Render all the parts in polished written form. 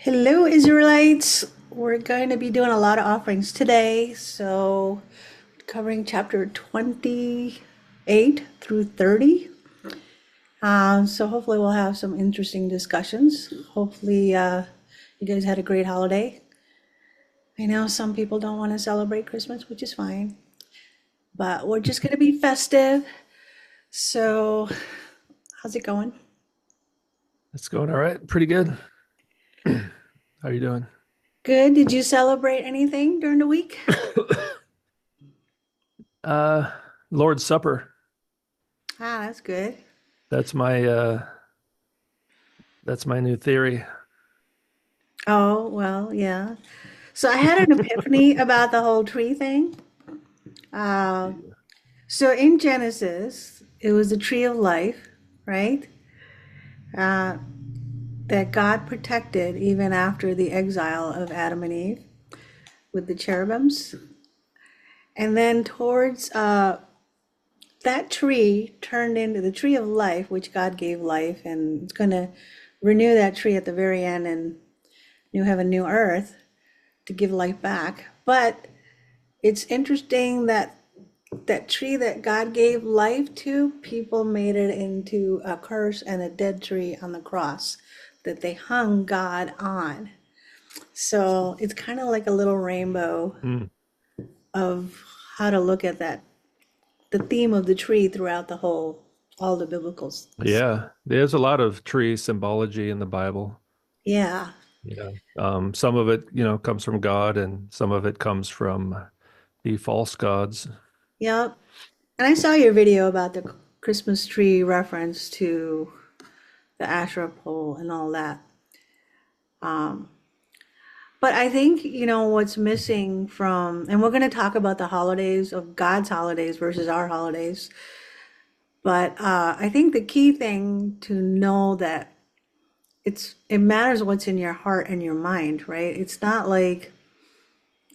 Hello, Israelites. We're going to be doing a lot of offerings today. So, covering chapter 28 through 30. So, hopefully, we'll have some interesting discussions. Hopefully, you guys had a great holiday. I know some people don't want to celebrate Christmas, which is fine, but we're just going to be festive. So, how's it going? It's going all right. Pretty good. How are you doing? Good. Did you celebrate anything during the week? Uh, Lord's Supper. Ah, that's good. That's my that's my new theory. Oh, well, yeah. So I had an epiphany about the whole tree thing. Uh, so in Genesis, it was the tree of life, right? Uh, that God protected even after the exile of Adam and Eve with the cherubims. And then towards that tree turned into the tree of life, which God gave life, and it's going to renew that tree at the very end and new heaven, new earth to give life back. But it's interesting that that tree that God gave life to, people made it into a curse and a dead tree on the cross that they hung God on. So it's kind of like a little rainbow Mm. of how to look at that, the theme of the tree throughout the whole, all the biblical. Yeah, there's a lot of tree symbology in the Bible. Yeah. Yeah. Some of it, comes from God, and some of it comes from the false gods. Yep. And I saw your video about the Christmas tree reference to the Asherah pole and all that. Um, But I think, what's missing from, and we're going to talk about the holidays of God's holidays versus our holidays. But I think the key thing to know that it matters what's in your heart and your mind, right? It's not like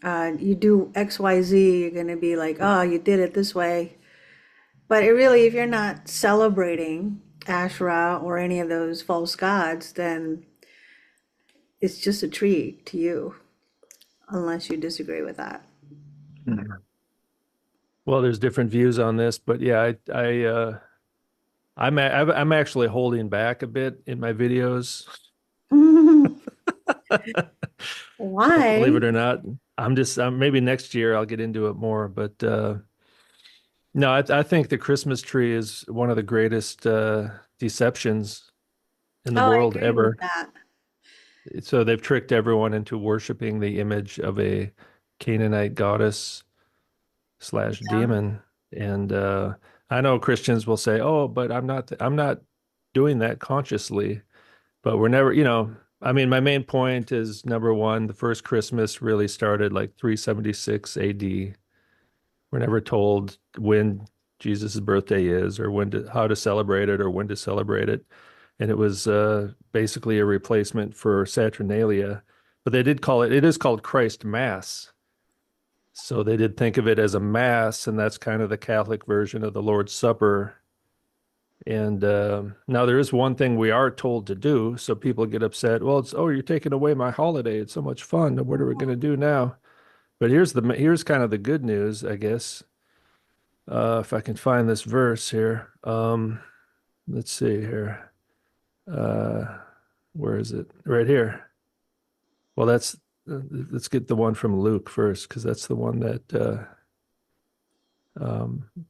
you do X, Y, Z, you're going to be like, oh, you did it this way. But it really, if you're not celebrating Asherah or any of those false gods, then it's just a tree to you, unless you disagree with that. Mm. Well, there's different views on this, but yeah, I'm actually holding back a bit in my videos. Believe Why? it or not. Maybe next year I'll get into it more, but no, I think the Christmas tree is one of the greatest deceptions in the Oh, I world agree with ever. that. So they've tricked everyone into worshiping the image of a Canaanite goddess slash Yeah. demon. And I know Christians will say, "Oh, but I'm not doing that consciously." But we're never, I mean, my main point is number one, the first Christmas really started like 376 AD. We're never told when Jesus' birthday is or how to celebrate it or when to celebrate it. And it was basically a replacement for Saturnalia. But it is called Christ Mass. So they did think of it as a mass, and that's kind of the Catholic version of the Lord's Supper. And now there is one thing we are told to do. So people get upset. Well, you're taking away my holiday. It's so much fun. What are we going to do now? But here's kind of the good news, I guess. If I can find this verse here. Let's see here. Uh, where is it? Right here. Well, let's get the one from Luke first, because that's the one that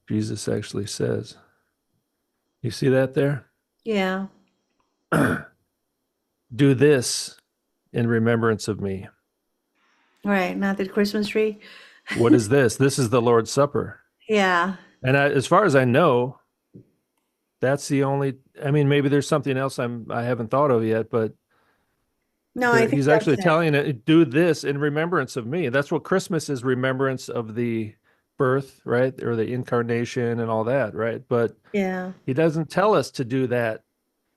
Jesus actually says. You see that there? Yeah. Do this in remembrance of me. Right. Not the Christmas tree. What is this? This is the Lord's Supper. Yeah. And as far as I know, that's the only, I mean, maybe there's something else I haven't thought of yet, but No, I think he's that's actually it. telling it, do this in remembrance of me. That's what Christmas is, remembrance of the birth, right? Or the incarnation and all that, right? But Yeah. he doesn't tell us to do that,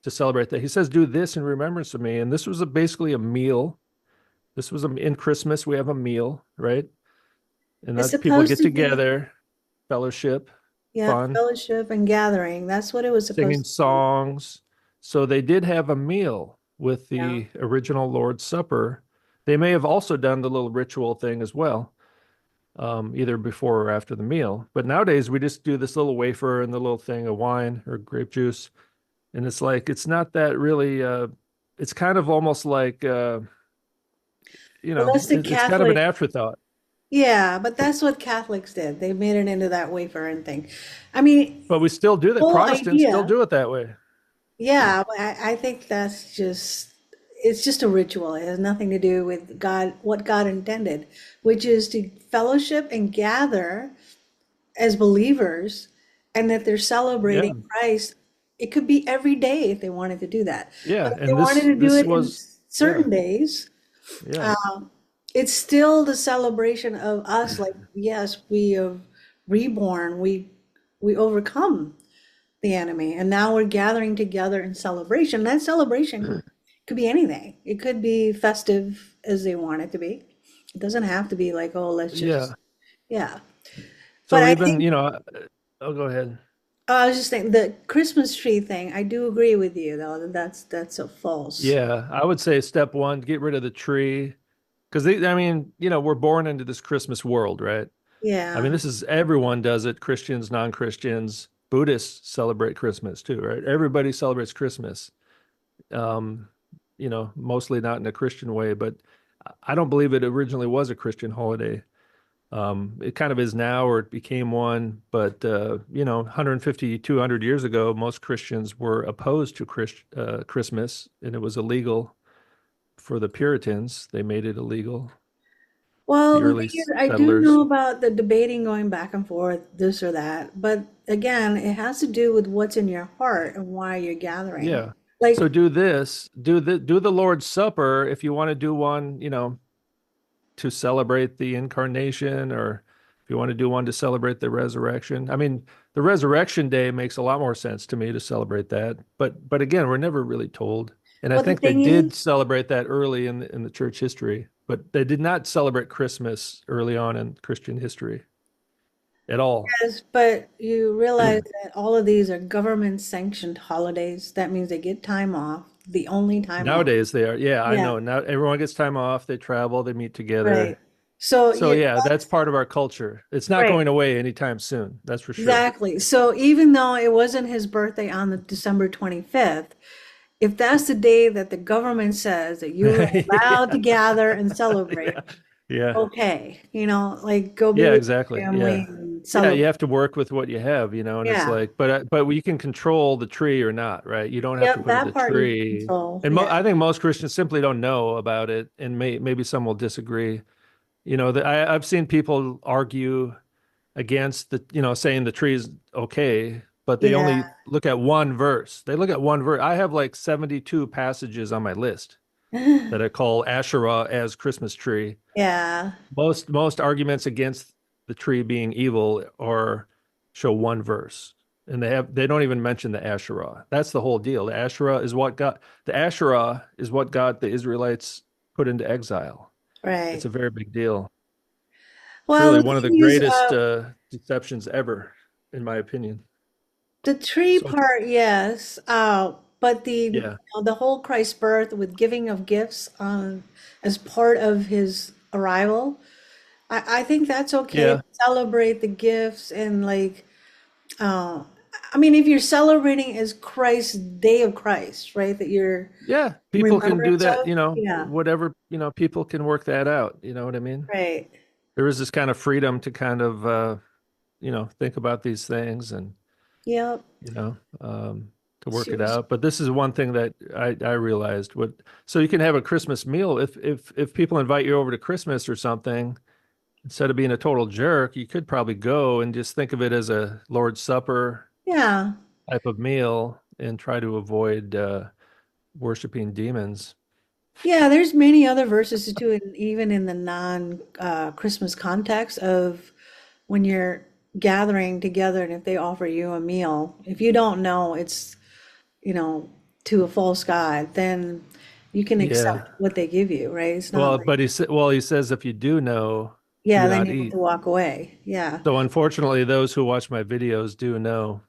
to celebrate that. He says, do this in remembrance of me. And this was basically a meal. In Christmas, we have a meal, right? And It's that people supposed get to be, together, fellowship, yeah, fun, fellowship and gathering. That's what it was singing supposed to be. songs. So they did have a meal. with Yeah. the original Lord's Supper. They may have also done the little ritual thing as well, either before or after the meal. But nowadays we just do this little wafer and the little thing of wine or grape juice, and it's like it's not that really. It's kind of almost like Well, that's the it's kind of an Catholic. afterthought. Yeah, but that's what Catholics did. They made it into that wafer and thing. I mean, But we still do that. whole Protestants still idea. do it that way. Yeah, but I think that's just it's just a ritual. It has nothing to do with God, what God intended, which is to fellowship and gather as believers, and that they're celebrating Yeah, Christ. It could be every day if they wanted to do that. But yeah. if they And wanted to do this it in was yeah, certain days, yeah, um, it's still the celebration of us. Like, yes, we have reborn. We overcome the enemy, and now we're gathering together in celebration. That celebration could be anything. It could be festive as they want it to be. It doesn't have to be like, oh, let's yeah. just, yeah. But So I even think, oh, go ahead. I was just thinking the Christmas tree thing. I do agree with you though, that that's a false. Yeah, I would say step one, get rid of the tree. Because I mean, we're born into this Christmas world, right? I Yeah. mean, this is everyone does it. Christians, non-Christians, Buddhists celebrate Christmas too, right? Everybody celebrates Christmas. Um, mostly not in a Christian way, but I don't believe it originally was a Christian holiday. It kind of is now, or it became one, but 150, 200 years ago, most Christians were opposed to Christmas, and it was illegal for the Puritans. They made it illegal, Well, the the early thing is, I do settlers. know about the debating going back and forth, this or that, but again, it has to do with what's in your heart and why you're gathering. Yeah. So Like, do this, do the Lord's Supper if you want to do one, to celebrate the incarnation, or if you want to do one to celebrate the resurrection. I mean, the resurrection day makes a lot more sense to me to celebrate that. But again, we're never really told. And I well, the think they thing is, did celebrate that early in the church history, but they did not celebrate Christmas early on in Christian history at all. yes, but you realize that all of these are government sanctioned holidays. That means they get time off, the only time off. Nowadays they are. Yeah, I Yeah, know. Now everyone gets time off, they travel, they meet right. together. So, So yeah, yeah, that's part of our culture. It's not right. going away anytime soon. That's for sure. Exactly. So even though it wasn't his birthday on the December 25th, if that's the day that the government says that you're allowed to Yeah. gather and celebrate, Yeah. Yeah. okay, like go be Yeah, with exactly. your family Yeah. and Yeah, you celebrate. have to work with what you have, and it's Yeah. like, but you can control the tree or not, right? You don't have to Yep, put in that the part you can tree. control. And Yeah. I think most Christians simply don't know about it, and maybe some will disagree. I've seen people argue against saying the tree is okay, but they Yeah. only look at one verse. They look at one verse. I have like 72 passages on my list that I call Asherah as Christmas tree. Yeah. Most arguments against the tree being evil or show one verse. And they don't even mention the Asherah. That's the whole deal. The Asherah is what got the Israelites put into exile. It's Right. a very big deal. Well, Truly the one of the thing is, greatest deceptions ever, in my opinion. the tree So part, yes, but yeah, the whole Christ birth with giving of gifts as part of his arrival, I think that's okay to yeah, celebrate the gifts and like, uh, I mean, if you're celebrating as Christ's day of Christ, right? That you're yeah. in People can do remembrance that, of, yeah, whatever, people can work that out. You know what I mean? right, There is this kind of freedom to kind of think about these things and yep. you know to work it Choose. out. But this is one thing that I realized. What So you can have a Christmas meal if people invite you over to Christmas or something. Instead of being a total jerk, you could probably go and just think of it as a Lord's Supper Yeah, type of meal and try to avoid worshiping demons. yeah. There's many other verses too, and even in the non Christmas context of when you're gathering together and if they offer you a meal, if you don't know it's, you know, to a false god, then you can Yeah. accept what they give you, right? It's not Well, like, but he says if you do know, yeah, do then not you have to eat. walk away. Yeah. So unfortunately, those who watch my videos do know.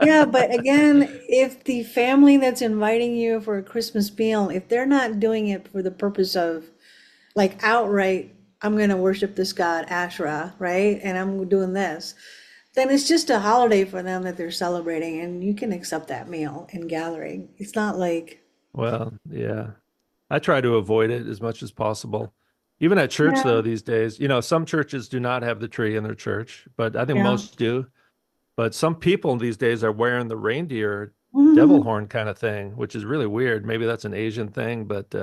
Yeah, but again, if the family that's inviting you for a Christmas meal, if they're not doing it for the purpose of like outright, I'm going to worship this god Asherah, right? And I'm doing this, then it's just a holiday for them that they're celebrating, and you can accept that meal and gathering. It's not like, Well, yeah. I try to avoid it as much as possible. Even at church, yeah, though, these days, some churches do not have the tree in their church, but I think yeah. most do. But some people these days are wearing the reindeer devil horn kind of thing, which is really weird. Maybe that's an Asian thing, but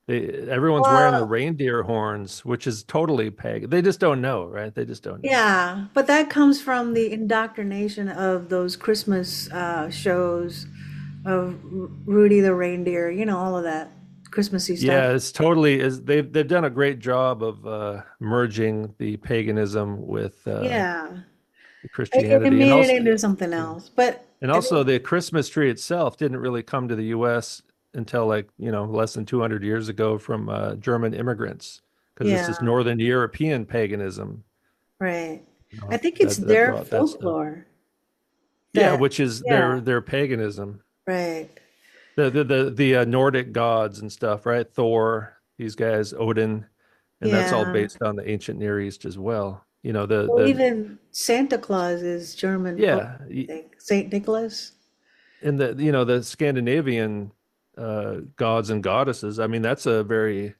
everyone's wearing the Well, reindeer horns, which is totally pagan. They just don't know, right? They just don't know. yeah, but that comes from the indoctrination of those Christmas shows of Rudy the reindeer, all of that Christmassy stuff. Yeah, it's totally is they've done a great job of merging the paganism with Yeah, the it Christianity, and made it also into something yeah. else. But And I think, also the Christmas tree itself didn't really come to the US until like, less than 200 years ago from German immigrants, because this is yeah, Northern European paganism, right. I think it's that their brought that stuff. folklore Yeah, that, which is yeah, their paganism. right. The Nordic gods and stuff, right? Thor, these guys, Odin, and that's all Yeah. based on the ancient Near East as well. You know, the Well, the even Santa Claus is German folk, yeah, I think. Saint Nicholas. in the Scandinavian gods and goddesses. I mean, that's a very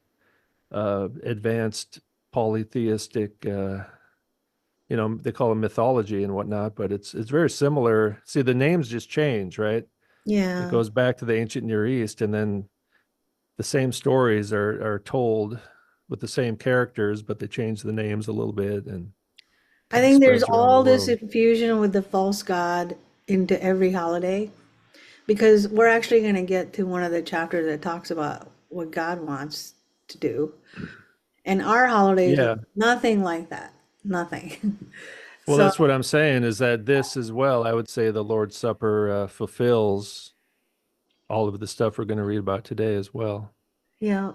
advanced polytheistic. They call it mythology and whatnot, but it's very similar. See, the names just change, right? It Yeah. goes back to the ancient Near East, and then the same stories are told with the same characters, but they change the names a little bit and I kind of think there's spreads around the all this world. infusion with the false god into every holiday because we're actually going to get to one of the chapters that talks about what God wants to do. And our holidays look Yeah. nothing like that. Nothing. Well, So, that's what I'm saying is that this as well, I would say the Lord's Supper fulfills all of the stuff we're going to read about today as well. yeah,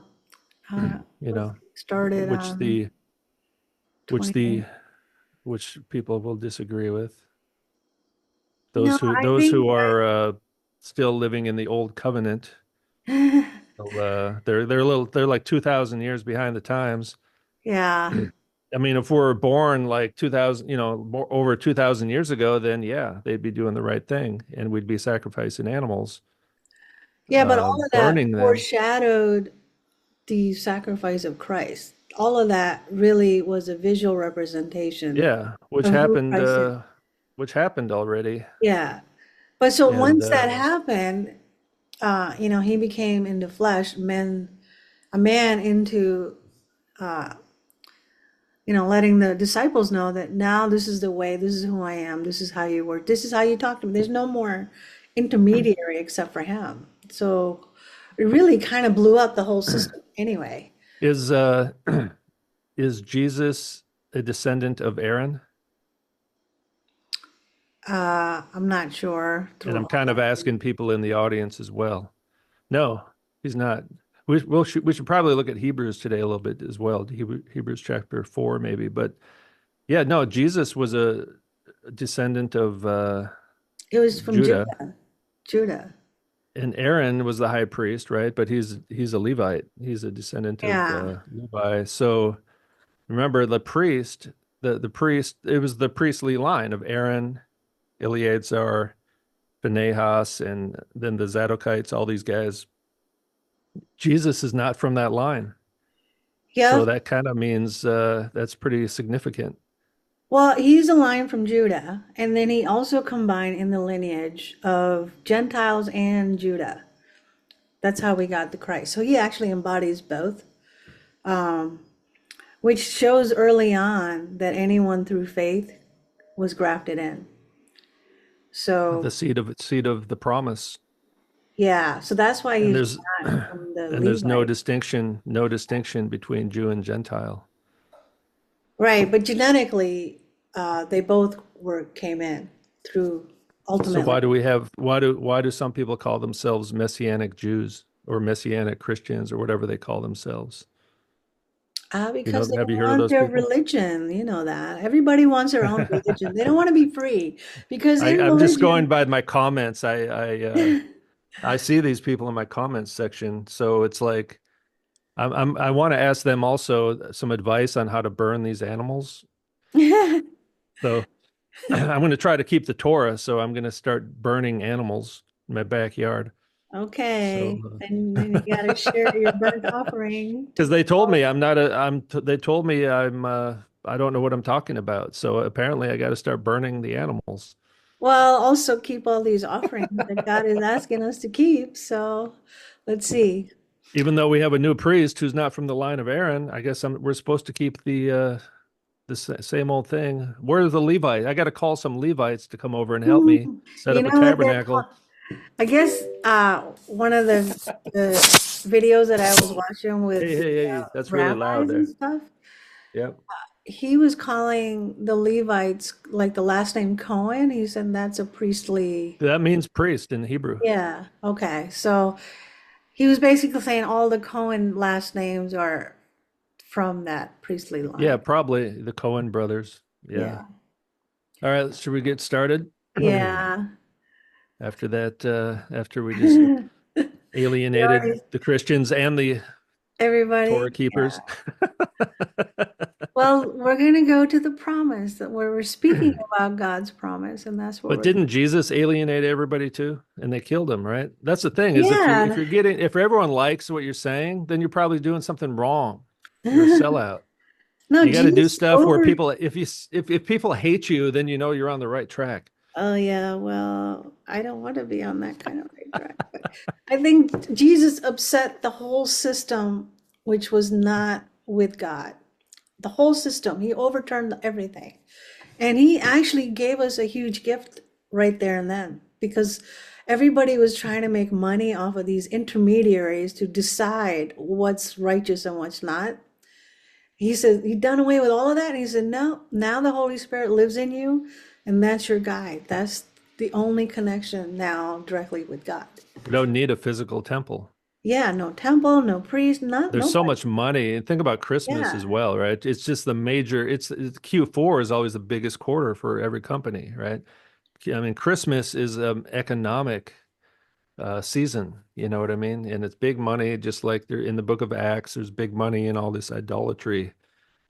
You let's know, get started which on the which 20. the which people will disagree with. No, I Those think, who are still living in the old covenant, they're like 2,000 years behind the times. yeah. I mean, if we're born like 2000, over 2,000 years ago, then yeah, they'd be doing the right thing and we'd be sacrificing animals, Yeah, but all of that burning them. foreshadowed the sacrifice of Christ. All of that really was a visual representation Yeah, of who Christ is. which happened already. Yeah. But so And once that happened, he became into flesh, a man into, uh, letting the disciples know that now this is the way, this is who I am, this is how you work, this is how you talk to me. There's no more intermediary except for him. So it really kind of blew up the whole system anyway. is is Jesus a descendant of Aaron? I'm not sure And through I'm all kind of that. asking people in the audience as well. No, he's not. We should probably look at Hebrews today a little bit as well. Hebrews chapter 4 maybe, but yeah, no, Jesus was a descendant of It was from Judah, Judah. Judah. and Aaron was the high priest, right? But he's a Levite. He's a descendant of Yeah. Levi. So remember the priest, it was the priestly line of Aaron, Eleazar, Phinehas, and then the Zadokites, all these guys. Jesus is not from that line. So Yep. that kind of means that's pretty significant. Well, he's a line from Judah, and then he also combined in the lineage of Gentiles and Judah. That's how we got the Christ. So he actually embodies both, which shows early on that anyone through faith was grafted in. The So seed of the promise. yeah, so that's why And he's there's not from the and there's Levite. no distinction between Jew and Gentile. Right, but genetically, they both came in through So ultimately. why do some people call themselves Messianic Jews or Messianic Christians or whatever they call themselves? Because they Have you heard of want those their people? religion, you know that. Everybody wants their own religion. They don't want to be free because in I'm just religion, going by my comments. I see these people in my comments section, so it's like I want to ask them also some advice on how to burn these animals. So I'm going to try to keep the Torah, so I'm going to start burning animals in my backyard. So, okay, then you got to share your burnt offering to because they told people. me I'm not a, I'm, they told me I don't know what I'm talking about. So apparently I got to start burning the animals. Well, also keep all these offerings that God is asking us to keep. So let's see. Even though we have a new priest who's not from the line of Aaron, I guess we're supposed to keep the same old thing. Where are the Levites? I got to call some Levites to come over and help me set You up a know what they're tabernacle. called? I guess one of the videos that I was watching with Hey, the hey, hey, that's really loud rabbis and there. stuff, Yep. he was calling the Levites like the last name Cohen. He said that's a priestly. That means priest in Hebrew. Yeah, okay. So he was basically saying all the Cohen last names are from that priestly Yeah, line. probably the Cohen brothers. Yeah. Yeah. All right, should we get started? Yeah. After that, after we just We alienated already, the Christians and the everybody. Torah keepers. Well, we're going to go to the promise that where we're speaking about God's promise, and that's what But we're. didn't Jesus alienate everybody too? And they killed him, right? That's the thing is Yeah. if everyone likes what you're saying, then you're probably doing something wrong. You're a sellout. No, You got to do Jesus stuff where over. people if people hate you, then you know you're on the right track. Oh yeah, well, I don't want to be on that kind of right track, but I think Jesus upset the whole system, which was not with God. The whole system. He overturned everything. And he actually gave us a huge gift right there and then because everybody was trying to make money off of these intermediaries to decide what's righteous and what's not. He said he done away with all of that. And he said, no, now the Holy Spirit lives in you, and that's your guide. That's the only connection now directly with God. We don't need a physical temple. Yeah, no temple, no priest, not There's so nobody. much money. And think about Christmas as Yeah. well, right? It's just the major, it's Q4 is always the biggest quarter for every company, right? I mean, Christmas is economic season, you know what I mean? And it's big money, just like there in the book of Acts, there's big money in all this idolatry.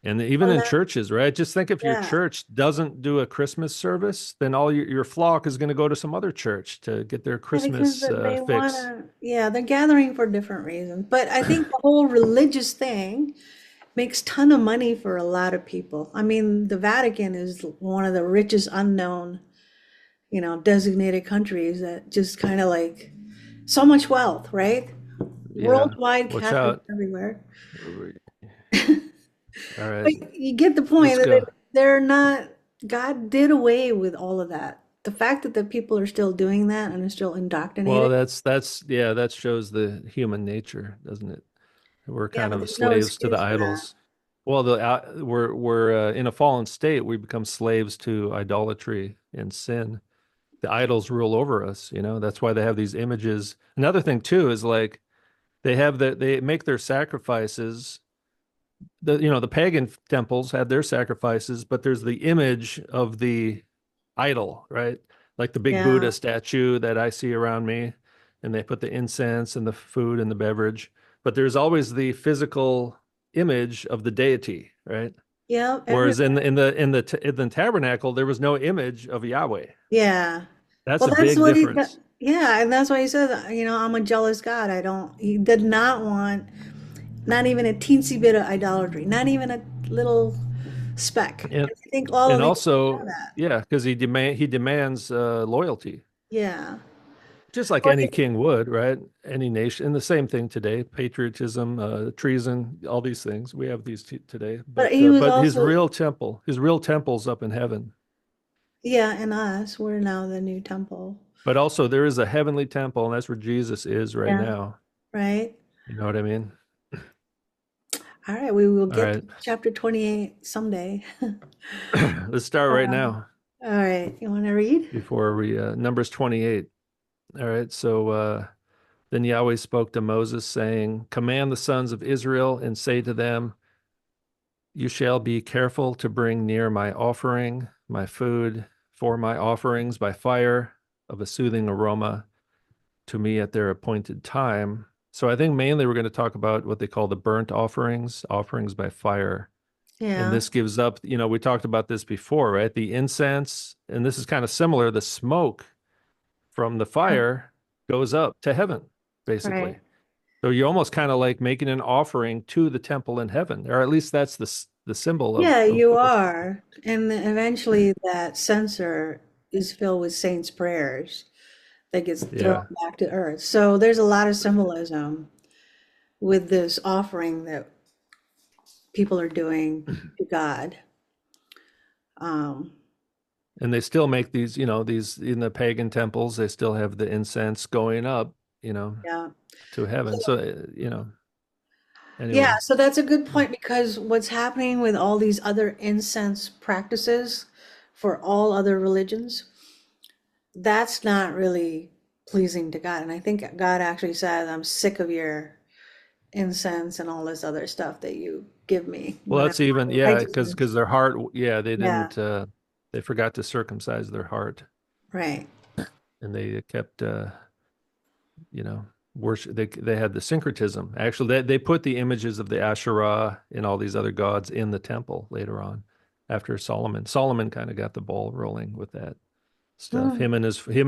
And even Oh, in that, churches, right? Just think if your yeah. church doesn't do a Christmas service, then all your flock is going to go to some other church to get their Yeah, because Christmas they want fix. to, yeah, they're gathering for different reasons. But I think the whole religious thing makes ton of money for a lot of people. I mean, the Vatican is one of the richest unknown, designated countries that just kind of like so much wealth, right? Yeah. Worldwide Watch Catholics out. everywhere. All right. But you get the point Let's that go. they're not, God did away with all of that. The fact that the people are still doing that and are still Well, indoctrinated. that's yeah, that shows the human nature, doesn't it? We're Yeah, kind but of there's no slaves to the excuse for that. idols. Well, the we're in a fallen state. We become slaves to idolatry and sin. The idols rule over us, you know. That's why they have these images. Another thing too is like they make their sacrifices. The pagan temples had their sacrifices, but there's the image of the idol, right? Like the big Yeah. Buddha statue that I see around me, and they put the incense and the food and the beverage, but there's always the physical image of the deity, right? Yeah, Whereas in the tabernacle, there was no image of Yahweh. yeah. That's Well, a that's big what difference. yeah, and that's why he says, I'm a jealous God. He did not want, not even a teensy bit of idolatry, not even a little speck. And And I think all and of these know also, that. yeah, because he demands loyalty, Yeah. just like Well, any king would, right? Any nation, and the same thing today: patriotism, treason, all these things. We have these today, but but he was also, his real temple's up in heaven. yeah, and us, we're now the new temple. But also, there is a heavenly temple, and that's where Jesus is right Yeah. now. Right? You know what I mean? All right, we will All get to right, chapter 28 someday. let's start right now All right, you want to read? before we Numbers 28. All right, so then Yahweh spoke to Moses, saying, "Command the sons of Israel and say to them." You shall be careful to bring near my offering, my food, for my offerings by fire of a soothing aroma to me at their appointed time. So I think mainly we're going to talk about what they call the burnt offerings, offerings by fire. And Yeah. this gives up, we talked about this before, right? The incense, and this is kind of similar, the smoke from the fire goes up to heaven, Right. basically. So you're almost kind of like making an offering to the temple in heaven, or at least that's the symbol of, Yeah, of you what's are. And eventually that censer is filled with saints' prayers that gets thrown yeah. back to earth. So there's a lot of symbolism with this offering that people are doing to God. Um, And they still make these, these in the pagan temples, they still have the incense going up, you know, yeah. to heaven. So, Yeah, anyway. so that's a good point because what's happening with all these other incense practices for all other religions, that's not really pleasing to God. And I think God actually said, I'm sick of your incense and all this other stuff that you give me Well, when I'm that's even, not yeah, because righteousness. their heart, yeah, Yeah, they forgot to circumcise their heart, right. and they kept, you know, worship. They had the syncretism. Actually, they put the images of the Asherah and all these other gods in the temple later on, after Solomon. Solomon kind of got the ball rolling with that stuff. Hmm. Him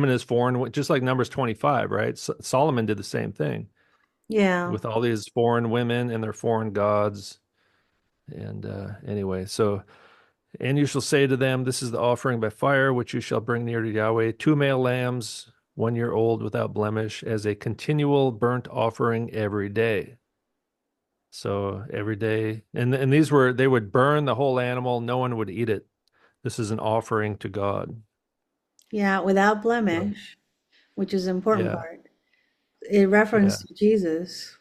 and his foreign, just like Numbers 25, right? Solomon did the same thing Yeah. with all these foreign women and their foreign gods. And anyway, so and you shall say to them, this is the offering by fire, which you shall bring near to Yahweh, 2 male lambs, 1 year old without blemish, as a continual burnt offering every day. So every day, and they would burn the whole animal, no one would eat it. This is an offering to God. Yeah, without So, blemish, which is the important yeah, part. It yeah, referenced Jesus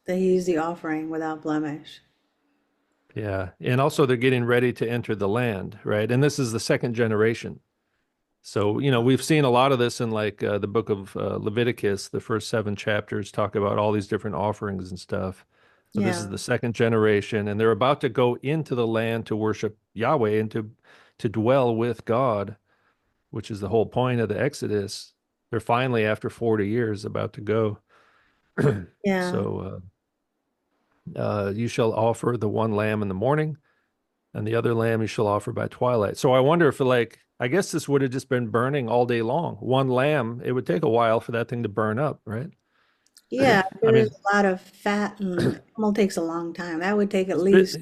that he's the offering without blemish. yeah. And also they're getting ready to enter the land, right? And this is the second generation. So, we've seen a lot of this in like the book of Leviticus, the first 7 chapters talk about all these different offerings and stuff. But this is Yeah. the second generation, and they're about to go into the land to worship Yahweh and to dwell with God, which is the whole point of the Exodus. They're finally, after 40 years, about to go. Yeah. So, you shall offer the one lamb in the morning, and the other lamb you shall offer by twilight. So I wonder if, like, I guess this would have just been burning all day long. One lamb, it would take a while for that thing to burn up, right? Yeah, I because mean, there's a lot of fat and the animal takes a long time. That would take at it's been, least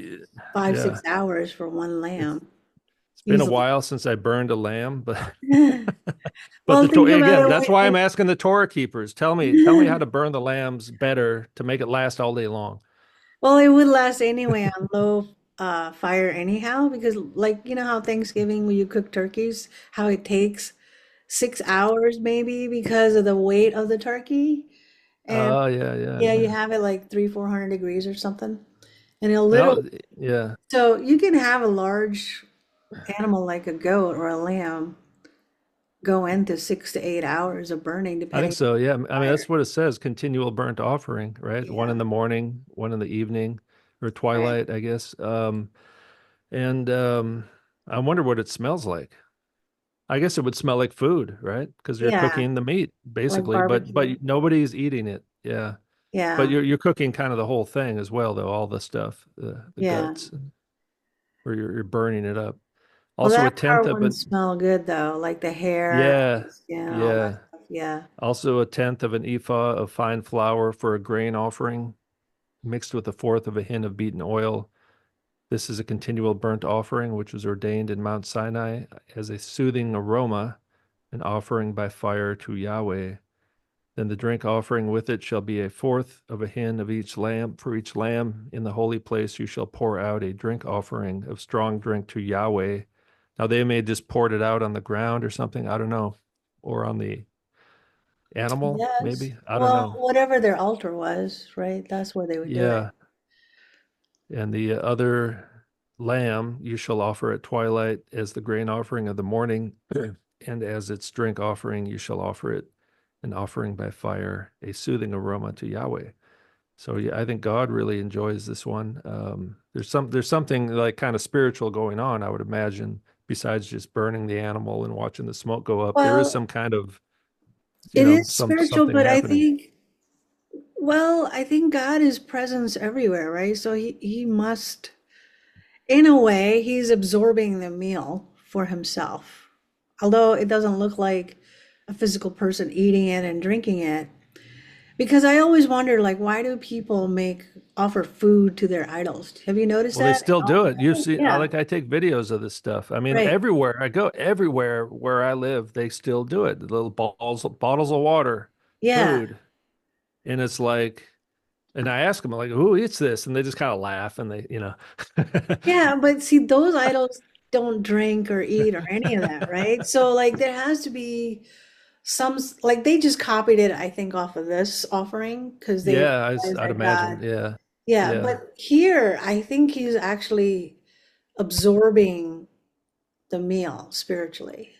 five, yeah, 6 hours for one it's lamb, it's been a easily. while since I burned a lamb, but but Well, the think Torah about again, it. that's why I'm asking the Torah keepers. Tell me how to burn the lambs better to make it last all day long. Well, it would last anyway on low fire anyhow, because like you know how Thanksgiving when you cook turkeys, how it takes 6 hours maybe because of the weight of the turkey. And Oh yeah, yeah, yeah, you yeah. have it like 300, 400 degrees or something. And a little, No, yeah. so you can have a large animal like a goat or a lamb go into 6 to 8 hours of burning, I think depending so. Yeah. I on mean, the fire. that's what it says, continual burnt offering, right? One Yeah, in the morning, one in the evening, or right. twilight, I guess. And I wonder what it smells like. I guess it would smell like food, right? Because you're Yeah, cooking the meat like basically, but barbecue. nobody's eating it. Yeah. But Yeah, you're cooking kind of the whole thing as well, though, all the stuff, the yeah. guts, or you're burning it up. Well, Also a that tenth part of wouldn't an smell good though, like the hair, yeah, the skin, all that yeah. stuff. Yeah, Also a tenth of an ephah of fine flour for a grain offering, mixed with a fourth of a hin of beaten oil. This is a continual burnt offering, which was ordained in Mount Sinai as a soothing aroma, an offering by fire to Yahweh. Then the drink offering with it shall be a fourth of a hin of each lamb. For each lamb in the holy place you shall pour out a drink offering of strong drink to Yahweh. Now they may just poured it out on the ground or something, I don't know, or on the animal, yes. maybe, I don't Well, know. whatever their altar was, right? That's where they would do it. Yeah, and the other lamb you shall offer at twilight as the grain offering of the morning, and as its drink offering you shall offer it an offering by fire, a soothing aroma to Yahweh. So yeah, I think God really enjoys this one. There's something like kind of spiritual going on, I would imagine, besides just burning the animal and watching the smoke go up. There is Well, some kind of, it is spiritual, something but happening. I think God is presence everywhere, right? So he must, in a way, he's absorbing the meal for himself. Although it doesn't look like a physical person eating it and drinking it. Because I always wonder, like, why do people offer food to their idols? Have you noticed Well, they that? still do it. You see, Yeah, I take videos of this stuff. I mean, right. everywhere I go, everywhere where I live, they still do it. The little bottles of water, Yeah. food, and it's like, and I ask them like, "Who eats this?" And they just kind of laugh, and they. Yeah, but see, those idols don't drink or eat or any of that, right? So, like, there has to be like, they just copied it, I think, off of this offering because they Yeah, realized I'd that imagine. God, Yeah, yeah, yeah. but here, I think he's actually absorbing the meal spiritually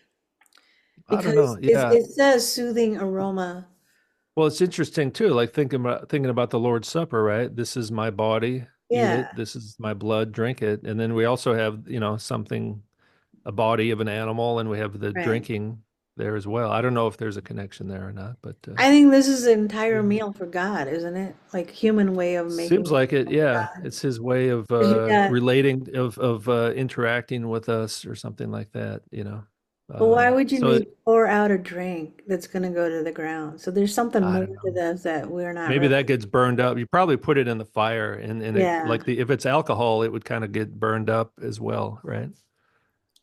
I don't know. because Yeah. it says soothing aroma. Well, it's interesting too, like thinking about the Lord's Supper, right? This is my body, eat Yeah, it. This is my blood, drink it. And then we also have, something, a body of an animal, and we have the right. drinking there as well. I don't know if there's a connection there or not, but I think this is an entire yeah. meal for God, isn't it? Like human way of making Seems it like it. for Yeah, God. it's his way of 'Cause you got, relating, of interacting with us or something like that. but why would you So need to pour out a drink that's going to go to the ground? So there's something I more don't to know. this that we're not Maybe really. that gets burned up. You probably put it in the fire, and it, Yeah. like the if it's alcohol, it would kind of get burned up as well, right?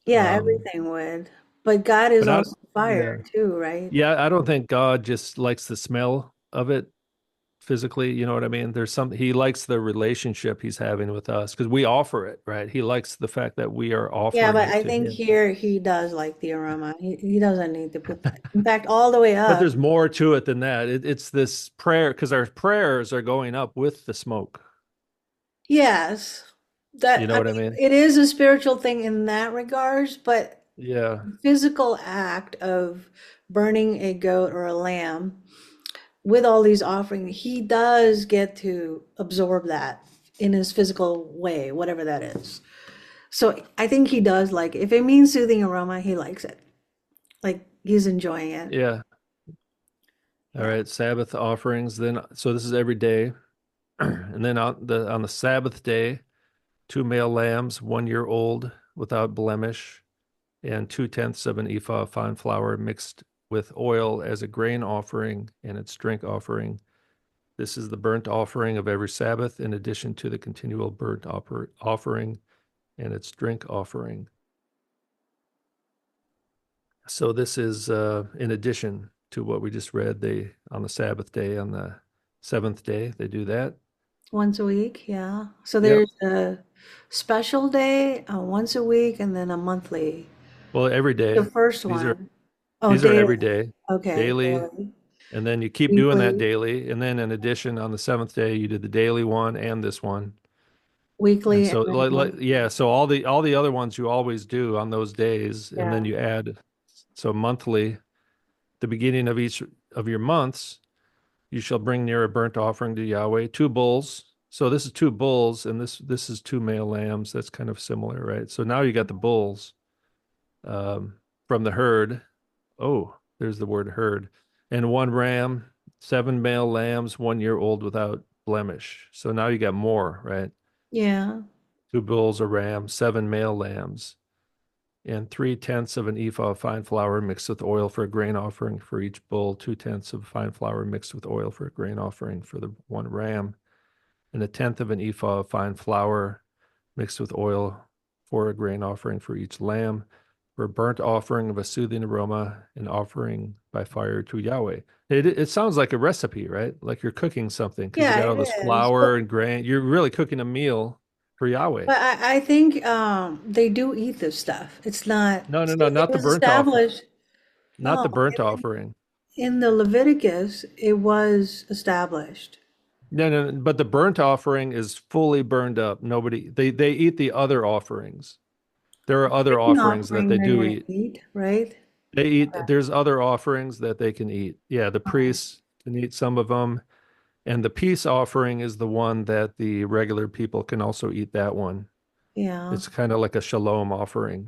Yeah, Um, everything would. But God is but I, also fire yeah, too, right? yeah, I don't think God just likes the smell of it physically. You know what I mean? He likes the relationship he's having with us because we offer it, right? He likes the fact that we are Yeah, offering but it I to think him. here he does like the aroma. He doesn't need to put that. In fact, all the way But up. there's more to it than that. It's this prayer because our prayers are going up with the smoke. Yes. You That know I what I mean, mean? it is a spiritual thing in that regards, but Yeah. physical act of burning a goat or a lamb with all these offerings, he does get to absorb that in his physical way, whatever that is. So I think he does like if it means soothing aroma, he likes it. Like he's enjoying it. Yeah. All Yeah. right. Sabbath offerings. Then, so this is every day. And then on the Sabbath day, two male lambs, 1 year old without blemish, and 2/10 of an ephah of fine flour mixed with oil as a grain offering and its drink offering. This is the burnt offering of every Sabbath, in addition to the continual offering and its drink offering. So this is in addition to what we just read. They on the Sabbath day, on the seventh day, they do that. Once a week, yeah. So Yep. there's a special day, once a week, and then a monthly. Well, every The day. first These are one. Oh, these are daily. every day, Okay, daily, daily. and then you keep doing that Weekly, daily. And then in addition, on the seventh day, you did the daily one and this one. And weekly, and so then yeah, monthly. so all the other ones you always do on those days, and then Yeah. you add so monthly, the beginning of each of your months, you shall bring near a burnt offering to Yahweh, two bulls. So this is two bulls, and this is two male lambs. That's kind of similar, right? So now you got the bulls um, from the herd. Oh, there's the word herd. And one ram, seven male lambs, 1 year old without blemish. So now you got more, right? Yeah. Two bulls, a ram, seven male lambs, and 3/10 of an ephah of fine flour mixed with oil for a grain offering for each bull, 2/10 of fine flour mixed with oil for a grain offering for the one ram, and 1/10 of an ephah of fine flour mixed with oil for a grain offering for each lamb, for a burnt offering of a soothing aroma, and offering by fire to Yahweh. It sounds like a recipe, right? Like you're cooking something because you Yeah, got it all this is. flour and grain. You're really cooking a meal for Yahweh. But I think they do eat this stuff. It's not, No, no, see, no, it not the was burnt offering. established. Not No, the burnt offering. in the Leviticus, it was established. No, no, no, but the burnt offering is fully burned up. Nobody, they eat the other offerings. There are other An offerings that offering they they're do gonna eat. eat, right? There's other offerings that they can eat. Yeah, the Okay. priests can eat some of them. And the peace offering is the one that the regular people can also eat that one. Yeah. It's kind of like a shalom offering.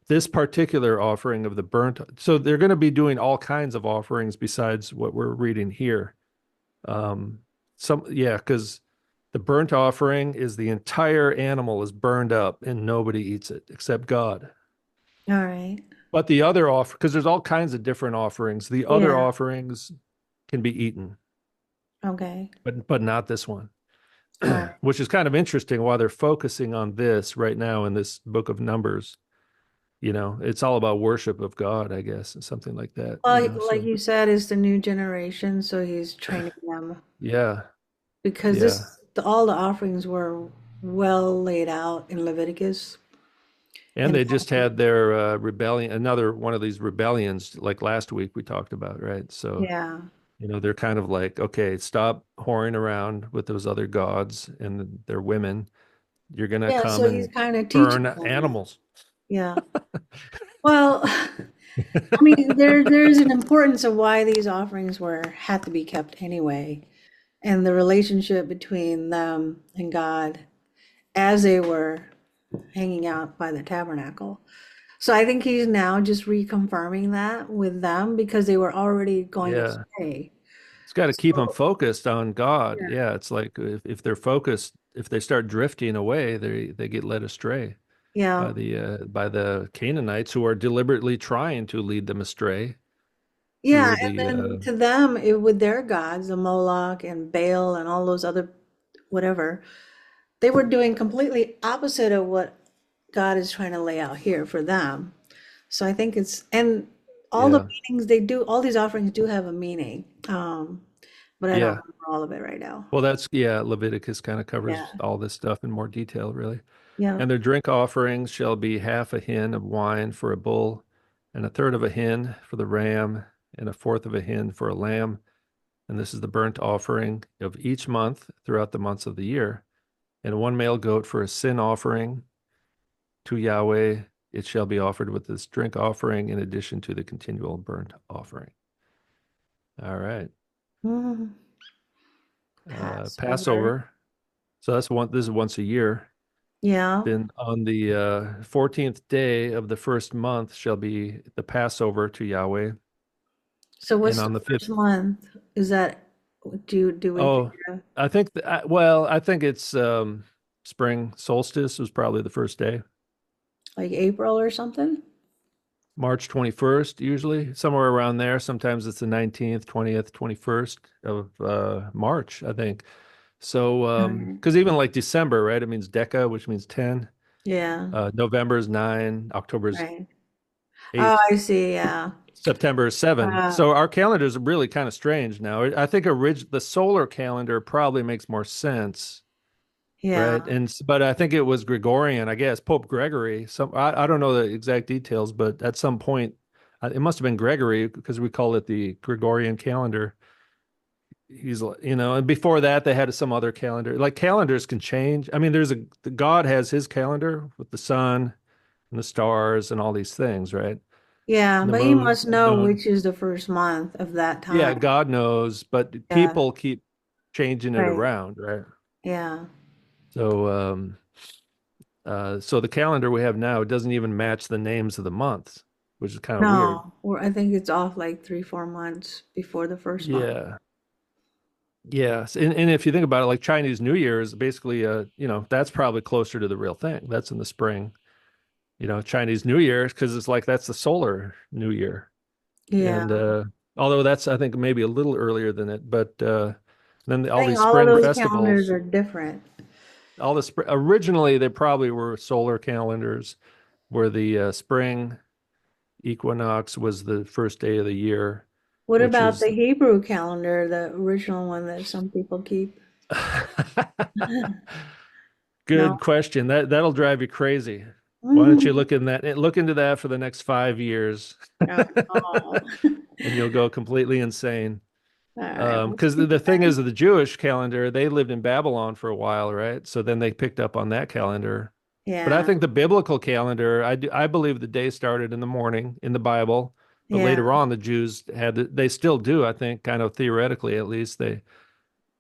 This particular offering of the burnt, so they're going to be doing all kinds of offerings besides what we're reading here. Um, yeah, because the burnt offering is the entire animal is burned up and nobody eats it except God. All right. But the other offer, because there's all kinds of different offerings, the other Yeah. offerings can be eaten, Okay. but not this one, All right. which is kind of interesting why they're focusing on this right now in this book of Numbers. It's all about worship of God, I guess, and something like that, Well, like so you said, it's the new generation, so he's training them yeah, because yeah. all the offerings were well laid out in Leviticus. And And they just had their rebellion, another one of these rebellions like last week we talked about, right? So, yeah. they're kind of like, okay, stop whoring around with those other gods and their women. You're gonna Yeah, come so he's and kind of teaching burn them that. animals. Yeah. Well, I mean, there's an importance of why these offerings were had to be kept anyway, and the relationship between them and God as they were hanging out by the tabernacle. So I think he's now just reconfirming that with them because they were already going Yeah. astray. It's got to keep them So, focused on God. yeah. Yeah, it's like if they're focused, if they start drifting away, they get led astray Yeah. by the Canaanites who are deliberately trying to lead them astray Yeah, through and the then to them, with their gods, the Moloch and Baal and all those other whatever, they were doing completely opposite of what God is trying to lay out here for them. So I think and all the yeah. meanings they do, all these offerings do have a meaning. But I don't Yeah. remember all of it right now. Well, yeah, Leviticus kind of covers Yeah. all this stuff in more detail, really. Yeah. And their drink offerings shall be half a hin of wine for a bull, and a third of a hin for the ram, and a fourth of a hin for a lamb. And this is the burnt offering of each month throughout the months of the year. And one male goat for a sin offering to Yahweh. It shall be offered with this drink offering in addition to the continual burnt offering. All right. Mhm. Passover. Passover. So this is once a year. Yeah. Then on the 14th day of the first month shall be the Passover to Yahweh. So And what's the on the fifth, first month? Is that do we oh, figure I think it's spring solstice was probably the first day. like April or something? March 21st, usually somewhere around there. Sometimes it's the 19th, 20th, 21st of March, I think. So, Right. because even like December, right? It means Deca, which means 10. Yeah. November is 9, October is Right. Oh, 8, I see. Yeah. September is 7. Uh, So our calendars are really kind of strange now. I think the solar calendar probably makes more sense, right? yeah. But I think it was Gregorian, I guess, Pope Gregory. I don't know the exact details, but at some point, it must have been Gregory because we call it the Gregorian calendar. And before that, they had some other calendar. Like calendars can change. I mean, the God has his calendar with the sun and the stars and all these things, right? Yeah, The but he moon must know unknown. which is the first month of that Yeah, time. God knows, but Yeah. people keep changing it Right. around, right? Yeah. So, so the calendar we have now doesn't even match the names of the months, which is kind of weird. No, or I think it's off like 3, 4 months before the first month. Yeah. Yes. And if you think about it, like Chinese New Year is basically, that's probably closer to the real thing. That's in the spring, Chinese New Year, because it's like that's the solar New Year. Yeah. And although that's, I think, maybe a little earlier than it, but then I all think these all of spring those calendars festivals, are different. originally they probably were solar calendars where the spring equinox was the first day of the year, What which about is the Hebrew calendar, the original one that some people keep? No? good question. That'll drive you crazy. Why don't you Mhm. look into that for the next 5 years, Oh, oh. and you'll go completely insane. All right, we'll Because keep the thing that. is, the Jewish calendar, they lived in Babylon for a while, right? So then they picked up on that calendar. But I Yeah, think the biblical calendar, I believe the day started in the morning in the Bible, but yeah, later on the Jews they still do, I think, kind of theoretically at least,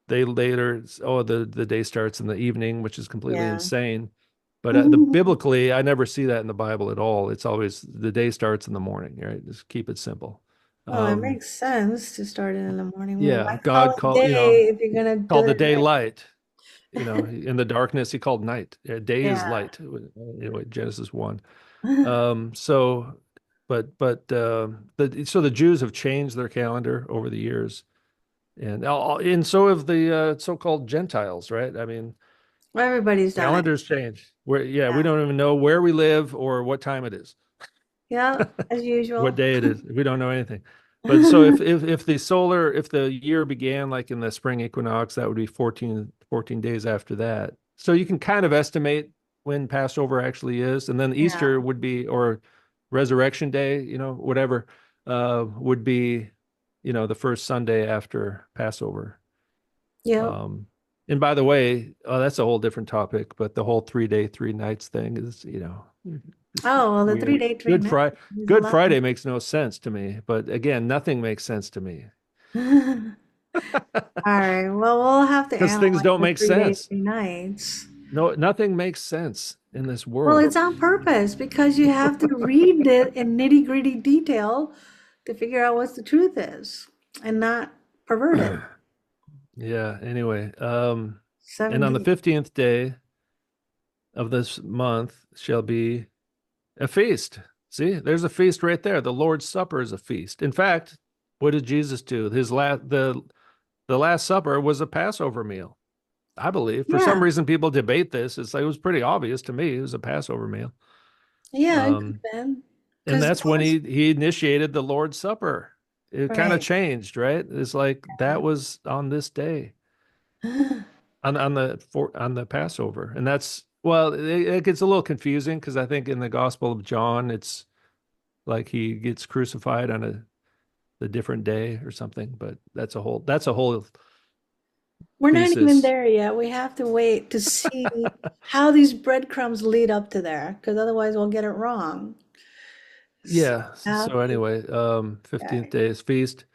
they later, oh, the day starts in the evening, which is completely Yeah. insane. But the biblically, I never see that in the Bible at all. It's always the day starts in the morning, right? Just keep it simple. Well, it Um, makes sense to start it in the morning. Well, yeah, why call God it called, day if you're gonna do called it the at day night? light. In the darkness, he called night. Day is Yeah. light. Genesis 1. So, so the Jews have changed their calendar over the years, and so have the so-called Gentiles, right? I mean, Well, everybody's done it. calendars change. We Yeah. don't even know where we live or what time it is, Yeah, as what usual. day it is. We don't know anything. But so if the year began like in the spring equinox, that would be 14 days after that. So you can kind of estimate when Passover actually is, and then Yeah. Easter would be, or Resurrection Day, whatever, would be, the first Sunday after Passover. Yep. Um, and by the way, that's a whole different topic, but the whole 3 day, 3 nights thing is, just Oh, well, the weird. 3 day, 3 night is a Good lot. Friday makes no sense to me, but again, nothing makes sense to me All right. Well, we'll have to because things analyze don't the make 3 day, sense. 3 nights. No, nothing makes sense in this Well, world. it's on purpose because you have to read it in nitty-gritty detail to figure out what the truth is and not pervert it. Yeah, anyway, and on the 17. 15th day of this month shall be a feast. See, there's a feast right there. The Lord's Supper is a feast. In fact, what did Jesus do? The Last Supper was a Passover meal, I believe. For some Yeah. reason, people debate this. It was pretty obvious to me. It was a Passover meal. Yeah, it could Um, have been. and Because, that's when he initiated the Lord's Supper. It kind of right. changed, right? It's like that was on this day, on the Passover. And that's, well, it gets a little confusing because I think in the Gospel of John, it's like he gets crucified on a different day or something, but that's a whole We're not even thesis. there yet. We have to wait to see how these breadcrumbs lead up to there, because otherwise we'll get it wrong. So Yeah. we have So to, anyway, 15th okay. day is feast.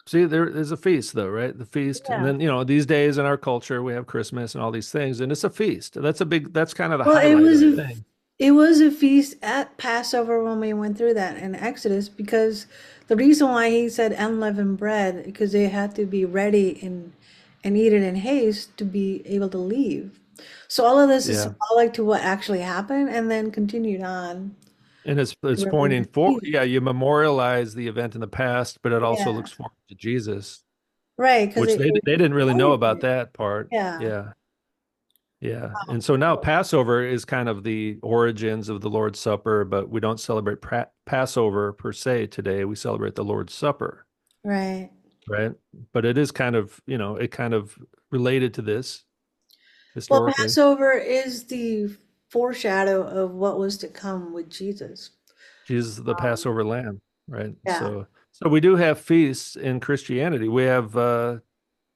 See, there's a feast though, right? The feast. And Yeah. then, these days in our culture, we have Christmas and all these things, and it's a feast. That's kind of the Well, highlight of the thing. it was a feast at Passover when we went through that in Exodus because the reason why he said unleavened bread because they had to be ready and eat it in haste to be able to leave. So all of this is Yeah. symbolic to what actually happened and then continued on And to it's pointing represent for, Jesus. yeah, you memorialize the event in the past, but it also Yeah, looks forward to Jesus, right, because which they didn't really know pointed about it. that part. Yeah. Yeah. Yeah. And so now Passover is kind of the origins of the Lord's Supper, but we don't celebrate Passover per se today. We celebrate the Lord's Supper, Right. right? But it is kind of, it kind of related to this Well, historically. Passover is the foreshadow of what was to come with Jesus. Jesus is the Passover lamb, right? Yeah. So we do have feasts in Christianity. We have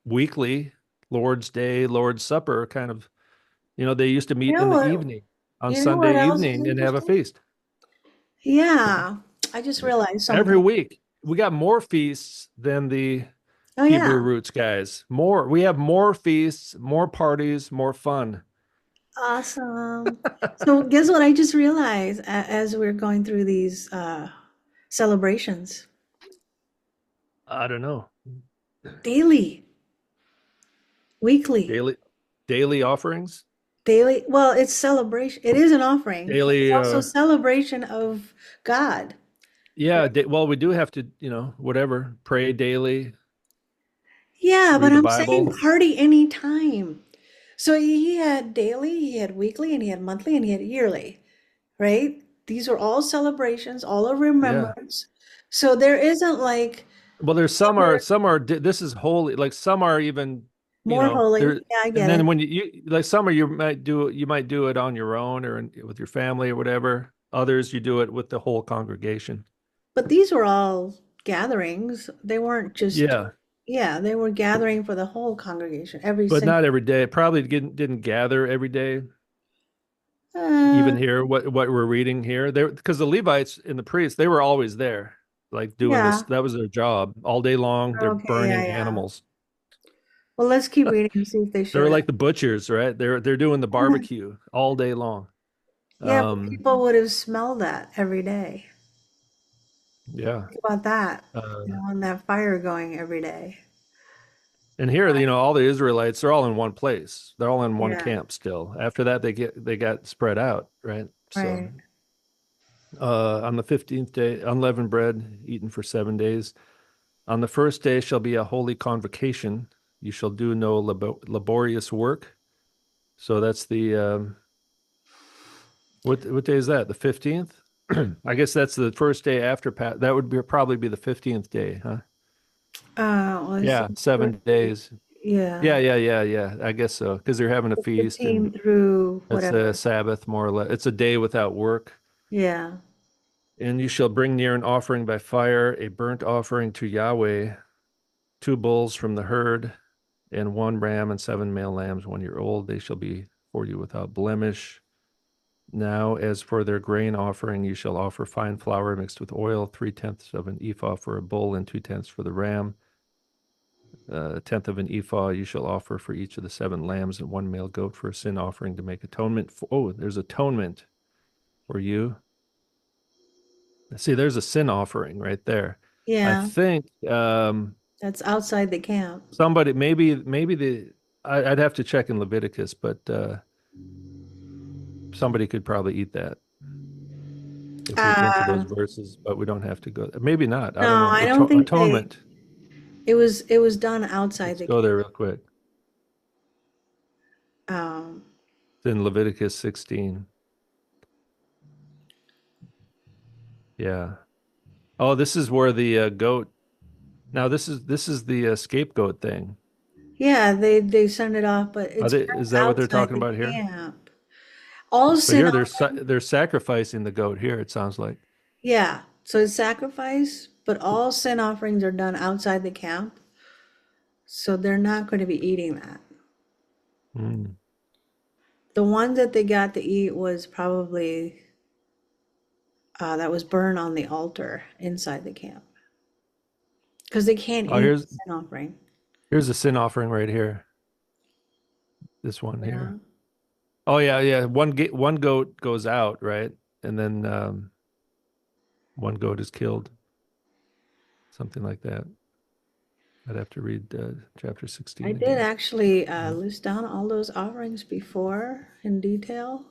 weekly Lord's Day, Lord's Supper kind of, they used to You meet know in the what? evening on You know what Sunday else is evening and have a interesting? feast. Yeah. I just realized Every something. week. We got more feasts than the Oh Hebrew yeah. roots guys. More. We have more feasts, more parties, more fun. Awesome. So guess what I just realized as we're going through these celebrations? I don't know. Daily, weekly, Daily daily offerings, daily. Well, it's celebration. It is an offering, but it's daily also celebration of God. yeah, well we do have to, whatever, pray daily, Yeah, but read the I'm saying Bible. party anytime. So he had daily, he had weekly, and he had monthly, and he had yearly, right? These are all celebrations, all of Yeah. remembrance. So there isn't like Well, there's summer this is holy, like some are even, more holy. there, Yeah, I and get then it. when like some are you might do it on your own or with your family or whatever. Others you do it with the whole congregation. But these were all gatherings. They weren't just, Yeah, yeah, they were gathering for the whole congregation, every but single. not every day. Probably didn't gather every day. Uh, Even here, what we're reading here, there because the Levites and the priests, they were always there, like doing this. yeah. That was their job all day long. They're Okay, yeah, burning yeah. animals. Well, let's keep reading and see if they They're showed up. like the butchers, right? They're doing the barbecue all day long. Yeah, but Um, people would have smelled that every day. yeah. Think about that, Uh, and that fire going every day. and here, all the Israelites, they're all in one place. They're all in one Yeah, camp still. After that, they got spread out, right? So, right. on the 15th day, unleavened bread eaten for 7 days. On the first day shall be a holy convocation. You shall do no laborious work. So that's the what day is that? The 15th? I guess that's the first day after that would probably be the 15th day, huh? Let's Yeah, see. 7 days. Yeah, Yeah. I guess so because they're having a the feast and 15 through it's a whatever. Sabbath more or less. It's a day without work. Yeah. And you shall bring near an offering by fire, a burnt offering to Yahweh, two bulls from the herd, and one ram and seven male lambs 1 year old. They shall be for you without blemish. Now, as for their grain offering, you shall offer fine flour mixed with oil, 3/10 of an ephah for a bull, and 2/10 for the ram. A tenth of an ephah you shall offer for each of the seven lambs, and one male goat for a sin offering to make atonement. Oh, there's atonement for you. See, there's a sin offering right there. I Yeah, think that's outside the camp. somebody, maybe I'd have to check in Leviticus, but somebody could probably eat that if we went to those Uh, verses, but we don't have to go. Maybe not. I don't no, know. I don't think they. Atonement. It was done outside Let's the go camp. there real quick. Um, It's in Leviticus 16. Yeah. Oh, this is where the goat. Now this is the scapegoat thing. yeah, they send it off, but it's Is burnt that what they're outside talking the about here? camp. All But sin here offering. they're sacrificing the goat here, it sounds like. Yeah, so it's sacrifice, but all sin offerings are done outside the camp, so they're not going to be eating that. Mm. The one that they got to eat was probably that was burned on the altar inside the camp because they can't Oh, eat the sin offering. here's a sin offering right here. This one Yeah. here. Oh yeah. One goat goes out, right? And then one goat is killed, something like that. I'd have to read chapter I 16 did again. actually Yeah. list down all those offerings before in detail.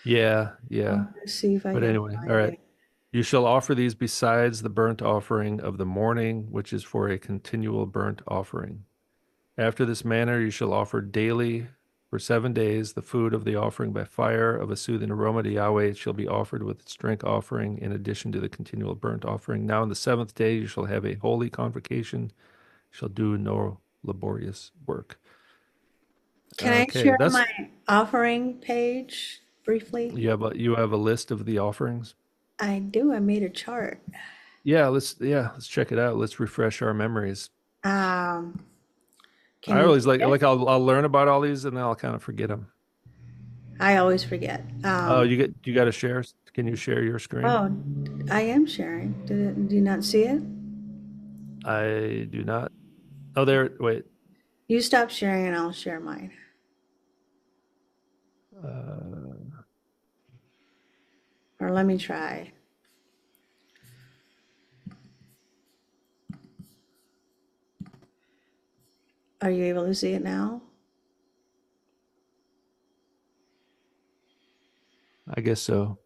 Yeah. Let's see if I But can anyway, all find right. it. You shall offer these besides the burnt offering of the morning, which is for a continual burnt offering. After this manner, you shall offer daily for 7 days the food of the offering by fire of a soothing aroma to Yahweh. It shall be offered with its drink offering in addition to the continual burnt offering. Now, on the seventh day, you shall have a holy convocation. You shall do no laborious work. Can I Okay, share that's my offering page briefly? you have a list of the offerings. I do. I made a chart. Let's check it out. Let's refresh our memories. Um, can I you always see like it? I'll learn about all these and then I'll kind of forget them. I always forget. Oh, you got to share. Can you share your screen? Oh, I am sharing. Do you not see it? I do not. Oh, there. Wait. You stop sharing and I'll share mine. Uh, Or let me try. Are you able to see it now? I guess so.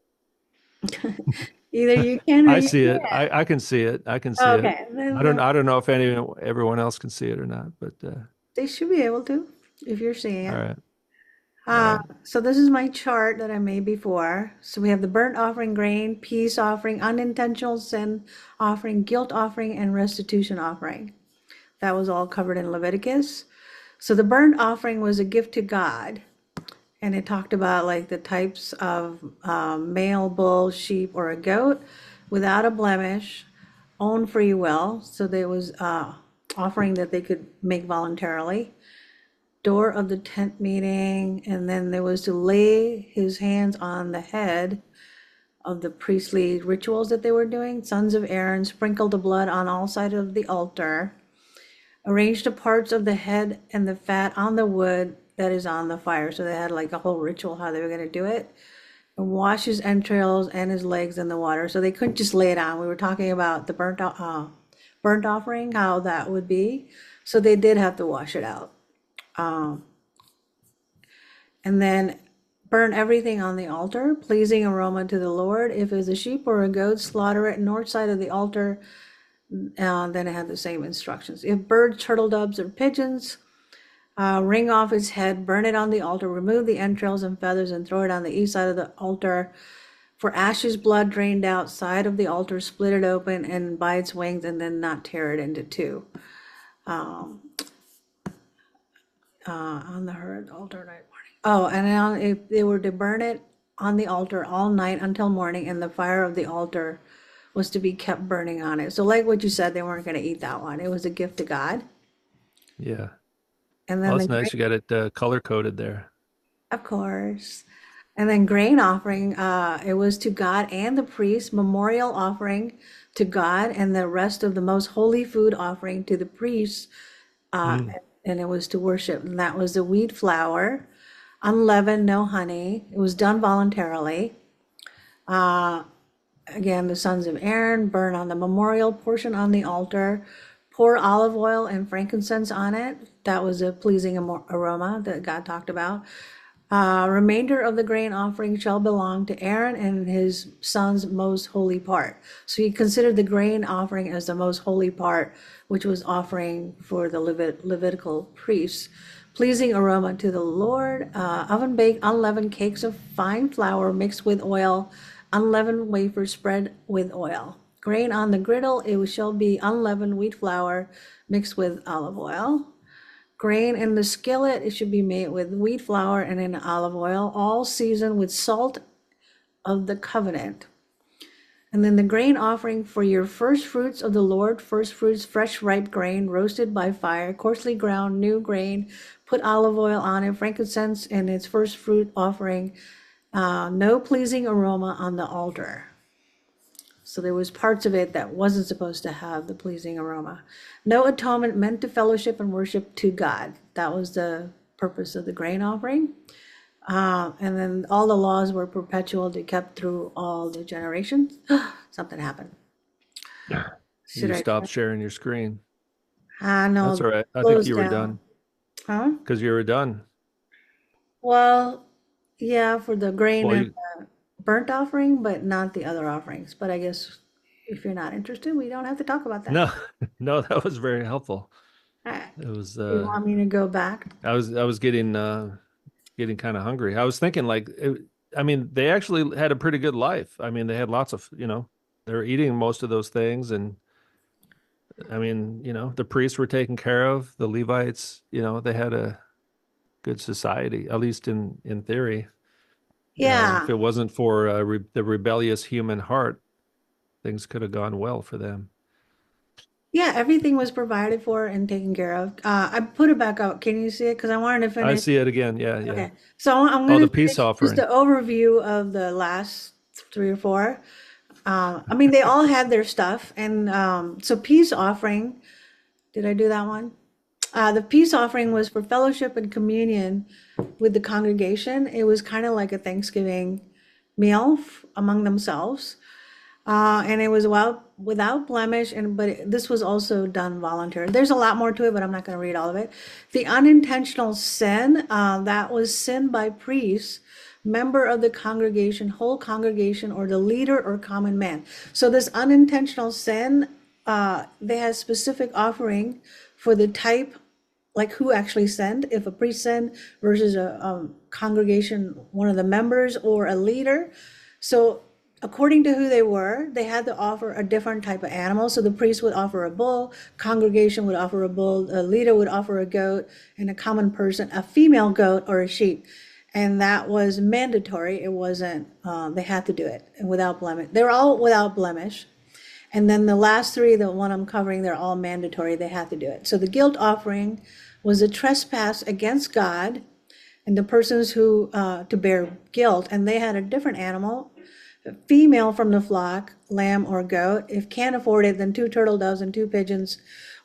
Either you can or I you see it. can't. I can see it. I can see it. Okay, then I don't know if everyone else can see it or not, but they should be able to if you're seeing all it. right. All right. So this is my chart that I made before. So we have the burnt offering, grain, peace offering, unintentional sin offering, guilt offering, and restitution offering. That was all covered in Leviticus. So the burnt offering was a gift to God. And it talked about like the types of male bull, sheep, or a goat without a blemish, own free will. So there was offering that they could make voluntarily. Door of the tent meeting, and then there was to lay his hands on the head of the priestly rituals that they were doing. Sons of Aaron sprinkled the blood on all sides of the altar. Arrange the parts of the head and the fat on the wood that is on the fire. So they had like a whole ritual how they were going to do it. And wash his entrails and his legs in the water. So they couldn't just lay it on. We were talking about the burnt offering, how that would be. So they did have to wash it out. And then burn everything on the altar, pleasing aroma to the Lord. If it was a sheep or a goat, slaughter it north side of the altar. Then it had the same instructions. If birds, turtle doves, or pigeons, wring off its head, burn it on the altar, remove the entrails and feathers, and throw it on the east side of the altar. For ashes, blood drained out, side of the altar, split it open and by its wings, and then not tear it into two. On the herd altar night morning. Oh, and if they were to burn it on the altar all night until morning, and the fire of the altar was to be kept burning on it. So, like what you said, they weren't going to eat that one. It was a gift to God. Yeah. And Well, then it's the nice grain, you got it color coded there. of course. And then grain offering, it was to God and the priest, memorial offering to God, and the rest of the most holy food offering to the priests. Mm. And it was to worship. And that was the wheat flour, unleavened, no honey. It was done voluntarily. Again, the sons of Aaron burn on the memorial portion on the altar, pour olive oil and frankincense on it. That was a pleasing aroma that God talked about. Remainder of the grain offering shall belong to Aaron and his son's most holy part. So he considered the grain offering as the most holy part, which was offering for the Levitical priests. Pleasing aroma to the Lord. Oven baked unleavened cakes of fine flour mixed with oil, unleavened wafers spread with oil. Grain on the griddle, it shall be unleavened wheat flour mixed with olive oil. Grain in the skillet, it should be made with wheat flour and in olive oil, all seasoned with salt of the covenant. And then the grain offering for your first fruits of the Lord, first fruits, fresh ripe grain, roasted by fire, coarsely ground new grain, put olive oil on it, frankincense and its first fruit offering, no pleasing aroma on the altar. So there was parts of it that wasn't supposed to have the pleasing aroma. No atonement meant to fellowship and worship to God. That was the purpose of the grain offering. And then all the laws were perpetual, they kept through all the generations. Something happened. Should You I stopped try? sharing your screen. That's No, all right. I think close you were down. done Huh? because you were done. Well, yeah, for the grain Well, and you burnt offering, but not the other offerings. But I guess if you're not interested, we don't have to talk about that. no, no, that was very helpful. All right. It was You want me to go back? I was getting kind of hungry. I was thinking I mean, they actually had a pretty good life. I mean, they had lots of, they were eating most of those things and I mean, the priests were taken care of, the Levites, they had a good society, at least in theory. If Yeah. it wasn't for the rebellious human heart, things could have gone well for them. Yeah, everything was provided for and taken care of. I put it back up. Can you see it? Because I wanted to I finish. see it again. Yeah, yeah. Okay. So I'm Oh, going the to peace finish just offering. the overview of the last three or four. I mean, they all had their stuff. And so peace offering, did I do that one? The peace offering was for fellowship and communion with the congregation. It was kind of like a Thanksgiving meal among themselves. And it was without blemish, this was also done voluntarily. There's a lot more to it, but I'm not going to read all of it. The unintentional sin, that was sin by priests, member of the congregation, whole congregation, or the leader or common man. So this unintentional sin, they had specific offering for the type, like who actually sinned, if a priest sinned versus a congregation, one of the members or a leader. So according to who they were, they had to offer a different type of animal. So the priest would offer a bull, congregation would offer a bull, a leader would offer a goat, and a common person, a female goat or a sheep. And that was mandatory. It wasn't, they had to do it and without blemish. They're all without blemish. And then the last three, the one I'm covering, they're all mandatory. They have to do it. So the guilt offering was a trespass against God and the persons who to bear guilt, and they had a different animal. female from the flock, lamb or goat. If can't afford it, then two turtle doves and two pigeons,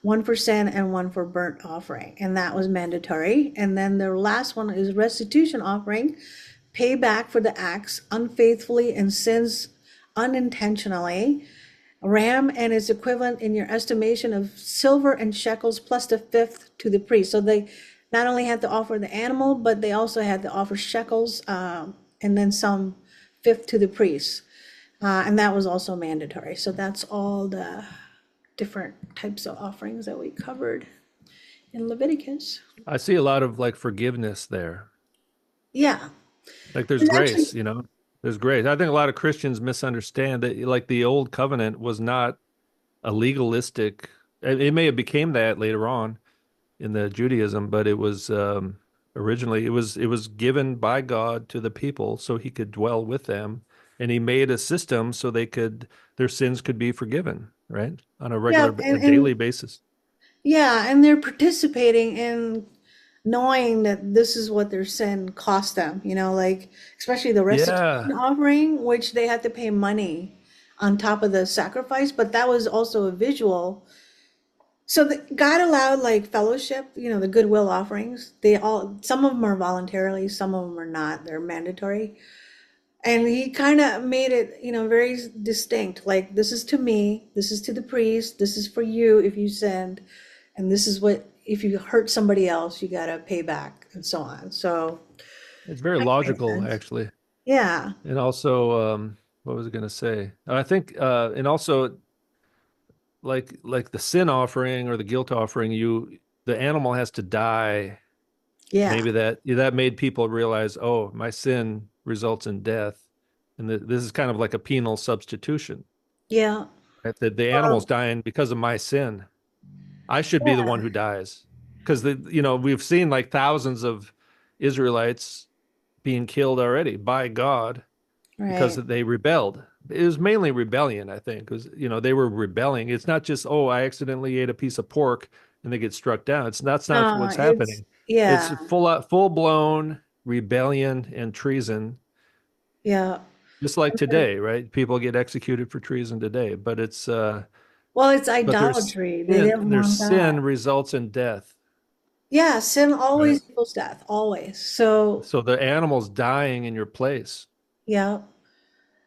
one for sin and one for burnt offering. And that was mandatory. And then the last one is restitution offering, pay back for the acts unfaithfully and sins unintentionally. Ram and its equivalent in your estimation of silver and shekels plus the fifth to the priest. So they not only had to offer the animal, but they also had to offer shekels and then some fifth to the priest. And that was also mandatory. So that's all the different types of offerings that we covered in Leviticus. I see a lot of like forgiveness there. Yeah. Like there's It's actually, grace, you know, there's grace. I think a lot of Christians misunderstand that like the old covenant was not a legalistic, it may have became that later on in the Judaism, but it was originally it was given by God to the people so he could dwell with them. And he made a system so their sins could be forgiven, right? On a yeah. a daily basis. Yeah, and they're participating in knowing that this is what their sin cost them, like especially the restitution Yeah. offering, which they had to pay money on top of the sacrifice, but that was also a visual. So God allowed like fellowship, the goodwill offerings. Some of them are voluntarily, some of them are not. They're mandatory. And he kind of made it, very distinct. Like, this is to me, this is to the priest, this is for you if you sinned, and this is what, if you hurt somebody else, you got to pay back, and so on. So It's very that makes logical, sense. actually. Yeah. And also, what was I going to say? I think, and also like the sin offering or the guilt offering, the animal has to die. Yeah. Maybe that made people realize, oh, my sin results in death, and this is kind of like a penal substitution. Yeah. Right? That the animal's Well, dying because of my sin. I should be the one yeah. who dies because we've seen like thousands of Israelites being killed already by God because Right. they rebelled. It was mainly rebellion, I think, because they were rebelling. It's not just, oh, I accidentally ate a piece of pork and they get struck down. That's not No, what's happening. It's yeah. full blown rebellion and treason, Yeah. just like today, right? People get executed for treason today, Well, it's but idolatry. They didn't their want God. sin results in death, Yeah, sin right? always equals death, always. So, So the animal's dying in your place, yeah.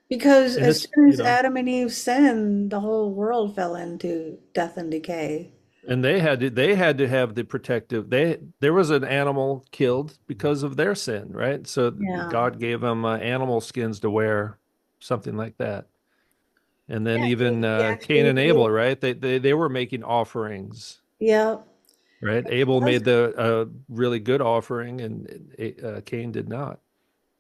Because and as it's soon as Adam and Eve sinned, the whole world fell into death and decay. and they had to have the protective. There was an animal killed because of their sin, right? So Yeah. God gave them animal skins to wear, something like that. And then Yeah, even he Cain actually and Abel, made, right? They were making offerings, yeah. right? Abel Was- made the really good offering, and Cain did not.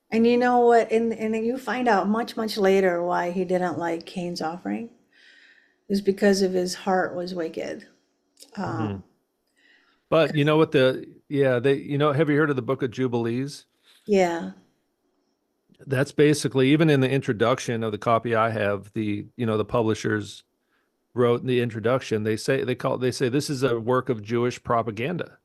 And you know what? And you find out much, much later why he didn't like Cain's offering. It was because of his heart was wicked. Hmm. Um, But you know what have you heard of the Book of Jubilees? yeah. That's basically even in the introduction of the copy I have, the publishers wrote in the introduction, they say this is a work of Jewish propaganda.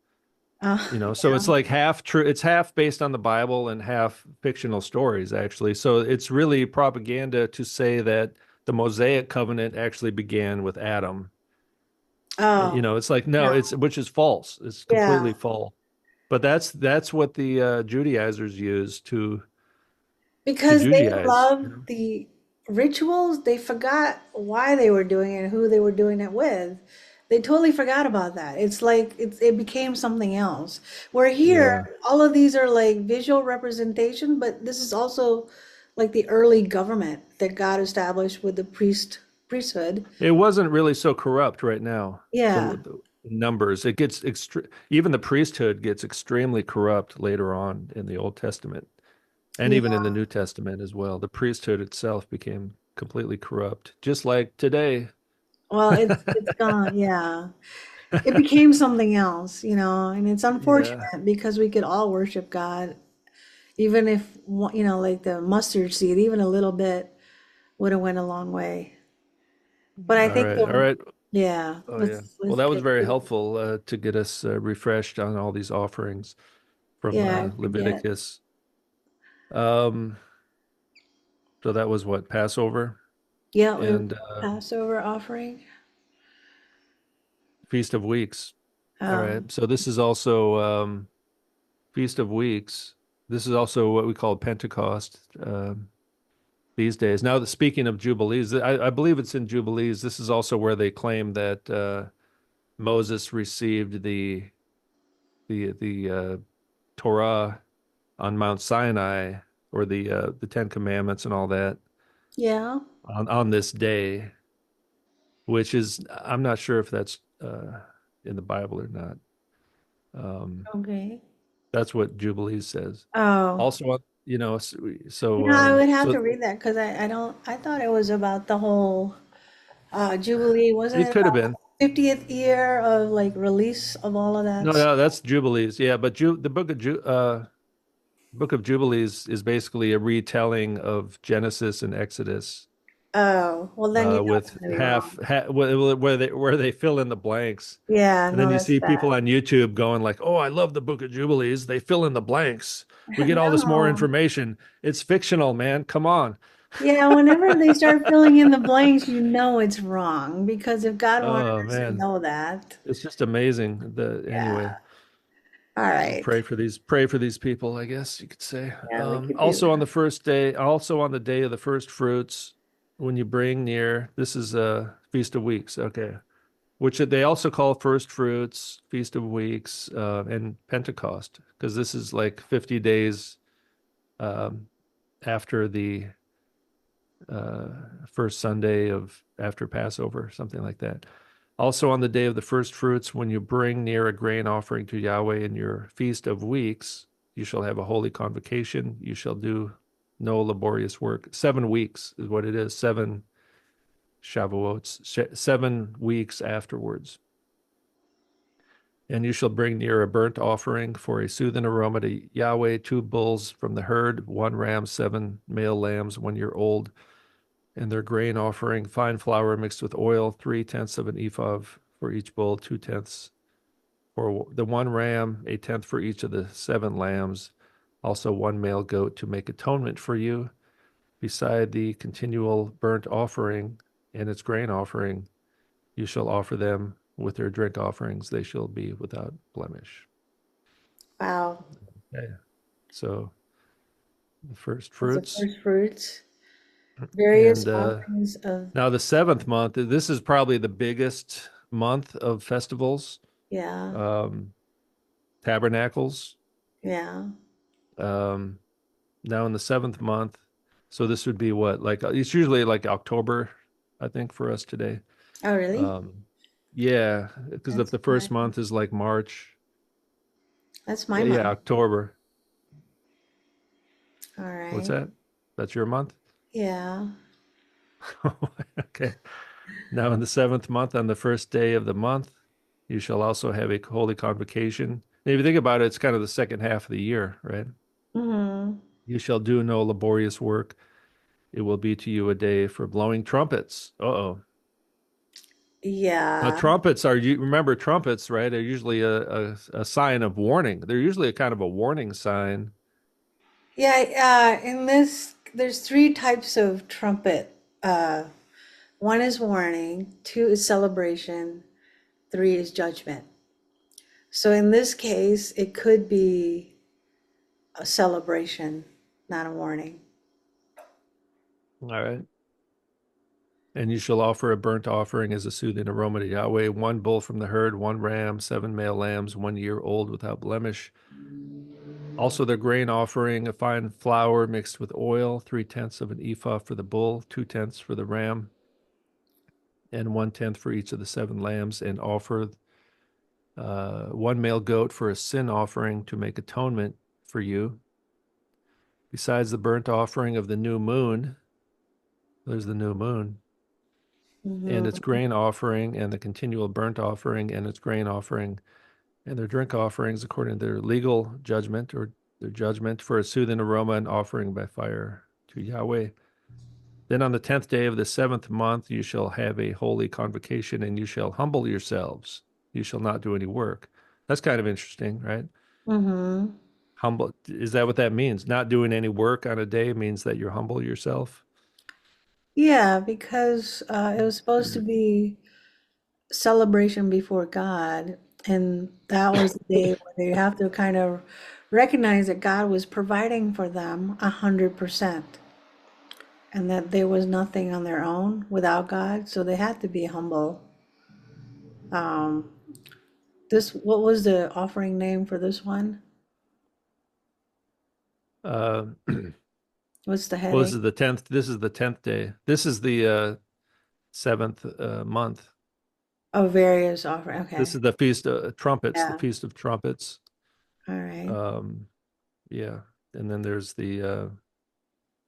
So Yeah. it's like half true, it's half based on the Bible and half fictional stories, actually. So it's really propaganda to say that the Mosaic covenant actually began with Adam. Oh, It's like no, no. it's which is false. It's completely Yeah. false. But that's what the Judaizers use to Because they Judaize. loved the rituals, they forgot why they were doing it and who they were doing it with. They totally forgot about that. It's like it became something else. Where here, Yeah. all of these are like visual representation, but this is also like the early government that God established with the priesthood. It wasn't really so corrupt right now. Yeah, The numbers, it gets even the priesthood gets extremely corrupt later on in the Old Testament and even in yeah. the New Testament as well. The priesthood itself became completely corrupt, just like today. Well, it's gone. Yeah, it became something else, and it's Yeah. unfortunate because we could all worship God. Even if, like the mustard seed, even a little bit would have went a long way. But I All think right. All the, right. yeah, Oh yeah. let's Well, that was get very to, helpful to get us refreshed on all these offerings from yeah, I forget. Leviticus. Um, So that was what, Passover Yeah, it was and Passover offering. Feast of Weeks. All Oh, right. So this is also Feast of Weeks. This is also what we call Pentecost these days. Now, speaking of Jubilees, I believe it's in Jubilees. This is also where they claim that Moses received the Torah on Mount Sinai, or the Ten Commandments and all that yeah. on this day, which is, I'm not sure if that's in the Bible or not. Um, Okay. that's what Jubilees says. Oh, Also, I would have so to read that because I don't, I thought it was about the whole Jubilee. Wasn't it it could have about been. the 50th year of like release of all of that No, stuff? no, that's Jubilees. Yeah, but the Book of Jubilees is basically a retelling of Genesis and Exodus, Oh, well then you know it's with gonna be wrong. where they fill in the blanks. Yeah, And then no, you that's see bad. people on YouTube going like, "Oh, I love the Book of Jubilees. They fill in the blanks. We get all this more No. information. It's fictional, man. Come on." Yeah, whenever they start filling in the blanks, you know it's wrong because if God wanted Oh us to man, know that, it's just amazing. Anyway, yeah. All right. pray for these people, I guess you could say. Yeah, we could do Also on that. the first day, also on the day of the first fruits, when you bring near, this is a Feast of Weeks, okay, which they also call first fruits, Feast of Weeks, and Pentecost, because this is like 50 days um, after the uh, first Sunday of after Passover, something like that. Also on the day of the first fruits, when you bring near a grain offering to Yahweh in your Feast of Weeks, you shall have a holy convocation. You shall do no laborious work. 7 weeks is what it is. 7 Shavuots, 7 weeks afterwards. And you shall bring near a burnt offering for a soothing aroma to Yahweh, 2 bulls from the herd, 1 ram, 7 male lambs, 1 year old, and their grain offering, fine flour mixed with oil, 3/10 of an ephah for each bull, 2/10 for the 1 ram, 1/10 for each of the 7 lambs, also 1 male goat to make atonement for you. Beside the continual burnt offering and its grain offering, you shall offer them with their drink offerings. They shall be without blemish. Wow. Okay. So the first That's the fruits. first fruits. Various And offerings of, now the seventh month, this is probably the biggest month of festivals, yeah, um, tabernacles. yeah. Um, Now in the seventh month, so this would be what, like it's usually like October, I think, for us today. Oh, really? Um, yeah, because if That's the my, first month is like March, that's my yeah, yeah, month. October. All What's right. that? That's your month? Yeah. Okay. Now in the seventh month, on the first day of the month, you shall also have a holy convocation. And if you think about it, it's kind of the second half of the year, right? Mm-hmm. You shall do no laborious work. It will be to you a day for blowing trumpets. Uh-oh. Now, Yeah. trumpets are, you remember trumpets, right? Are usually a sign of warning. They're usually a kind of a warning sign. Yeah, in this, there's three types of trumpet. Uh, One is warning, two is celebration, three is judgment. So in this case, it could be a celebration, not a warning. All right. And you shall offer a burnt offering as a soothing aroma to Yahweh, 1 bull from the herd, 1 ram, 7 male lambs, 1 year old without blemish. Also their grain offering, a fine flour mixed with oil, 3/10 of an ephah for the bull, 2/10 for the ram, and 1/10 for each of the 7 lambs, and offer 1 male goat for a sin offering to make atonement for you. Besides the burnt offering of the new moon, there's the new moon, and its Hmm. grain offering, and the continual burnt offering, and its grain offering, and their drink offerings according to their legal judgment, or their judgment, for a soothing aroma and offering by fire to Yahweh. Then on the 10th day of the seventh month, you shall have a holy convocation, and you shall humble yourselves. You shall not do any work. That's kind of interesting, right? Hmm. Humble, is that what that means? Not doing any work on a day means that you're humble yourself. Yeah, because it was supposed to be celebration before God, and that was the day where they have to kind of recognize that God was providing for them 100%, and that there was nothing on their own without God, so they had to be humble. Um, what was the offering name for this one? Uh, What's the well, this heading? is the 10th. This is the 10th day. This is the seventh month. Oh, various offering. This Okay. is the Feast of Trumpets, the Yeah. Feast of Trumpets. All right. Um, yeah. And then there's the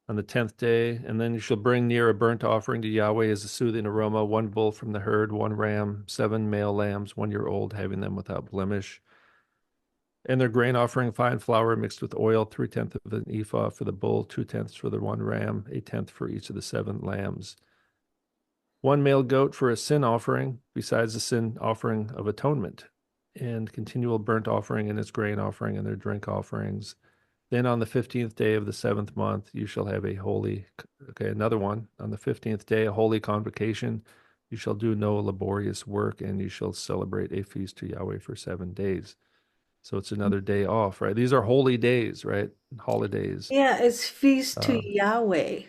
on the 10th day, and then you shall bring near a burnt offering to Yahweh as a soothing aroma, one bull from the herd, one ram, seven male lambs, 1 year old, having them without blemish. And their grain offering, fine flour mixed with oil, 3/10 of an ephah for the bull, 2/10 for the one ram, 1/10 for each of the seven lambs. One male goat for a sin offering, besides the sin offering of atonement, and continual burnt offering and its grain offering and their drink offerings. Then on the 15th day of the seventh month, you shall have a holy, okay, another one. On the 15th day, a holy convocation. You shall do no laborious work, and you shall celebrate a feast to Yahweh for 7 days. So it's another day off, right? These are holy days, right? Holidays. Yeah, it's feast to Uh, Yahweh.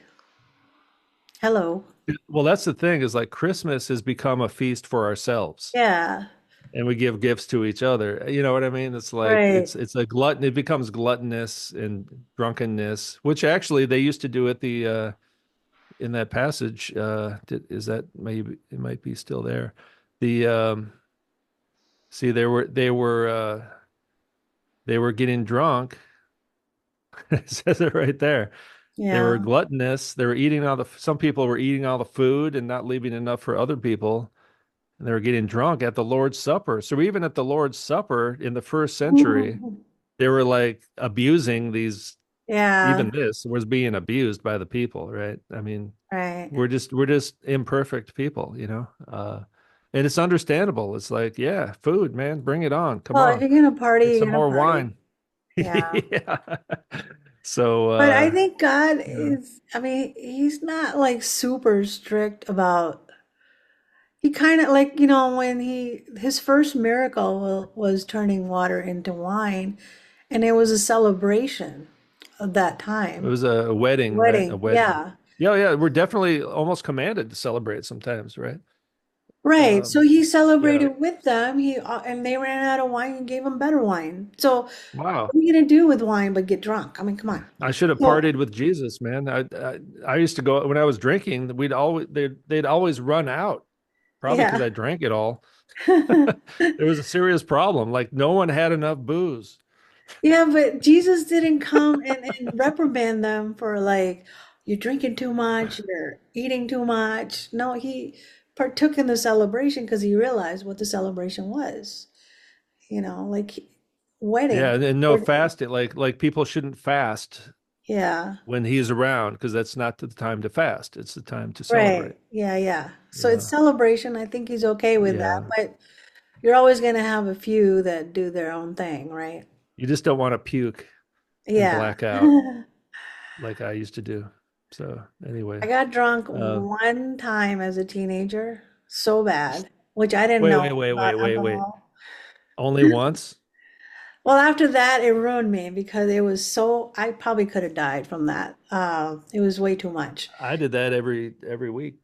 Hello. well, that's the thing is like Christmas has become a feast for ourselves, Yeah. and we give gifts to each other. You know what I mean? It's like Right. it's a glutton. It becomes gluttonous and drunkenness, which actually they used to do at the in that passage. Is that maybe it might be still there? The see they were getting drunk. It says it right there. They were Yeah. gluttonous. They were eating all the. Some people were eating all the food and not leaving enough for other people. And they were getting drunk at the Lord's Supper. So even at the Lord's Supper in the first century, they were like abusing these. Yeah. Even this was being abused by the people, right? I mean, Right. we're just imperfect people, and it's understandable. It's like, yeah, food, man, bring it on. Come Well, if on, you're gonna party, get you're some gonna more party. wine. Yeah. Yeah. So, But I think God you know, is, I mean, he's not like super strict about, he kind of like, when his first miracle was turning water into wine, and it was a celebration of that it time. was a wedding, right? A Wedding. wedding. Yeah. Yeah, yeah. We're definitely almost commanded to celebrate sometimes, right? Right. So Um, he yeah. celebrated with them. And they ran out of wine and gave him better wine. So what Wow. are you gonna do with wine but get drunk? I mean, come on. I should have So partied with Jesus, man. I used to go when I was drinking. They'd always run out, probably because yeah. I drank it all. There was a serious problem. Like no one had enough booze. Yeah, but Jesus didn't come and reprimand them for like, you're drinking too much, you're eating too much. No, he partook in the celebration because he realized what the celebration was. Like Yeah, wedding. and no Or- fasting. Like people shouldn't fast Yeah, when he's around because that's not the time to fast. It's the time to celebrate. right. Yeah, yeah. So it's Yeah. celebration. I think he's okay with that, Yeah. but you're always gonna have a few that do their own thing, right? You just don't want to puke and Yeah. black out like I used to do. So I anyway, got drunk uh, one time as a teenager, so bad, which I didn't wait, know wait, wait, wait, about wait, wait. alcohol. Only once? Well, after that, it ruined me because I probably could have died from that. It was way too much. I did that every week.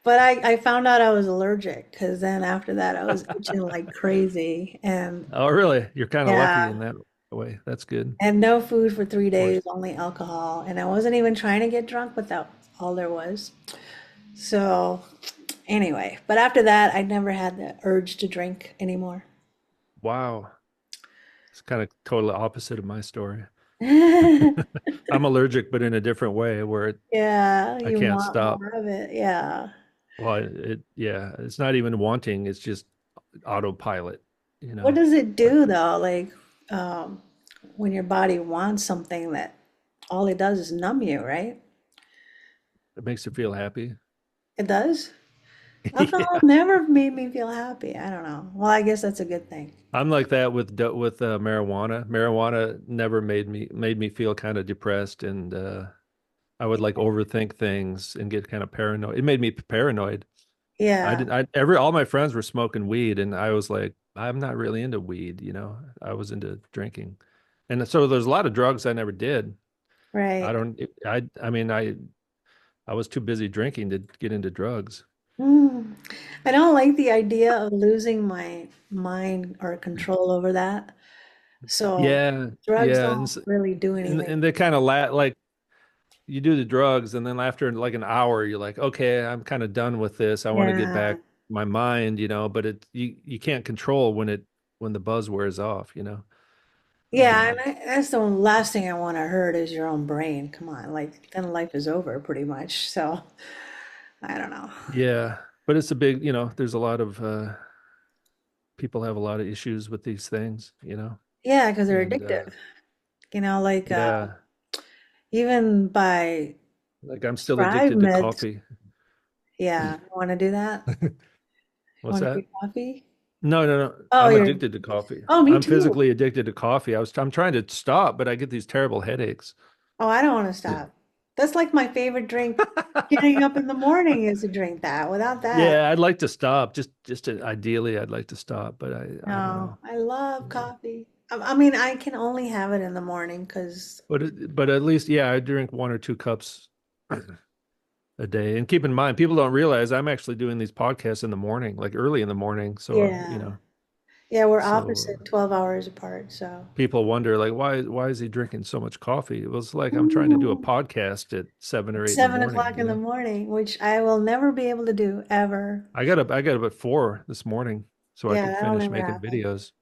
But I found out I was allergic because then after that, I was itching like crazy. And Oh, really? You're kind of lucky yeah, in that way. That's good. and no food for three Of days, course. only alcohol. And I wasn't even trying to get drunk, but that's all there was. So anyway, but after that, I never had the urge to drink anymore. Wow. It's kind of totally opposite of my story. Yeah, I'm allergic, but in a different way where I you can't want stop. more of it. Yeah. Well, yeah, it's not even wanting, it's just autopilot, you What know. does it Like do though? Like, um, when your body wants something that all it does is numb you, right? it makes you feel happy. It does? Alcohol Yeah. never made me feel happy. I don't know. Well, I guess that's a good thing. I'm like that with marijuana. Marijuana never made me feel kind of depressed and I would like overthink things and get kind of paranoid. It made me paranoid. I Yeah, did I every all my friends were smoking weed and I was like, I'm not really into weed, you know. I was into drinking. And so there's a lot of drugs I never did. I right. don't I mean I was too busy drinking to get into drugs. Mm. I don't like the idea of losing my mind or control over that. So Yeah, drugs yeah, don't really do anything. and they kind of like you do the drugs and then after like an hour you're like, okay, I'm kind of done with this. I want to get Yeah. back my mind, you know, but you can't control when the buzz wears off, you know. Yeah, and that's the last thing I want to hurt is your own brain. Come on, like then life is over pretty much. So I don't know. Yeah, but it's a big, you know, there's a lot of people have a lot of issues with these things, you know. Yeah, because they're And addictive. Like yeah, even by like I'm still prescribed addicted to meds. coffee. Yeah, you want to do that? You What's want to do that? coffee? No, no, no. Oh, I'm you're. addicted to coffee. Oh, me I'm too. physically addicted to coffee. I'm trying to stop, but I get these terrible headaches. Oh, I don't want to stop. That's like my favorite drink. Getting up in the morning is to drink that. Without that, Yeah, I'd like to stop. Ideally, I'd like to stop, but I don't no. know. I love Yeah. coffee. I mean, I can only have it in the morning because, But at least yeah, I drink 1 or 2 cups a day. And keep in mind, people don't realize I'm actually doing these podcasts in the morning, like early in the morning. So you yeah. know, Yeah, we're so opposite, 12 hours apart. So, people wonder like why is he drinking so much coffee? It was like I'm trying to do a ooh, podcast at 7 or 8 in the seven morning, o'clock you in the know. morning, which I will never be able to do ever. I got up at 4 this morning so I Yeah, could that'll finish never making happen. videos,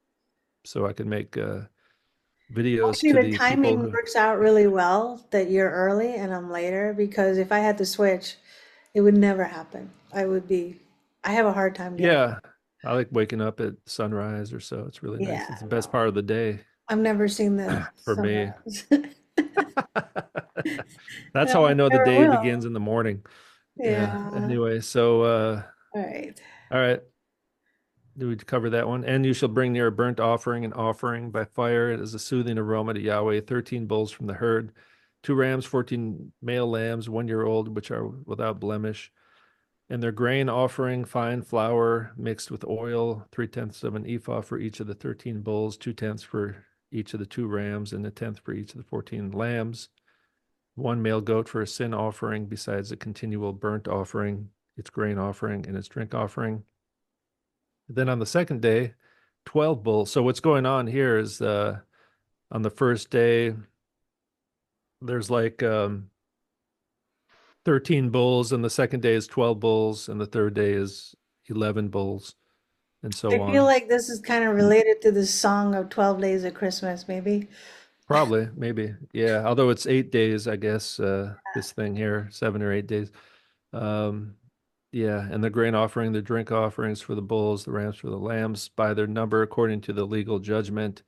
so I can make videos Actually, to the the people timing who works out really well that you're early and I'm later because if I had to switch, it would never happen. I have a hard time getting, yeah, I like waking up at sunrise or so. It's really nice. yeah, It's the best no. part of the day I've never seen the for me. sunrise. That's And how I I know the never day begins will. in the morning. Yeah. Yeah. Anyway, so All right. all right. Do we cover that one? And you shall bring near a burnt offering and offering by fire as a soothing aroma to Yahweh, 13 bulls from the herd, 2 rams, 14 male lambs, 1 year old, which are without blemish, and their grain offering, fine flour mixed with oil, 3/10 of an ephah for each of the 13 bulls, 2/10 for each of the 2 rams, and a tenth for each of the 14 lambs. 1 male goat for a sin offering, besides a continual burnt offering, its grain offering, and its drink offering. Then on the second day, 12 bulls. So what's going on here is on the first day, there's like 13 bulls, and the second day is 12 bulls, and the third day is 11 bulls, and so I feel on. like this is kind of related to this song of 12 Days of Christmas, maybe. Probably, maybe. Yeah. Although it's 8 days, I guess, this thing here, 7 or 8 days. Um, yeah, and the grain offering, the drink offerings for the bulls, the rams for the lambs, by their number according to the legal judgment.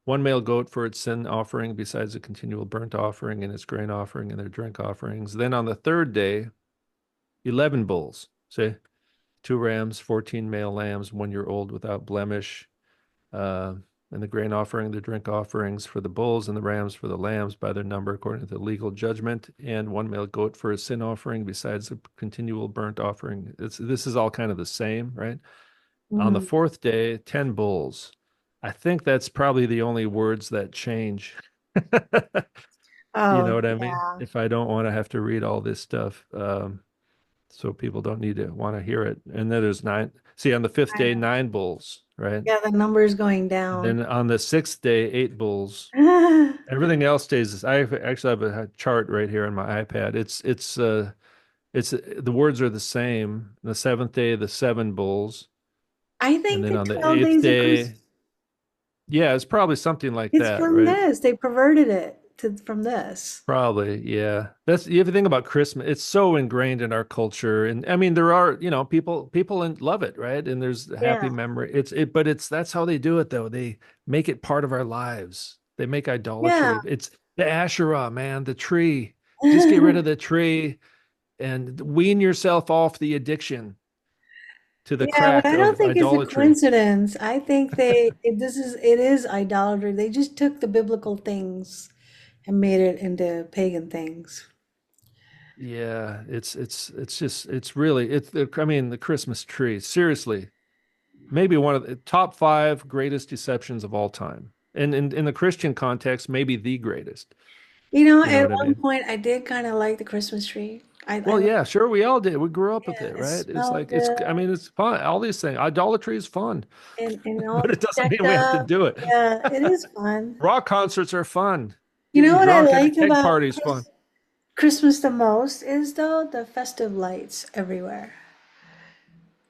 1 male goat for its sin offering, besides a continual burnt offering and its grain offering and their drink offerings. Then on the third day, 11 bulls, say 2 rams, 14 male lambs, 1 year old without blemish, uh, and the grain offering, the drink offerings for the bulls and the rams for the lambs by their number according to the legal judgment, and 1 male goat for a sin offering, besides a continual burnt offering. This is all kind of the same, right? On the Mhm. fourth day, 10 bulls. I think that's probably the only words that change. You know Oh, what I mean? yeah. If I don't want to have to read all this stuff, so people don't need to want to hear it. And then there's nine. See, on the fifth I day, know. 9 bulls, right? Yeah, the number's going And down. then on the sixth day, 8 bulls. Everything else stays. I actually have a chart right here on my iPad. It's the words are the same. The seventh day, the 7 bulls, I and think then the on the 12 eighth Days of Christmas, day, yeah, it's probably something like it's that, from right? this. They perverted it from this. Probably, yeah. That's you ever think about Christmas, it's so ingrained in our culture. And I mean, there are, you know, people love it, right? And there's a happy Yeah. memory. But it's that's how they do it though. They make it part of our lives. They make Yeah. idolatry. It's the Asherah, man, the tree. Just get rid of the tree and wean yourself off the addiction to the Yeah, but crack I don't of think it's a idolatry. coincidence. I think it is idolatry. They just took the biblical things and made it into pagan things. yeah, it's just it's really it's the I mean the Christmas tree. Seriously, maybe one of the top five greatest deceptions of all time. And in the Christian context, maybe the greatest. You know, You know at what I one mean? point I did kind of like the Christmas tree. I Well, like, yeah, sure, we all did. We grew up with yeah, it, it right? It's smelled like it's good I mean, it's fun. All these things. Idolatry is fun, and but all it doesn't decked mean we have to up. do it. Yeah, it is fun. Rock concerts are fun. You Getting know what I drunk at a like keg about party is fun. Christmas the most is though the festive lights everywhere.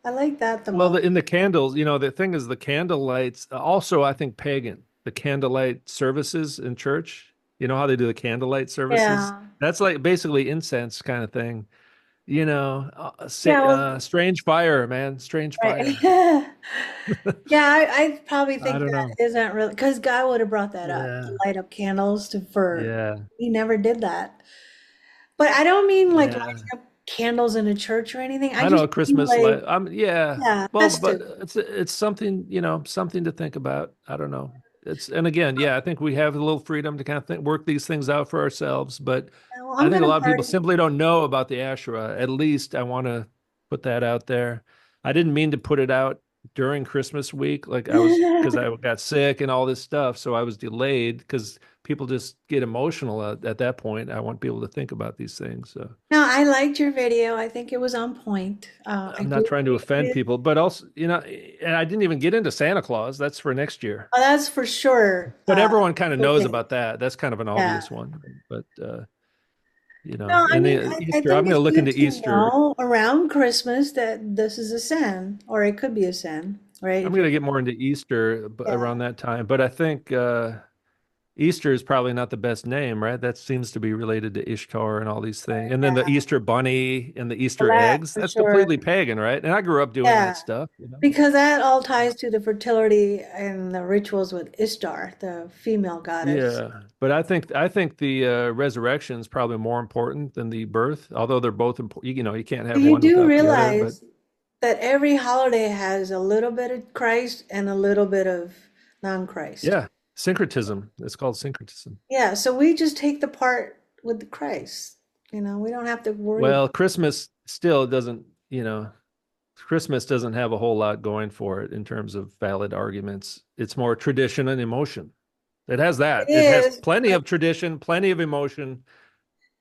I like that the Well, most. in the candles, the thing is the candle lights, also, I think pagan, the candlelight services in church. You know how they do the candlelight services? Yeah. That's like basically incense kind of thing. Yeah, well, Strange fire, man, strange right. fire. Yeah, I probably I think don't that know. isn't really because God would have brought that up to Yeah. light up candles to for Yeah. he never did that. But I don't mean like Yeah. lighting up candles in a church or anything. I I just know mean Christmas like, light. Yeah. yeah, Well, but festive. it's something, something to think about. I don't know. And again, yeah, I think we have a little freedom to kind of work these things out for ourselves. But Well, I I'm think a gonna lot of people party. simply don't know about the Asherah. At least I want to put that out there. I didn't mean to put it out during Christmas week, like because I got sick and all this stuff, so I was delayed because people just get emotional at that point. I want people to think about these things. So. No, I liked your video. I think it was on point. I I'm do not trying to think it offend is. people, but also, and I didn't even get into Santa Claus. That's for next year. Oh, that's for sure. But everyone kind of knows Okay. about that. That's kind of an Yeah. obvious one. But No, I and mean, the I Easter, I'm think going it's to look good into to Easter. know around Christmas that this is a sin, or it could be a sin, right? I'm If going you're, to get more into Easter yeah, around that time. But I think Easter is probably not the best name, right? That seems to be related to Ishtar and all these things. And then the yeah, Easter bunny and the well, Easter that eggs, for that's sure. completely pagan, right? And I grew up doing Yeah, that stuff. because that all ties to the fertility and the rituals with Ishtar, the female goddess. Yeah, but I think the resurrection is probably more important than the birth, although they're both important. You can't But have you one do without the other. But realize that every holiday has a little bit of Christ and a little bit of non-Christ. yeah, syncretism. It's called syncretism. Yeah, so we just take the part with the Christ. We don't have to worry about. Well, Christmas still doesn't. Christmas doesn't have a whole lot going for it in terms of valid arguments. It's more tradition and emotion. It has It that. It has is, plenty but of tradition, plenty of emotion,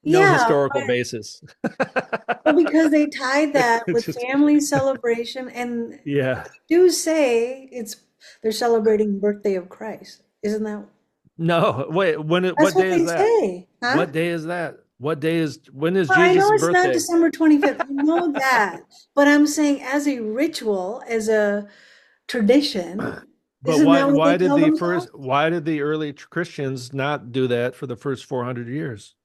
no yeah, historical basis. but because they tied that It's with just, family celebration, and yeah. they do say they're celebrating birthday of Christ. Isn't that? No, wait, That's what what day is they that? say, huh? What day is that? when is Well, I know Jesus' it's not birthday? December 25th. I know that, but I'm saying as a ritual, as a tradition, But isn't why that what they why did tell the themselves? first why did the early Christians not do that for the first 400 years?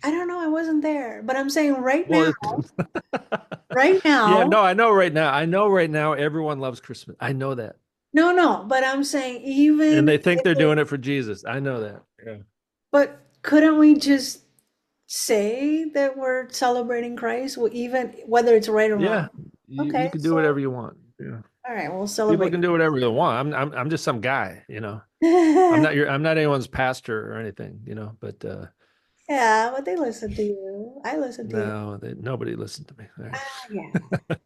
I don't know. I wasn't there, but I'm saying right Well, now, right yeah, now, no, I know right now everyone loves Christmas. I know that. no, no, but I'm saying And even they think if they're it, doing it for Jesus. I know that. Yeah. but couldn't we just say that we're celebrating Christ, well, even whether it's right or wrong? Yeah, you Okay, can do so whatever you want. Yeah. all right, we'll People celebrate. can do whatever they want. I'm just some guy. I'm not anyone's pastor or anything, but Yeah, but they listen to you. I listen to you. no, nobody listened to me. All Ah, yeah. right.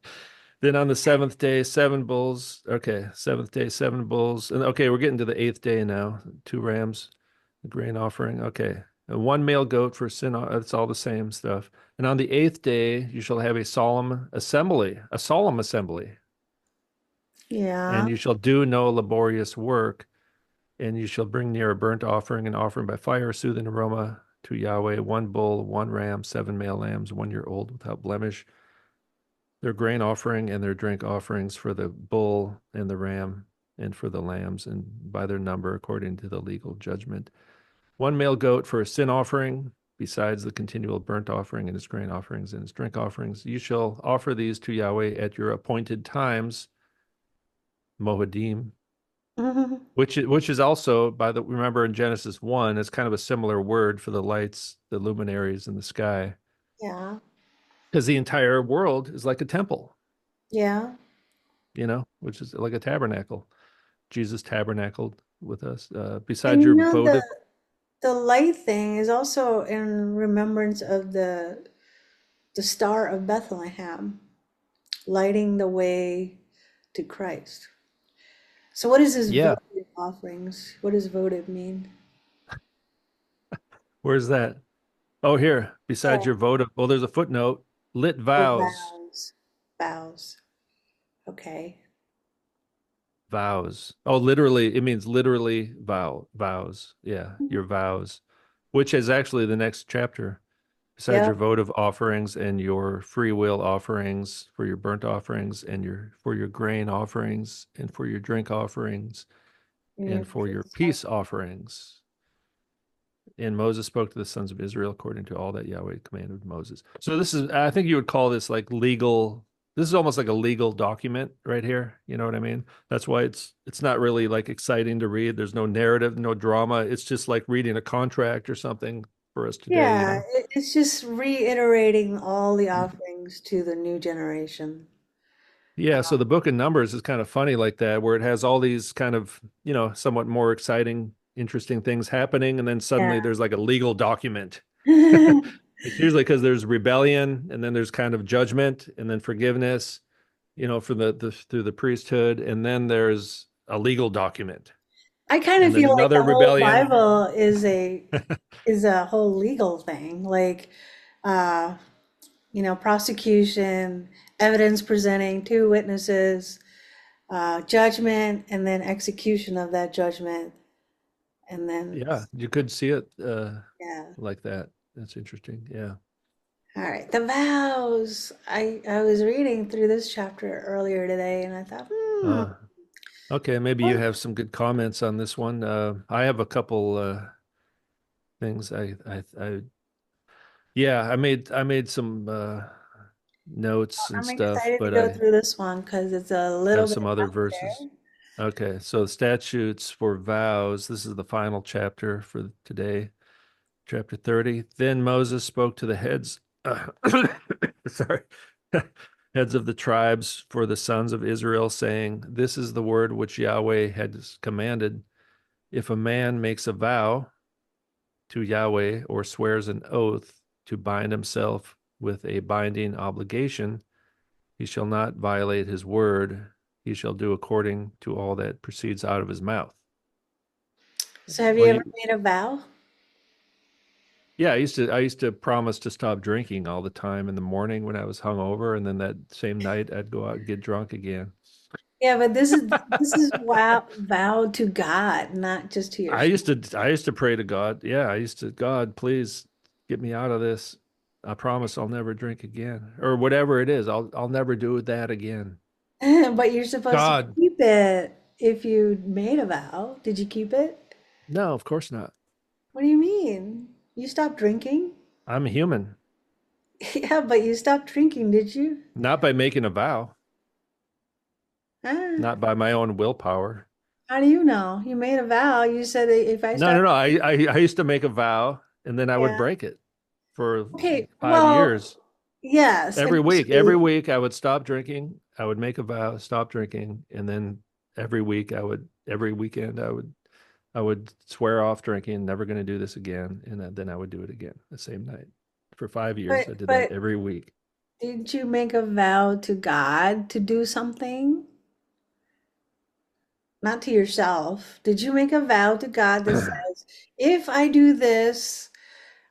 Then on the seventh day, seven bulls. Okay, seventh day, seven bulls. And okay, we're getting to the eighth day now. Two rams, a grain offering. Okay. And one male goat for sin. It's all the same stuff. And on the eighth day, you shall have a solemn assembly, Yeah. and you shall do no laborious work, and you shall bring near a burnt offering, an offering by fire, soothing aroma to Yahweh, one bull, one ram, seven male lambs, 1 year old without blemish, their grain offering and their drink offerings for the bull and the ram and for the lambs, and by their number according to the legal judgment. One male goat for a sin offering, besides the continual burnt offering and its grain offerings and its drink offerings. You shall offer these to Yahweh at your appointed times, Moedim, Mhm. which is also remember in Genesis 1, it's kind of a similar word for the lights, the luminaries in the sky, Yeah. because the entire world is like a temple, Yeah. which is like a tabernacle. Jesus tabernacled with us. And Besides your votive, the light thing is also in remembrance of the the Star of Bethlehem, lighting the way to Christ. So what is this Yeah. votive offerings? What does votive mean? Where's that? Oh, here, Yeah. besides your vote of, well, there's a footnote, lit Oh, vows, vows. Vows. Okay. vows. Oh, literally, it means literally vows. Yeah, your vows, which is actually the next chapter. Besides Yep. your votive offerings and your free will offerings for your burnt offerings and for your grain offerings and for your drink offerings And your and for your peace peace offerings. And Moses spoke to the sons of Israel according to all that Yahweh commanded Moses. So this is, I think you would call this like legal. This is almost like a legal document right here. You know what I mean? That's why it's not really like exciting to read. There's no narrative, no drama. It's just like reading a contract or something for us today, you Yeah, know? it's just reiterating all the offerings to the new generation. Yeah, so the book of Numbers is kind of funny like that, where it has all these kind of, somewhat more exciting, interesting things happening, and then suddenly Yeah. there's like a legal document. It's usually because there's rebellion, and then there's kind of judgment, and then forgiveness, for the through the priesthood, and then there's a legal document, I kind of and then feel like another the whole rebellion. Bible is a whole legal thing. Like uh, prosecution, evidence presenting, two witnesses, judgment, and then execution of that judgment. And then, Yeah, you could see it yeah. like that. That's interesting. Yeah. All right. The vows. I was reading through this chapter earlier today and I thought, Uh, okay, maybe you have some good comments on this one. I have a couple things. Yeah, I made some notes and I'm stuff, excited to but go I through this one because it's a little have bit some other out verses. there. Okay, so statutes for vows. This is the final chapter for today, chapter 30. Then Moses spoke to the heads, sorry, heads of the tribes for the sons of Israel, saying, "This is the word which Yahweh had commanded. If a man makes a vow to Yahweh or swears an oath to bind himself with a binding obligation, he shall not violate his word. He shall do according to all that proceeds out of his mouth." So have Well, you ever made a vow? yeah, I used to promise to stop drinking all the time in the morning when I was hungover, and then that same night I'd go out and get drunk again. Yeah, but this is vow to God, not just to I yourself. used to I used to pray to God. Yeah, I used to, God, please get me out of this. I promise I'll never drink again, or whatever it is. I'll never do that again. But you're supposed to God, keep it if you made a vow. Did you keep it? no, of course not. What do you mean? You stopped drinking? I'm a human, Yeah, but you stopped drinking, did you? not by making a vow, Ah, not by my own willpower. how do you know? You made a vow. You said that if I No, start, no, no. I used to make a vow and then I would yeah. break it for Okay, 5 years. well, yes, Every initially. week I would stop drinking. I would make a vow, stop drinking, and then every weekend I would swear off drinking, never going to do this again, and then I would do it again the same night. For 5 years, I But did that but every week. did you make a vow to God to do something? Not to yourself. Did you make a vow to God that says, if I do this,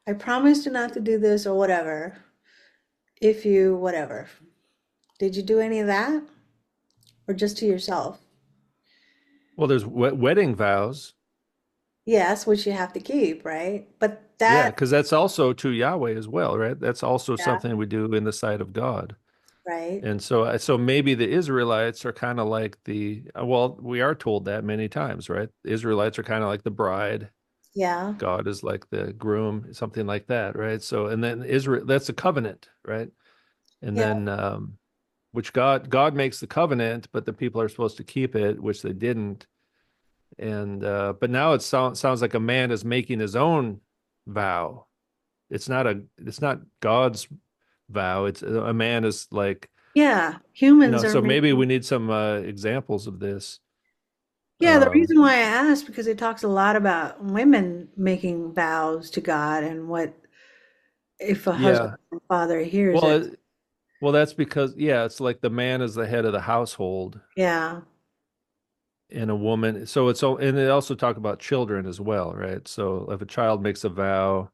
I promise to not to do this or whatever? If you, whatever. Did you do any of that? Or just to yourself? Well, there's wedding vows. Yes, which you have to keep, right? But Yeah, that, because that's also to Yahweh as well, right? That's also yeah, something we do in the sight of God. right? And so maybe the Israelites are kind of like well, we are told that many times, right? The Israelites are kind of like the bride. Yeah, God is like the groom, something like that, right? So, and then Israel, that's a covenant, right? And yeah, then, which God makes the covenant, but the people are supposed to keep it, which they didn't. And, but now it sounds like a man is making his own vow. It's not God's vow. It's a man is like, yeah. Humans are so maybe making, we need some examples of this. yeah, the Um, reason why I asked because it talks a lot about women making vows to God and what if a husband Yeah. and father hears Well, it. well, that's because yeah, it's like the man is the head of the household Yeah. and a woman. So and they also talk about children as well, right? So if a child makes a vow,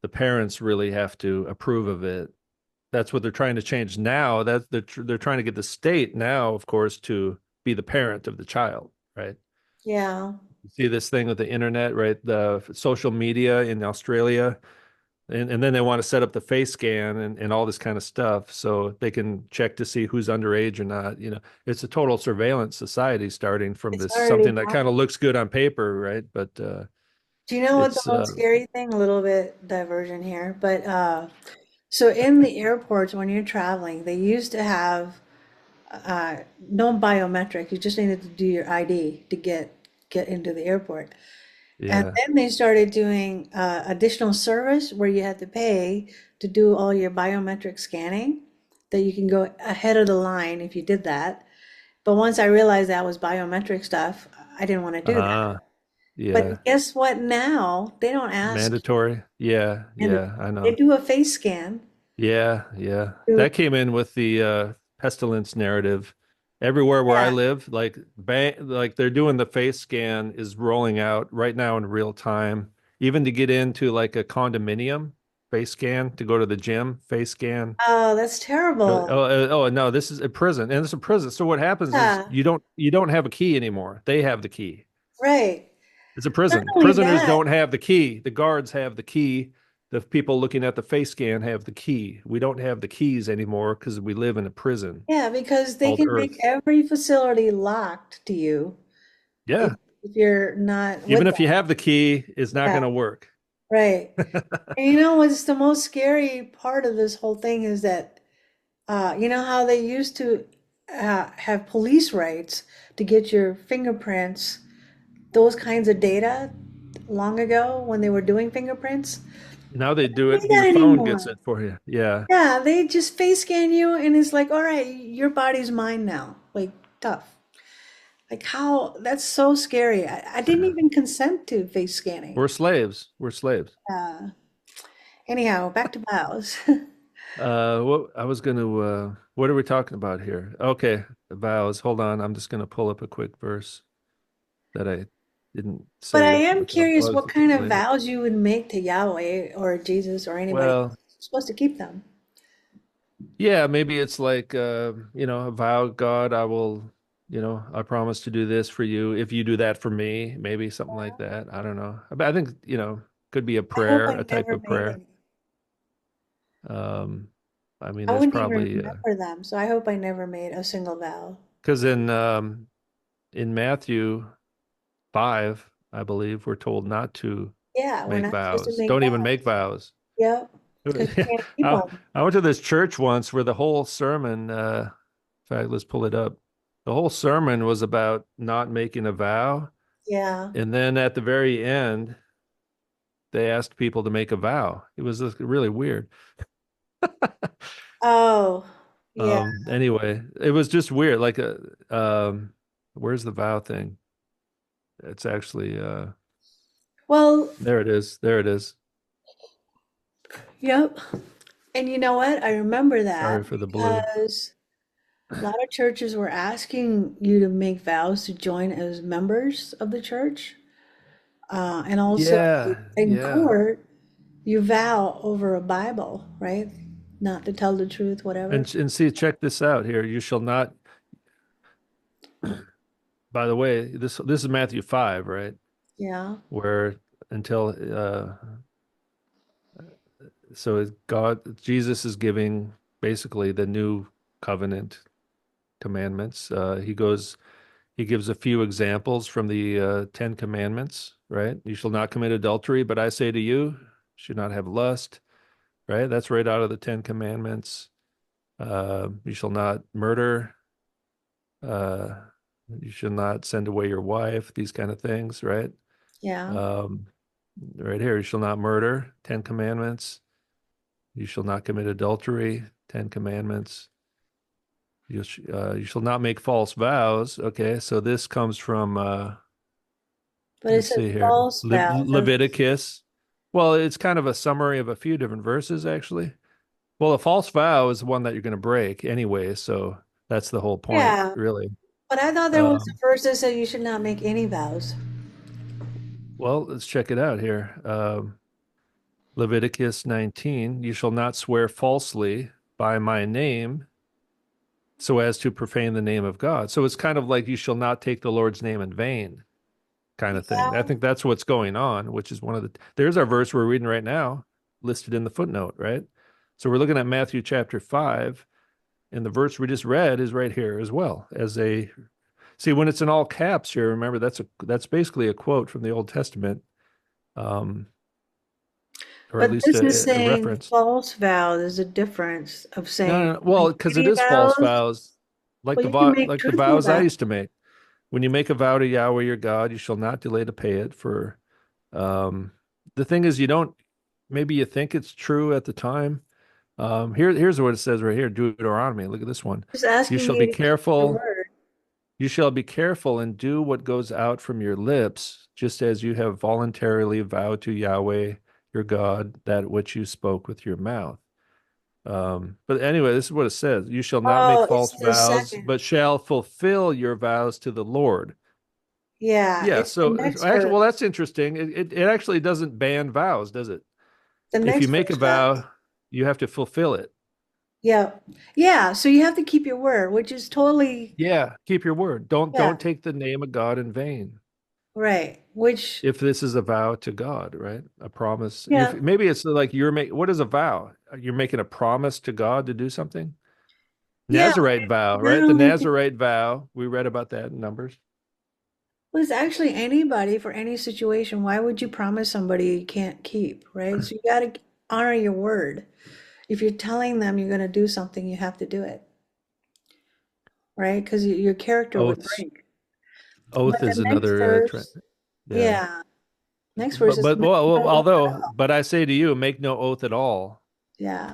the parents really have to approve of it. That's what they're trying to change now. That they're trying to get the state now, of course, to be the parent of the child, right? Yeah. You see this thing with the internet, right? The social media in Australia, and then they want to set up the face scan and all this kind of stuff so they can check to see who's underage or not. It's a total surveillance society starting from It's this already something that kind of happening. looks good on paper, right? But Do you know what the it's most scary thing? A little bit diversion here, but so in the airports when you're traveling, they used to have no biometric. You just needed to do your ID to get into the airport. And yeah. then they started doing additional service where you had to pay to do all your biometric scanning, that you can go ahead of the line if you did that. But once I realized that was biometric stuff, I didn't want to do that. Ah, yeah. But guess what now? They don't ask, Mandatory. Yeah, and yeah, I they know. do a face scan. Yeah, yeah. Do- That came in with the pestilence narrative. Everywhere where I Yeah. live, like they're doing the face scan is rolling out right now in real time. Even to get into like a condominium, face scan to go to the gym, face scan. Oh, that's terrible. No, this is a prison, and it's a prison. So what happens is Yeah, you don't have a key anymore. They have the key. right. It's a Not prison. only Prisoners that, don't have the key. The guards have the key. The people looking at the face scan have the key. We don't have the keys anymore because we live in a prison yeah, because they called can make Earth. every facility locked to you if, Yeah. if you're not with Even if them. you have the key, it's not Yeah, going to work. right. And you know what's the most scary part of this whole thing is that you know how they used to have police rights to get your fingerprints, those kinds of data long ago when they were doing fingerprints? Now they They do don't it. do that Your phone gets anymore. it for you. Yeah. Yeah, they just face scan you and it's like, all right, your body's mine now. Like, tough. Like, how? That's so scary. I didn't even consent to face scanning. We're slaves. We're slaves. Uh, Anyhow, back to vows. What I was going to, what are we talking about here? Okay. The vows. Hold on. I'm just going to pull up a quick verse that I didn't But I save am with the curious bugs what that kind of later. vows you would make to Yahweh or Jesus or anybody. Well, You're supposed to keep them. yeah, maybe it's like a vow, God, I will, I promise to do this for you if you do that for me, maybe something like that. I don't know. But I think, could be a I hope prayer, I a type never of made prayer. any. Um, I mean, I there's wouldn't even probably remember them, so I hope I never made a single vow. because in Matthew 5, I believe, we're told not to Yeah, we're make not supposed to vows. make Don't even make vows. vows. Yep, because you can't keep I, them. I went to this church once where the whole sermon, in fact, let's pull it up. The whole sermon was about not making a vow. Yeah. And then at the very end, they asked people to make a vow. It was really weird. Oh, yeah. Anyway, it was just weird. Where's the vow thing? It's actually, Well, there it is. There it is. yep. And you know what? I remember Sorry that for the blue. because a lot of churches were asking you to make vows to join as members of the church. And also Yeah, in yeah. court, you vow over a Bible, right? Not to tell the truth, whatever. And see, check this out here. You shall not, by the way, this is Matthew 5, right? Yeah. Where until so God Jesus is giving basically the new covenant commandments. He gives a few examples from the Ten Commandments, right? You shall not commit adultery, but I say to you, you should not have lust, right? That's right out of the Ten Commandments. You shall not murder. Uh, you should not send away your wife. These kind of things, right? Yeah. Um, right here, you shall not murder. Ten Commandments. You shall not commit adultery. Ten Commandments. You shall not make false vows. Okay, so this comes from But it let's says see here, false vows. Leviticus. Well, it's kind of a summary of a few different verses, actually. Well, a false vow is the one that you're going to break anyway, so that's the whole point, Yeah, really. but I thought there was a Um, verse that said you should not make any vows. well, let's check it out here. Leviticus 19, you shall not swear falsely by my name so as to profane the name of God. So it's kind of like you shall not take the Lord's name in vain kind of thing. I Yeah, think that's what's going on, which is one of the, there's our verse we're reading right now, listed in the footnote, right? So we're looking at Matthew chapter 5, and the verse we just read is right here as well as a, see, when it's in all caps here, remember that's basically a quote from the Old Testament, um, or at but least this is a saying reference. false vow. There's a difference of No, saying no, no. Well, make because it any is false vows. vows, Well, you can make like the truthful vows I vows. used to make. When you make a vow to Yahweh your God, you shall not delay to pay it. For um, the thing is, you don't. Maybe you think it's true at the time. Here's what it says right here, Deuteronomy. Look at this one. Just You asking shall you be to keep your careful. word. You shall be careful and do what goes out from your lips, just as you have voluntarily vowed to Yahweh your God that which you spoke with your mouth. But anyway, this is what it says. You shall not make Oh, false it's the vows, second. but shall fulfill your vows to the Lord. Yeah, Yeah, it's the so next actually, verse. well, that's interesting. It actually doesn't ban vows, does it? The If you next make a verse does. vow, you have to fulfill it. Yeah. Yeah, so you have to keep your word, which is totally, Yeah, keep your word. yeah, Don't take the name of God in vain. right. Which, If this is a vow to God, right? A promise. If yeah, maybe it's like you're making, what is a vow? You're making a promise to God to do something. yeah, Nazarite vow, not right? The only Nazarite vow. We read about that in Numbers. was actually anybody for any situation. Why would you promise somebody you can't keep, right? So you got to honor your word. If you're telling them you're going to do something, you have to do it, right? Because your character would Oaths. break. But Oath is the next another trend. verse, Yeah. yeah, next verse is But make no oath at although all. but I say to you, make no oath at all. Yeah,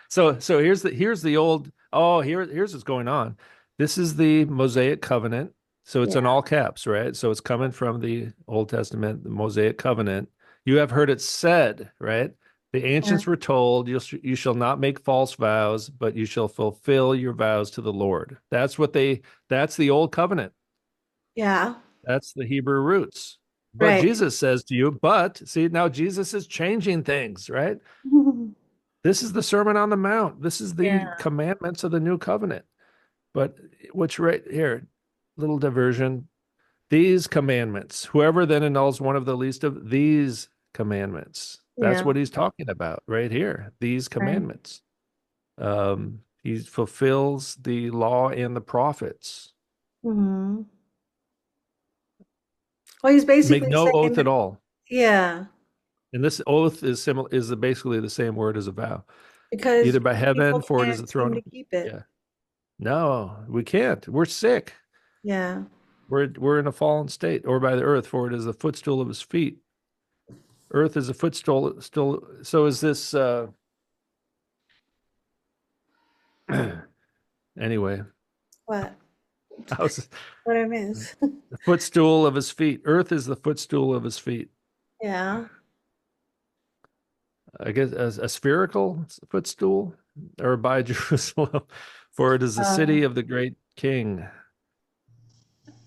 So here's the old, oh, here's what's going on. This is the Mosaic covenant. So it's in yeah, all caps, right? So it's coming from the Old Testament, the Mosaic covenant. You have heard it said, right? The yeah, ancients were told, you shall not make false vows, but you shall fulfill your vows to the Lord. That's the old covenant. yeah, That's the Hebrew roots. But right. Jesus says to you, but see, now Jesus is changing things, right? This is the Sermon on the Mount. This is the Yeah, commandments of the new covenant. But what's right here, little diversion. These commandments, whoever then annuls one of the least of these commandments, that's yeah, what he's talking about right here. These right. commandments. He fulfills the law and the prophets. Hmm. Well, he's Make basically no saying oath at that, all. yeah, And this oath is similar, is basically the same word as a vow, because either by heaven, people for it is can't the seem throne to of, keep it. yeah. No, we can't. We're sick. Yeah. We're in a fallen state, or by the earth, for it is the footstool of his feet. Earth is a footstool. Still, so is this. Anyway, What? how's What I miss? the footstool of his feet? Earth is the footstool of his feet. Yeah. I guess a spherical footstool, or by Jerusalem, for it is the Uh, city of the great King.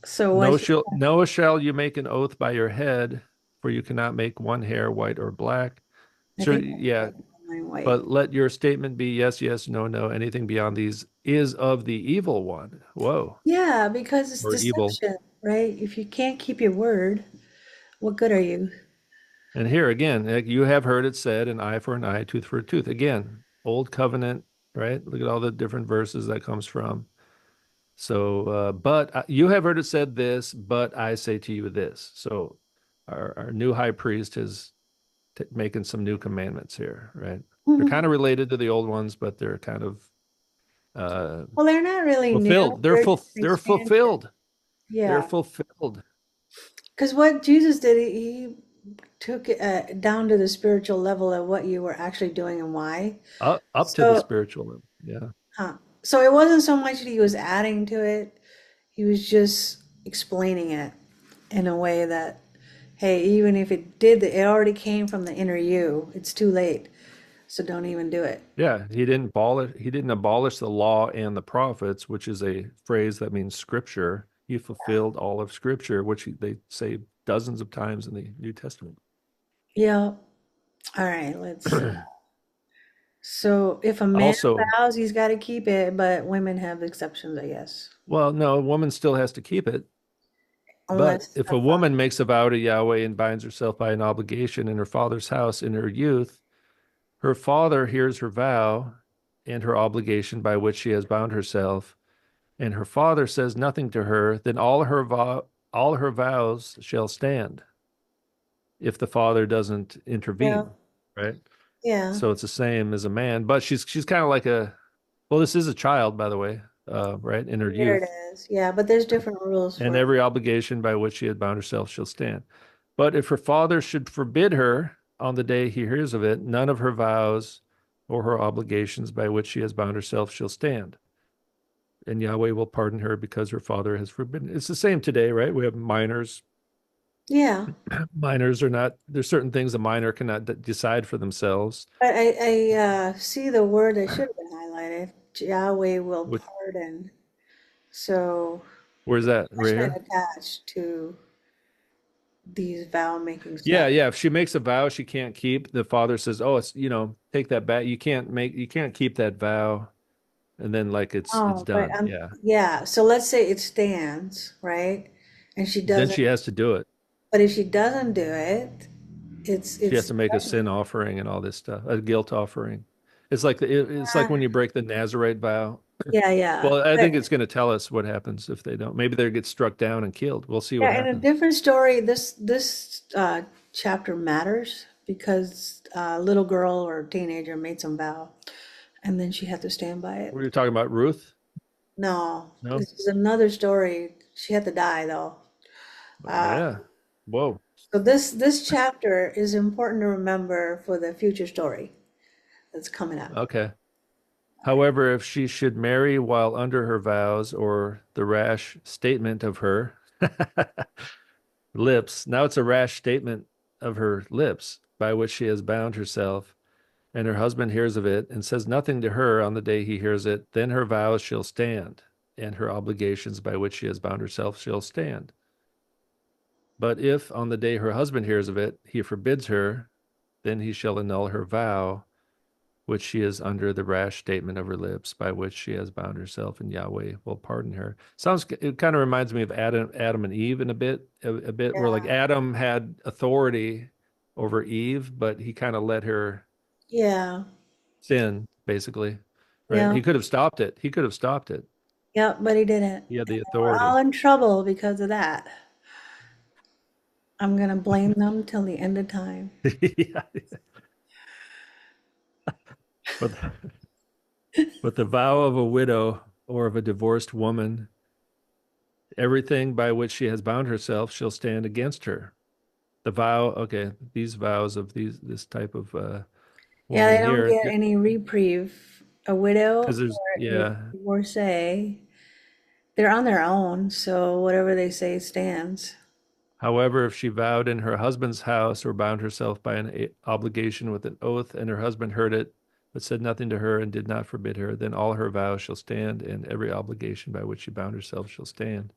so what? No shall you make an oath by your head, for you cannot make one hair white or black. I Sure, think I yeah, said mine white. but let your statement be yes, yes, no, no. Anything beyond these is of the evil one. Whoa, Yeah, because it's or evil. deception, right? If you can't keep your word, what good are you? And here again, you have heard it said, an eye for an eye, tooth for a tooth. Again, old covenant, right? Look at all the different verses that comes from. So, but you have heard it said this, but I say to you this. So, our new high priest is making some new commandments here, right? They're kind of related to the old ones, but they're kind of uh, Well, they're not really new. fulfilled. They're just an They're expansion. fulfilled. They're Yeah. fulfilled Because what Jesus did, he took it down to the spiritual level of what you were actually doing and why. up to the So, spiritual level. Yeah. so it wasn't so much that he was adding to it, he was just explaining it in a way that, hey, even if it did, it already came from the inner you. It's too late. So don't even do it. Yeah, he didn't abolish the law and the prophets, which is a phrase that means scripture. He fulfilled all of scripture, which they say dozens of times in the New Testament. Yeah. All right, let's see. So if a man Also, vows, he's got to keep it, but women have exceptions, I guess. well, no, a woman still has to keep it. But Unless if a a father. woman makes a vow to Yahweh and binds herself by an obligation in her father's house in her youth, her father hears her vow and her obligation by which she has bound herself, and her father says nothing to her, then all her vows shall stand if the father doesn't Yeah. intervene, right? Yeah. So it's the same as a man, but she's kind of like a well, this is a child, by the way, right, in her Here it youth, is. Yeah, but there's different rules and for. every obligation by which she had bound herself shall stand. But if her father should forbid her on the day he hears of it, none of her vows or her obligations by which she has bound herself shall stand. And Yahweh will pardon her because her father has forbidden. It's the same today, right? We have minors. Yeah. Minors are not, there's certain things a minor cannot decide for themselves. But I see the word that should have been highlighted. Yahweh will Which, pardon. So where's that? Right punishment here? attached to these vow making Yeah, steps. yeah. If she makes a vow she can't keep, the father says, "Oh, it's take that back. You can't keep that vow." And then like it's Oh, but done. Yeah. yeah. So let's say it stands, right? And she Then doesn't. she has to do it. But if she doesn't do it, it's She has it's to make a sin offering and all this stuff, a guilt offering. It's like uh, when you break the Nazarite vow. yeah, yeah. Well, I But think it's going to tell us what happens if they don't. Maybe they get struck down and killed. We'll see what yeah, in a happens. different story, this chapter matters because a little girl or teenager made some vow, and then she had to stand by Were it. you talking about Ruth? No, No? this is another story. She had to die though. Oh Uh, yeah. Whoa. so this chapter is important to remember for the future story that's coming up. Okay. However, if she should marry while under her vows or the rash statement of her lips, now it's a rash statement of her lips by which she has bound herself, and her husband hears of it and says nothing to her on the day he hears it, then her vows shall stand, and her obligations by which she has bound herself shall stand. But if on the day her husband hears of it, he forbids her, then he shall annul her vow which she is under the rash statement of her lips, by which she has bound herself, and Yahweh will pardon her. Sounds it kind of reminds me of Adam and Eve in a bit where like Adam had authority over Eve, but he kind of let her Yeah, sin, basically. Right? yeah, He could have stopped it. He could have stopped it. yeah, but he didn't. He had And the we're all authority. in trouble because of that. I'm gonna blame them till the end of time. Yeah. But but the vow of a widow or of a divorced woman, everything by which she has bound herself shall stand against her. The vow, okay, these vows of this type of Yeah, woman they don't here, get any reprieve. A widow because there's or a yeah. divorcee, they're on their own, so whatever they say stands. However, if she vowed in her husband's house or bound herself by an obligation with an oath, and her husband heard it, but said nothing to her and did not forbid her, then all her vows shall stand, and every obligation by which she bound herself shall stand.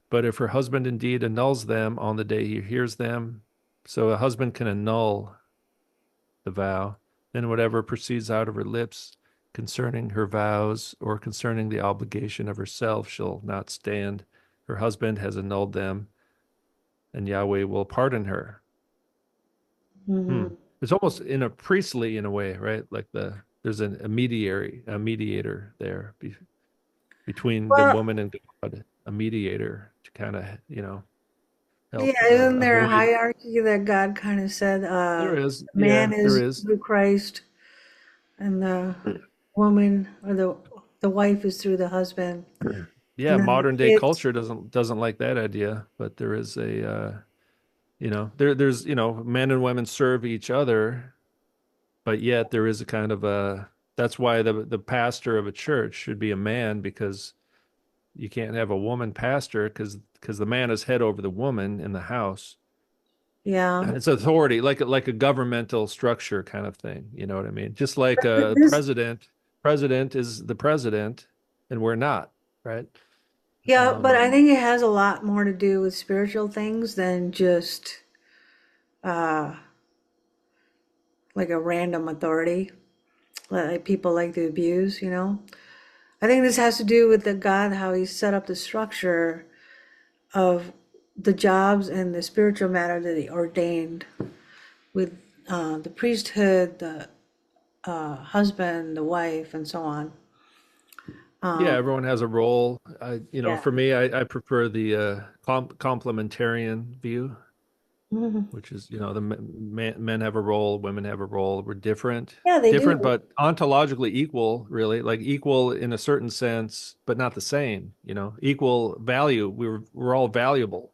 But if her husband indeed annuls them on the day he hears them, so a husband can annul the vow, then whatever proceeds out of her lips concerning her vows or concerning the obligation of herself shall not stand. Her husband has annulled them, and Yahweh will pardon her. Hmm. Hmm. It's almost in a priestly in a way, right? Like there's a mediator there between the Well, woman and God, a mediator to kind of, yeah, help isn't there a avoid. hierarchy that God kind of said, There is, the man yeah, there is is. through Christ and the woman or the wife is through the husband, Yeah, and then the modern day kids. culture doesn't like that idea, but there is a there's men and women serve each other, but yet there is a kind of a that's why the pastor of a church should be a man, because you can't have a woman pastor because the man is head over the woman in the house. Yeah. It's authority, like a governmental structure kind of thing. You know what I mean? Just like a This, president is the president, and we're not, right? yeah, but Um, I think it has a lot more to do with spiritual things than just uh, like a random authority like people like to abuse, you know? I think this has to do with the God, how he set up the structure of the jobs and the spiritual matter that he ordained with the priesthood, the husband, the wife, and so on. yeah, Um, everyone has a role. yeah. For me, I prefer the complementarian view, Mhm. which is, the men have a role, women have a role. We're Yeah, they different, do. but ontologically equal, really, like equal in a certain sense, but not the same, equal value. We're all valuable,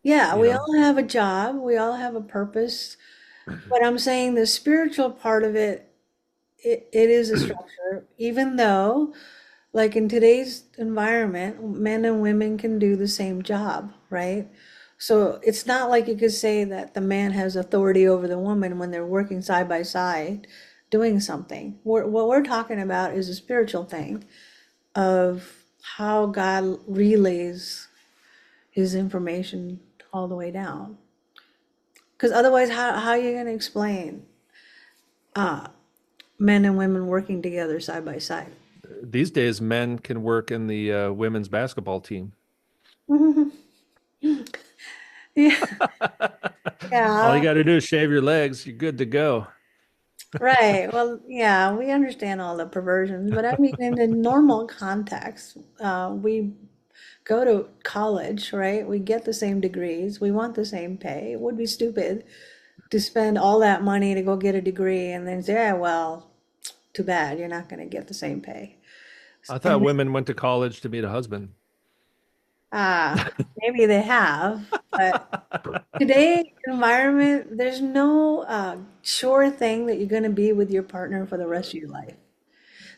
Yeah, you we know. all have a job, we all have a purpose, but I'm saying the spiritual part of it, it is a structure, even though, like in today's environment, men and women can do the same job, right? So it's not like you could say that the man has authority over the woman when they're working side by side doing something. What we're talking about is a spiritual thing of how God relays his information all the way down. Because otherwise, how are you going to explain men and women working together side by side? These days, men can work in the women's basketball team. Yeah, All you yeah, got to do is shave your legs. You're good to go. right. Well, yeah, we understand all the perversions, but I mean, in the normal context, we go to college, right? We get the same degrees, we want the same pay. It would be stupid to spend all that money to go get a degree and then say, yeah, well, too bad, you're not going to get the same pay. I thought And women went to college to meet a husband. maybe they have, but today environment, there's no sure thing that you're going to be with your partner for the rest of your life.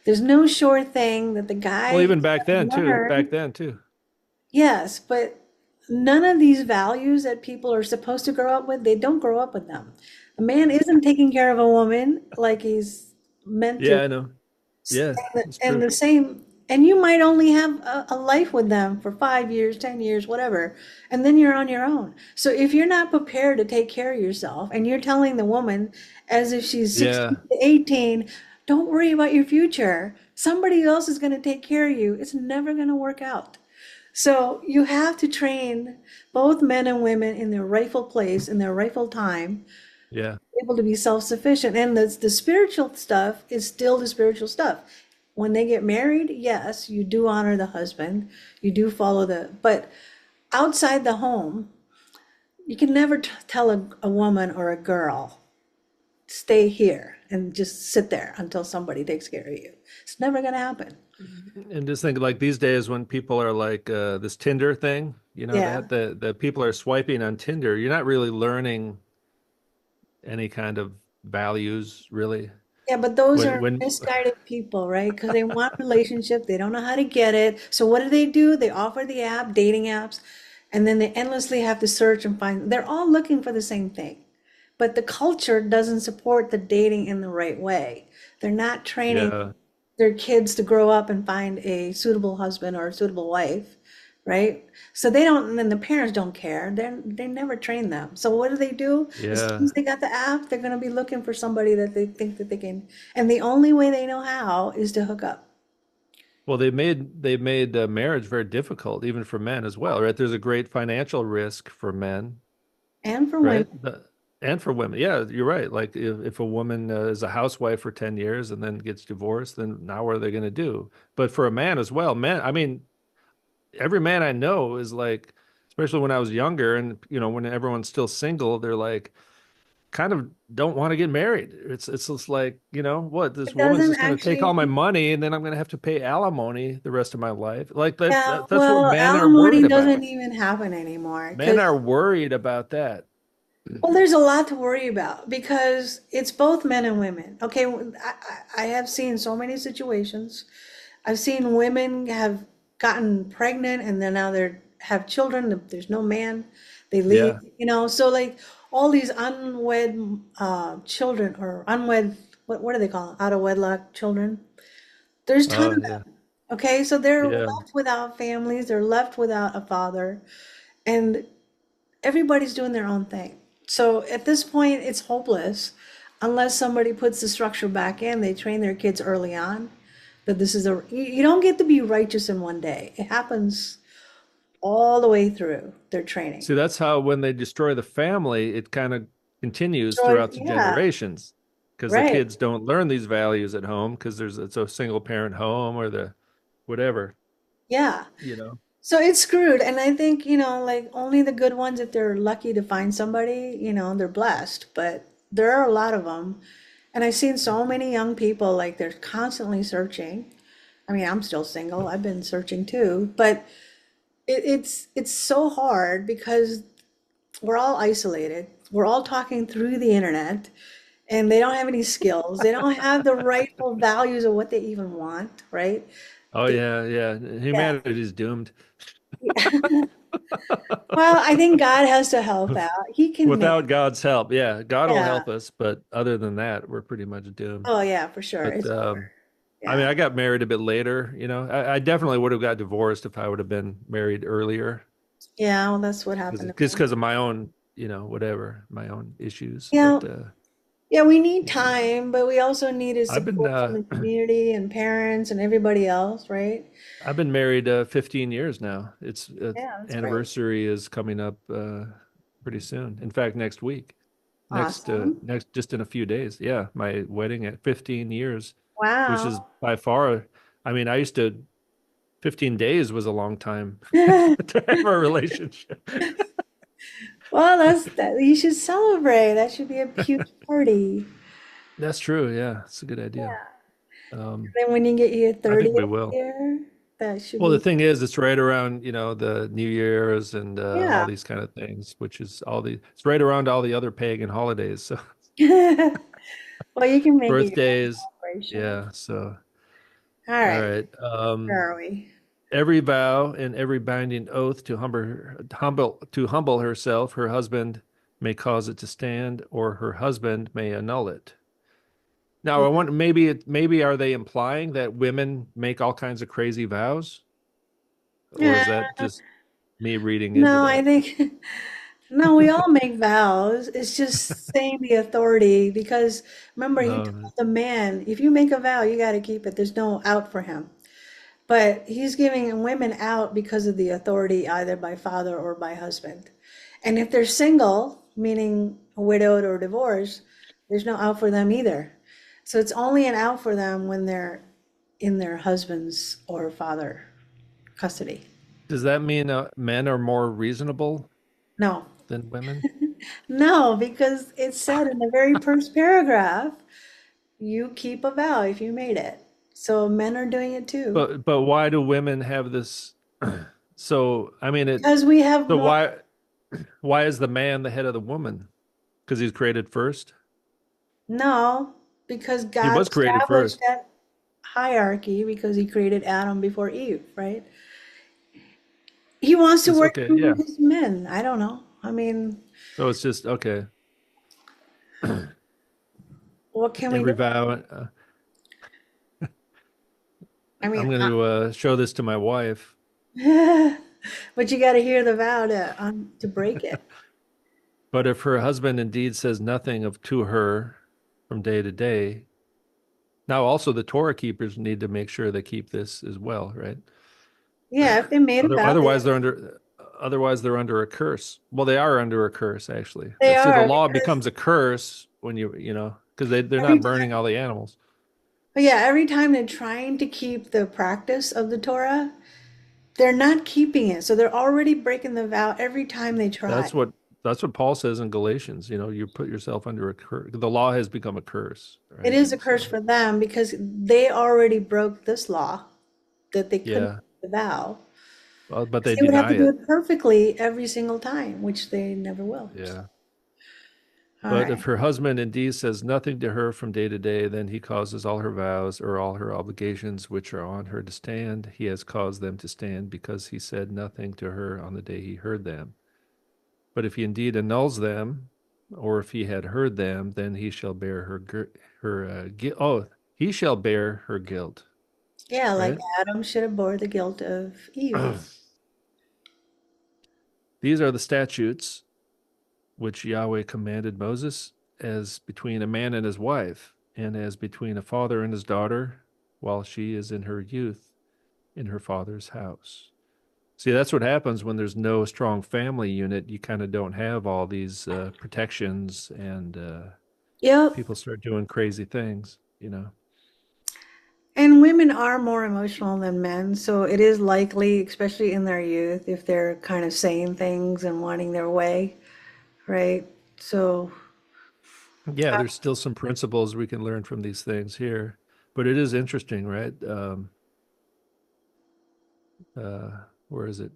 There's no sure thing that the guy Well, is even back then going to too. Back learn. then too. Yes, but none of these values that people are supposed to grow up with, they don't grow up with them. A man isn't taking care of a woman like he's meant to. Yeah, I know. Yeah, it's And true. the same, and you might only have a life with them for 5 years, 10 years, whatever, and then you're on your own. So if you're not prepared to take care of yourself and you're telling the woman as if she's 16 Yeah, to 18, don't worry about your future. Somebody else is going to take care of you. It's never going to work out. So you have to train both men and women in their rightful place, in their rightful time, yeah. able to be self-sufficient. And the spiritual stuff is still the spiritual stuff. When they get married, yes, you do honor the husband, you do follow but outside the home, you can never tell a woman or a girl, stay here and just sit there until somebody takes care of you. It's never going to happen. And just think like these days when people are like this Tinder thing, Yeah. that the people are swiping on Tinder, you're not really learning any kind of values really. Yeah, but those When are when misguided people, right? Because they want a relationship, they don't know how to get it. So what do? They offer the app, dating apps, and then they endlessly have to search and find. They're all looking for the same thing. But the culture doesn't support the dating in the right way. They're not training yeah, their kids to grow up and find a suitable husband or a suitable wife, right? So they don't, and then the parents don't care. They never train them. So what do? As soon yeah. as they got the app, they're going to be looking for somebody that they think that they can. And the only way they know how is to hook up. Well, they made marriage very difficult, even for men as well, right? There's a great financial risk for men, And for women, right? And for women. Yeah, you're right. Like if a woman is a housewife for 10 years and then gets divorced, then now what are they going to do? But for a man as well, man, I mean, every man I know is like, especially when I was younger and when everyone's still single, they're like kind of don't want to get married. It's just like, what, this it woman's doesn't just going to take all my actually. money and then I'm going to have to pay alimony the rest of my life. Like Yeah, that's what well, men are alimony worried about. doesn't even happen anymore Men because, are worried about that. well, there's a lot to worry about because it's both men and women. Okay, I have seen so many situations. I've seen women have gotten pregnant and then now they're have children. There's no man. They leave, Yeah. so like all these unwed children or unwed, what do they call them? Out of wedlock children. There's ton Oh of yeah. them. Okay, so they're Yeah. left without families, they're left without a father, and everybody's doing their own thing. So at this point, it's hopeless unless somebody puts the structure back in. They train their kids early on that this is you don't get to be righteous in one day. It happens all the way through their training. See, that's how when they destroy the family, it kind of continues So throughout the yeah, generations because the right. kids don't learn these values at home because it's a single parent home or the whatever, Yeah. you know. So it's screwed. And I think, like only the good ones, if they're lucky to find somebody, they're blessed. But there are a lot of them. And I've seen so many young people, like they're constantly searching. I mean, I'm still single. I've been searching too. But it's so hard because we're all isolated. We're all talking through the internet and they don't have any skills. They don't have the rightful values of what they even want, right? Oh They, yeah, yeah. yeah. Humanity is doomed. Well, I think God has to help out. He can make, Without God's help, yeah, God will yeah. help us, but other than that, we're pretty much doomed. Oh, yeah, for sure. But It's hard. I mean, Yeah. I got married a bit later, I definitely would have got divorced if I would have been married earlier, Yeah, well, that's what happened to just me. because of my own, whatever, my own issues. Yeah. But Yeah, we need time, but we also needed I've been support from the community and parents and everybody else, right? I've been married 15 years now. It's Yeah, that's great. anniversary is coming up pretty soon. In fact, next week. Awesome. Next just in a few days. Yeah, my wedding at 15 years, which is Wow. by far, I mean, I used to 15 days was a long time Well, to have a relationship. that's that. You should celebrate. That should be a huge party. That's true. Yeah, it's a good idea. Yeah. Um, Then when you get your I think we 30th will. year, that should Well, the be, thing is, it's right around, the New Year's and all yeah. these kind of things, which is it's right around all the other pagan holidays. So Well, you can make it your own birthdays, celebration. yeah. So, All all right. right. Where are we? Every vow and every binding oath to humble herself, her husband may cause it to stand, or her husband may annul it. Now, I want maybe are they implying that women make all kinds of crazy vows, or is Yeah. that just me reading into No, I that? think no, we all make vows. It's just saying the authority because remember he No, told the man, if you make a vow, you got to keep it. There's no out for him. But he's giving women out because of the authority either by father or by husband. And if they're single, meaning widowed or divorced, there's no out for them either. So it's only an out for them when they're in their husband's or father custody. does that mean men are more reasonable No, than women? no, because it said in the very first paragraph, you keep a vow if you made it. So men are doing it too. But why do women have this? So I mean it. Because we have So more, why is the man the head of the woman? Because he's created first. no, because He God was created established first. that hierarchy because he created Adam before Eve, right? He wants to Just work okay, through yeah. his men. I don't know. I mean, So it's just okay. what can we Every do? vow. I mean, I'm going to show this to my wife. but you got to hear the vow to break it. But if her husband indeed says nothing of to her from day to day, now also the Torah keepers need to make sure they keep this as well, right? Yeah, if they made a vow, Otherwise they're under a curse. Well, they are under a curse actually. they See, the are law because becomes a curse when because they're every not time, burning all the animals. but yeah, every time they're trying to keep the practice of the Torah, they're not keeping it. So they're already breaking the vow every time they try. That's what that's what Paul says in Galatians. You put yourself under a curse. The law has become a curse, It right? is a curse So for them because they already broke this law that they couldn't yeah, keep the vow. well, but 'Cause they they would have deny to do it. it perfectly every single time, which they never will. Yeah. All But if right. her husband indeed says nothing to her from day to day, then he causes all her vows or all her obligations which are on her to stand. He has caused them to stand because he said nothing to her on the day he heard them. But if he indeed annuls them, or if he had heard them, then he shall bear her guilt. Oh, he shall bear her guilt, Yeah, like right? Adam should have bore the guilt of Eve. These are the statutes which Yahweh commanded Moses as between a man and his wife, and as between a father and his daughter, while she is in her youth in her father's house. See, that's what happens when there's no strong family unit. You kind of don't have all these protections, and Yep. people start doing crazy things, you know. And women are more emotional than men, so it is likely, especially in their youth, if they're kind of saying things and wanting their way, right? So, Yeah, uh, there's still some principles we can learn from these things here, but it is interesting, right? Uh, where is it?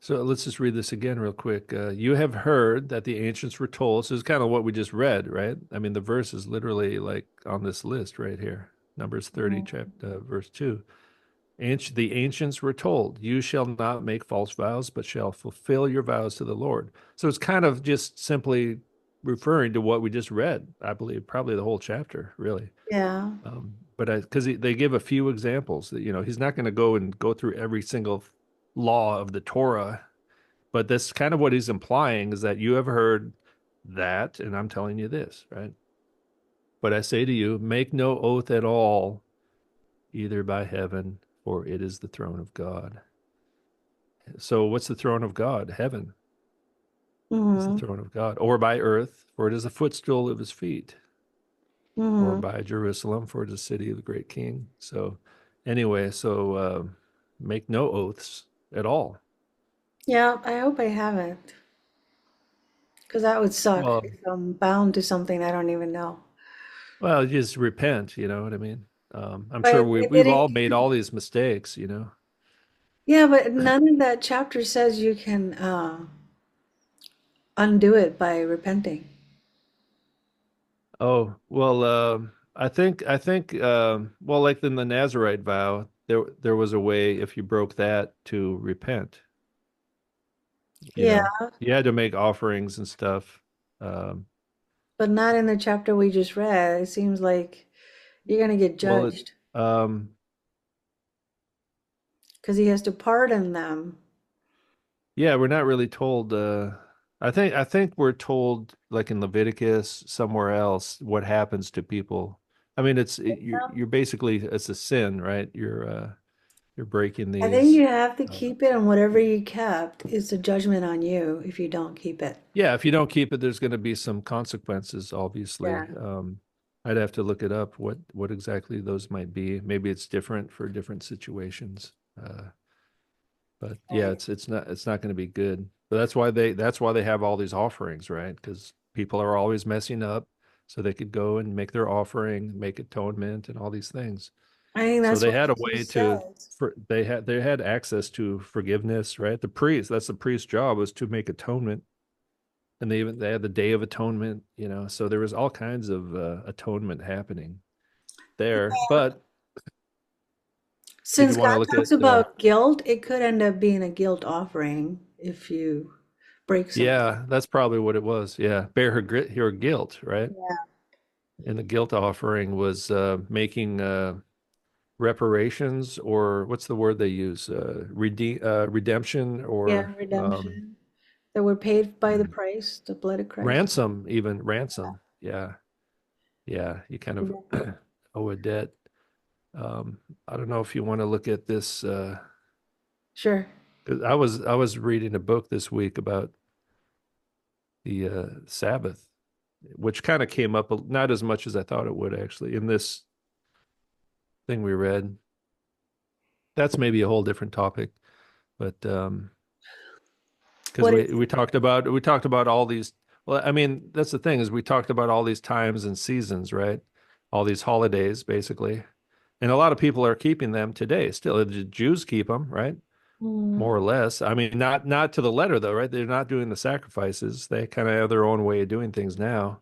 So let's just read this again real quick. You have heard that the ancients were told. So it's kind of what we just read, right? I mean, the verse is literally like on this list right here. Numbers 30, chapter verse 2. The ancients were told, you shall not make false vows, but shall fulfill your vows to the Lord. So it's kind of just simply referring to what we just read, I believe, probably the whole chapter, really. yeah. But because they give a few examples that, he's not going to go through every single law of the Torah, but that's kind of what he's implying is that you have heard that, and I'm telling you this, right? But I say to you, make no oath at all, either by heaven, for it is the throne of God. So what's the throne of God? Heaven is the Hmm. throne of God, or by earth, for it is a footstool of his feet, or Hmm. by Jerusalem, for it is the city of the great king. So anyway, make no oaths at all. Yeah, I hope I haven't, because that would suck Well, if I'm bound to something I don't even know. just repent, you know what I mean? I'm sure But it we've didn't. all made all these mistakes, you know. Yeah, but none of that chapter says you can undo it by repenting. Oh, well, I think well, like in the Nazarite vow, there was a way if you broke that to repent, you Yeah, know. You had to make offerings and stuff. Um, but not in the chapter we just read. It seems like you're going to get well, it judged um because he has to pardon them. yeah, we're not really told I think we're told like in Leviticus somewhere else what happens to people. I mean, you're basically it's a sin, right? You're breaking I think these. you have to Uh, keep it, and whatever you kept is a judgment on you if you don't keep it. yeah, if you don't keep it, there's going to be some consequences, Yeah. obviously. I'd have to look it up what exactly those might be. Maybe it's different for different situations. But yeah, Right. it's not going to be good. But that's why they have all these offerings, right? Because people are always messing up, so they could go and make their offering, make atonement, and all these things. I think So that's they what had a way Jesus to says. they had access to forgiveness, right? That's the priest's job was to make atonement, and they had the Day of Atonement, So there was all kinds of atonement happening there. But did Since you want to God look talks at? about guilt, it could end up being a guilt offering if you break something. Yeah, that's probably what it was. Yeah, bear her guilt, right? Yeah. And the guilt offering was making reparations, or what's the word they use? Redemption, Yeah, or redemption. That were paid by the price, the blood of Christ. ransom, even ransom. Yeah, yeah. You kind of Redemption. owe a debt. I don't know if you want to look at this. Sure. 'Cause I was reading a book this week about the Sabbath, which kind of came up not as much as I thought it would actually in this thing we read. That's maybe a whole different topic, but because What we is we talked about all these. Well, I mean, that's the thing is we talked about all these times and seasons, right? All these holidays, basically, and a lot of people are keeping them today. Still, the Jews keep them, right? mm, More or less. I mean, not to the letter though, right? They're not doing the sacrifices. They kind of have their own way of doing things now.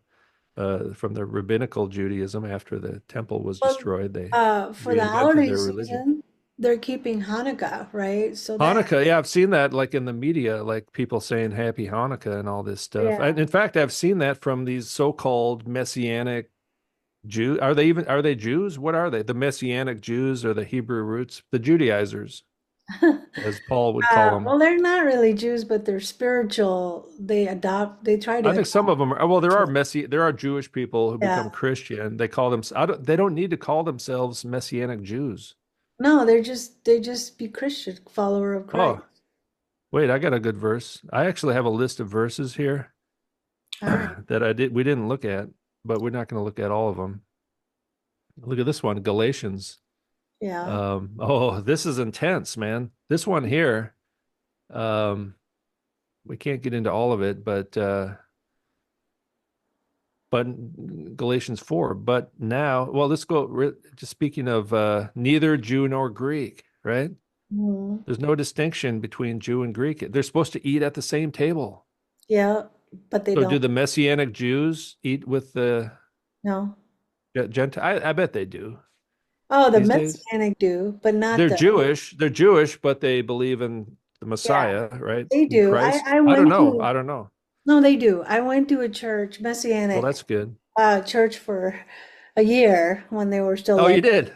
From the rabbinical Judaism after the temple was well, destroyed, they for the reinvented holiday their religion. season, they're keeping Hanukkah, right? So that, Hanukkah, yeah, I've seen that like in the media, like people saying Happy Hanukkah and all this stuff. yeah. And in fact, I've seen that from these so-called Messianic Jews. Are they Jews? What are they? The Messianic Jews or the Hebrew roots? The Judaizers, as Paul would call them. Well, they're not really Jews, but they're spiritual. They try to I think some adopt. of them are, well, there are Jewish people who Yeah. become Christian. They call them, they don't need to call themselves Messianic Jews. No, they just be Christian, follower of Christ. Oh, wait, I got a good verse. I actually have a list of verses here All right. that we didn't look at, but we're not going to look at all of them. Look at this one, Galatians. Yeah. Oh, this is intense, man. This one here, um, we can't get into all of it, but Galatians 4. But now, well, let's go. Just speaking of neither Jew nor Greek, right? Mhm. There's no distinction between Jew and Greek. They're supposed to eat at the same table. Yeah, but they So do don't. the Messianic Jews eat with the No. Gentile? I bet they do Oh, the these days. Messianic do, but not They're the. Jewish. They're Jewish, but they believe in the Yeah, Messiah, right? they In do. Christ. I I don't went know. to. I don't know. No, they do. I went to a church, Well, Messianic that's good. church for a year when they were still Oh, like, you did?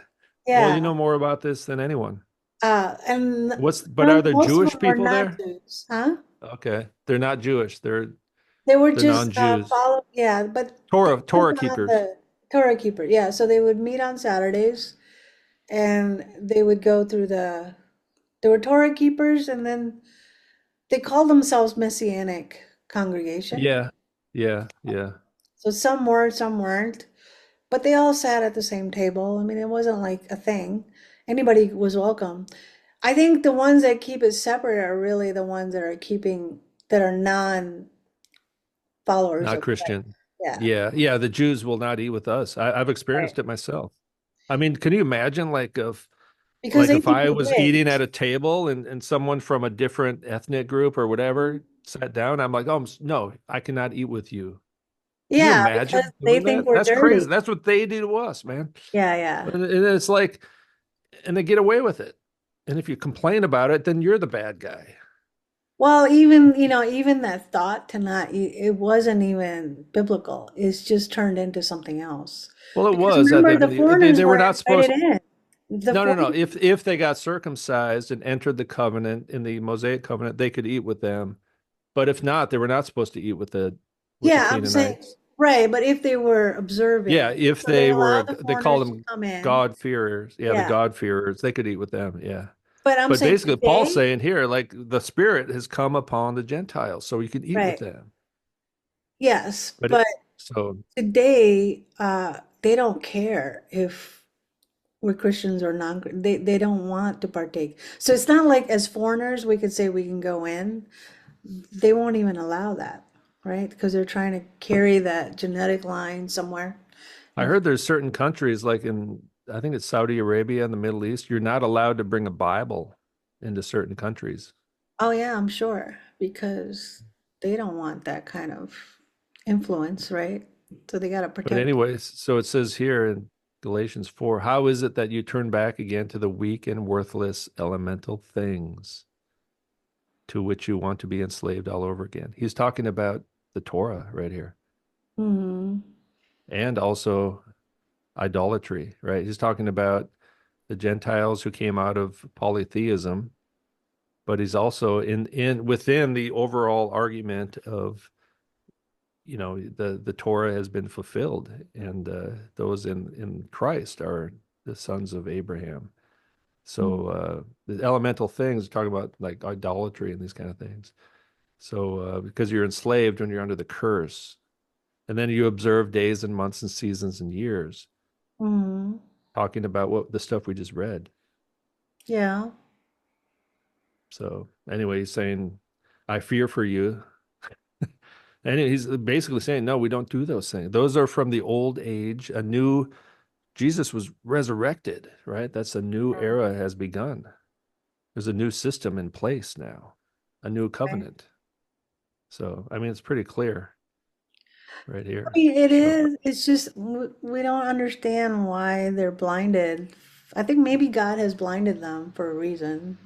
Well, you yeah. know more about this than anyone. And But are there most of them Jewish were people not there? Jews, huh? Okay. They're not Jewish. They were They're just non-Jews. follow, yeah, but they Torah weren't on keepers. the Torah keeper. Yeah, so they would meet on Saturdays and they would go through they were Torah keepers and then they called themselves Messianic congregation. Yeah. Yeah. Yeah. So some were, some weren't, but they all sat at the same table. I mean, it wasn't like a thing. Anybody was welcome. I think the ones that keep it separate are really the ones that are keeping that are non-followers Not of Christ. Christian. Yeah, Yeah. Yeah. The Jews will not eat with us. I've right. experienced it myself. I mean, can you imagine Because like they if think I you're was eating rich. at a table and someone from a different ethnic group or whatever sat down, I'm like, oh no, I cannot eat with you. Can you Yeah, because imagine they doing think that? we're That's dirty. crazy. That's what they do to us, man. Yeah, yeah. And it's like, and they get away with it. And if you complain about it, then you're the bad guy. Well, even, even that thought to not eat, it wasn't even biblical. It's just turned into something else. Well, it Because was. I remember, the mean, they, foreigners they were were not invited supposed. in. The No, no, no. foreigners, If they got circumcised and entered the covenant in the Mosaic covenant, they could eat with them. But if not, they were not supposed to eat with the yeah, I'm saying, Canaanites. right, but if they were Yeah, observing, if so they they allowed were, the they call foreigners to them come in. God-fearers. Yeah, the Yeah. God-fearers, they could eat with them. Yeah. But I'm But saying basically, Paul's today, saying here, like the Spirit has come upon the Gentiles, so you can eat with right, them. yes, But but so today, they don't care if we're Christians or non, they don't want to partake. So it's not like as foreigners we could say we can go in. They won't even allow that, right? Because they're trying to carry that genetic line somewhere. I And heard there's certain countries like I think it's Saudi Arabia and the Middle East, you're not allowed to bring a Bible into certain countries. oh yeah, I'm sure because they don't want that kind of influence, right? So they got to But protect. anyways, so it says here in Galatians 4, how is it that you turn back again to the weak and worthless elemental things to which you want to be enslaved all over again? He's talking about the Torah right here Hmm. and also idolatry, right? He's talking about the Gentiles who came out of polytheism, but he's also in within the overall argument of the Torah has been fulfilled, and those in Christ are the sons of Abraham. So the elemental things talking about like idolatry and these kind of things. So because you're enslaved when you're under the curse, and then you observe days and months and seasons and years, Hmm. talking about what the stuff we just read. Yeah. So anyway, he's saying, "I fear for you." And he's basically saying, no, we don't do those things. Those are from the old age. A new Jesus was resurrected, right? That's a new era has begun. There's a new system in place now, a new Okay. covenant. So, I mean, it's pretty clear right I here. mean, it So, is. It's just we don't understand why they're blinded. I think maybe God has blinded them for a reason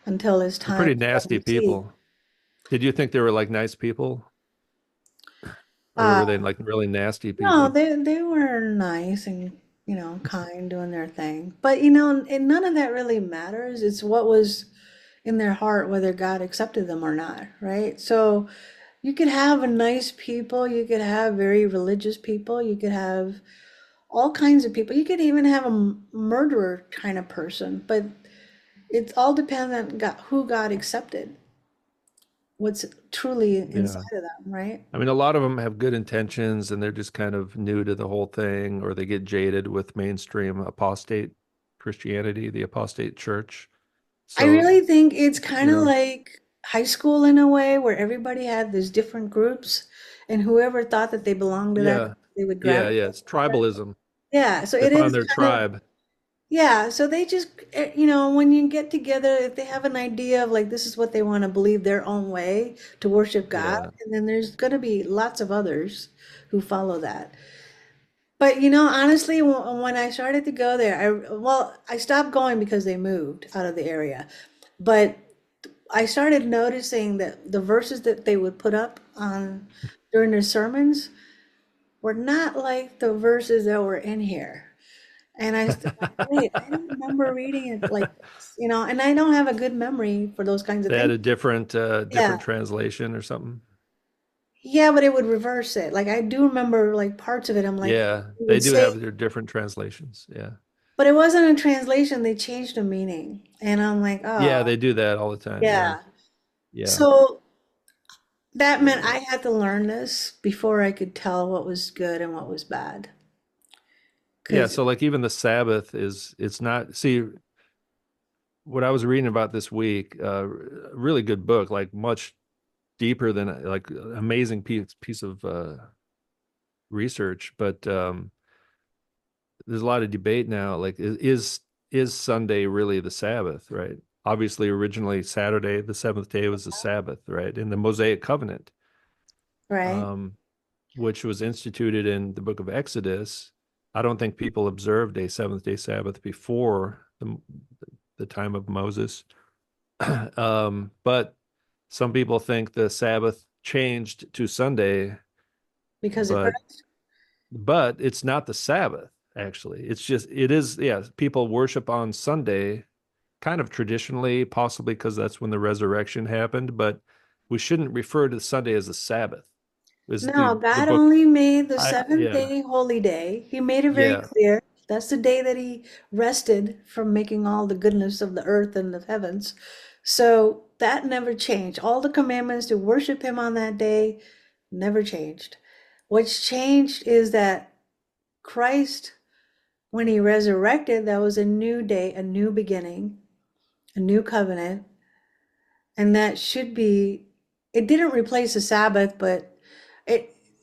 until it's They're time pretty for them nasty to see. people. Did you think they were like nice people, or Uh, were they like really nasty no, people? they were nice and kind, doing their thing. But and none of that really matters. It's what was in their heart, whether God accepted them or not, right? So you could have a nice people, you could have very religious people, you could have all kinds of people. You could even have a murderer kind of person, but it's all dependent on who God accepted, what's truly Yeah. inside of them, right? I mean, a lot of them have good intentions and they're just kind of new to the whole thing, or they get jaded with mainstream apostate Christianity, the apostate church. I So, really think it's kind you of know, like high school in a way, where everybody had these different groups, and whoever thought that they belonged to that yeah, group, they would yeah, gravitate yeah. It's to that. tribalism. Yeah, so They it found is their kind of, tribe. yeah, so they just, when you get together, if they have an idea of like this is what they want to believe their own way to worship God, Yeah. and then there's going to be lots of others who follow that. But honestly, when I started to go there, I stopped going because they moved out of the area. But I started noticing that the verses that they would put up on during their sermons were not like the verses that were in here. And like, wait, I don't remember reading it like this, and I don't have a good memory for those kinds of They had things. a different Yeah. translation or something. Yeah, but it would reverse it. Like I do remember like parts of it. I'm like, Yeah, it they would do say, have their different translations. Yeah. but it wasn't a translation. They changed the meaning. And I'm like, oh, Yeah, they do that all the time. Yeah. yeah. Yeah. So that meant Yeah. I had to learn this before I could tell what was good and what was bad. Yeah, Because so like even the Sabbath is it's not see what I was reading about this week, really good book, like much deeper than like amazing piece of research, but there's a lot of debate now. Like, is Sunday really the Sabbath? Right? Obviously, originally Saturday, the seventh day, was the Sabbath, right? In the Mosaic covenant, right? um, which was instituted in the book of Exodus. I don't think people observed a seventh day Sabbath before the time of Moses. But some people think the Sabbath changed to Sunday, Because of but Christ. it's not the Sabbath, actually. It is, yeah, people worship on Sunday kind of traditionally, possibly because that's when the resurrection happened, but we shouldn't refer to Sunday as a Sabbath. Is No, the God book only made the I seventh yeah. day holy day. He made it very Yeah. clear. That's the day that he rested from making all the goodness of the earth and the heavens. So that never changed. All the commandments to worship him on that day never changed. What's changed is that Christ, when he resurrected, that was a new day, a new beginning, a new covenant. And that should be, it didn't replace the Sabbath, but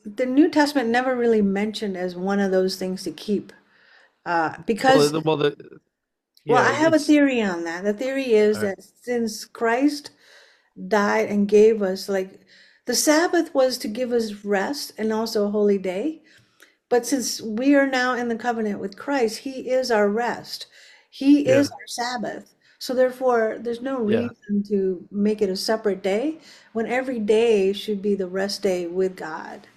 the New Testament never really mentioned as one of those things to keep. Well, Because, well, yeah, I have a it's theory on that. The theory is all right. that since Christ died and gave us, like, the Sabbath was to give us rest and also a holy day. But since we are now in the covenant with Christ, He is our rest. He is Yeah. our Sabbath. So therefore, there's no Yeah. reason to make it a separate day when every day should be the rest day with God.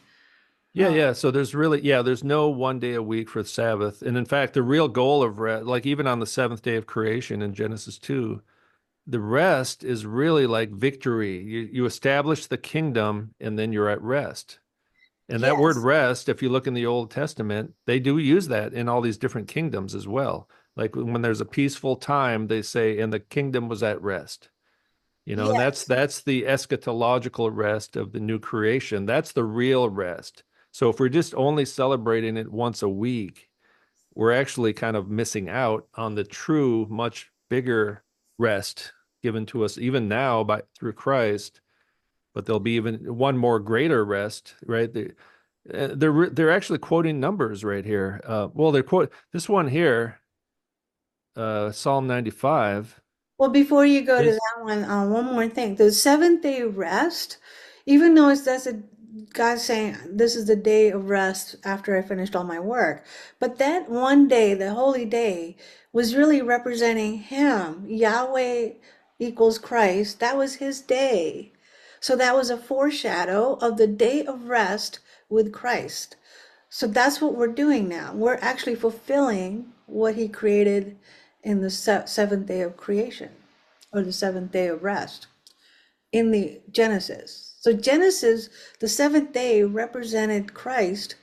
Yeah, yeah. So there's no one day a week for Sabbath. And in fact, the real goal of rest, like even on the seventh day of creation in Genesis 2, the rest is really like victory. You establish the kingdom and then you're at rest. And that word Yes, rest, if you look in the Old Testament, they do use that in all these different kingdoms as well. Like when there's a peaceful time, they say, and the kingdom was at rest. And that's yes, that's the eschatological rest of the new creation. That's the real rest. So if we're just only celebrating it once a week, we're actually kind of missing out on the true, much bigger rest given to us even now by through Christ. But there'll be even one more greater rest, right? They're actually quoting numbers right here. Well, they're quote this one here, Psalm 95 well, before you go to is that one more thing. The seventh day rest, even though it doesn't God's saying, this is the day of rest after I finished all my work. But that one day, the holy day, was really representing Him. Yahweh equals Christ. That was His day. So that was a foreshadow of the day of rest with Christ. So that's what we're doing now. We're actually fulfilling what He created in the seventh day of creation, or the seventh day of rest in the Genesis. So Genesis, the seventh day represented Christ,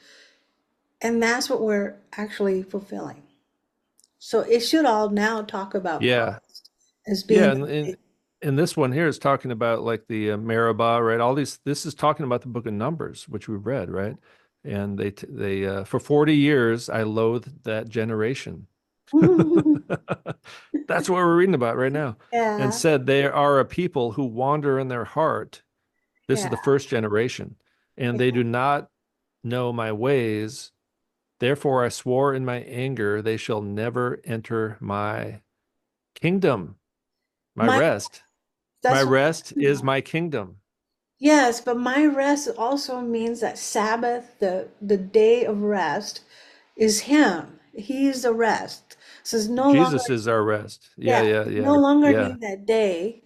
and that's what we're actually fulfilling. So it should all now talk about Yeah. Christ as Yeah, being and this one here is talking about like the Meribah, right? All these, this is talking about the book of Numbers, which we've read, right? And they for 40 years I loathed that generation. That's what we're reading about right now. And yeah, said they are a people who wander in their heart. This is yeah, the first generation, and they yeah. do not know my ways. Therefore I swore in my anger, they shall never enter my kingdom, my My rest. My that's what rest is my kingdom. yes, but my rest also means that Sabbath, the day of rest, is Him. He's the rest. So it's no longer Jesus is our rest. Yeah, yeah, yeah, you yeah, no longer yeah. need that day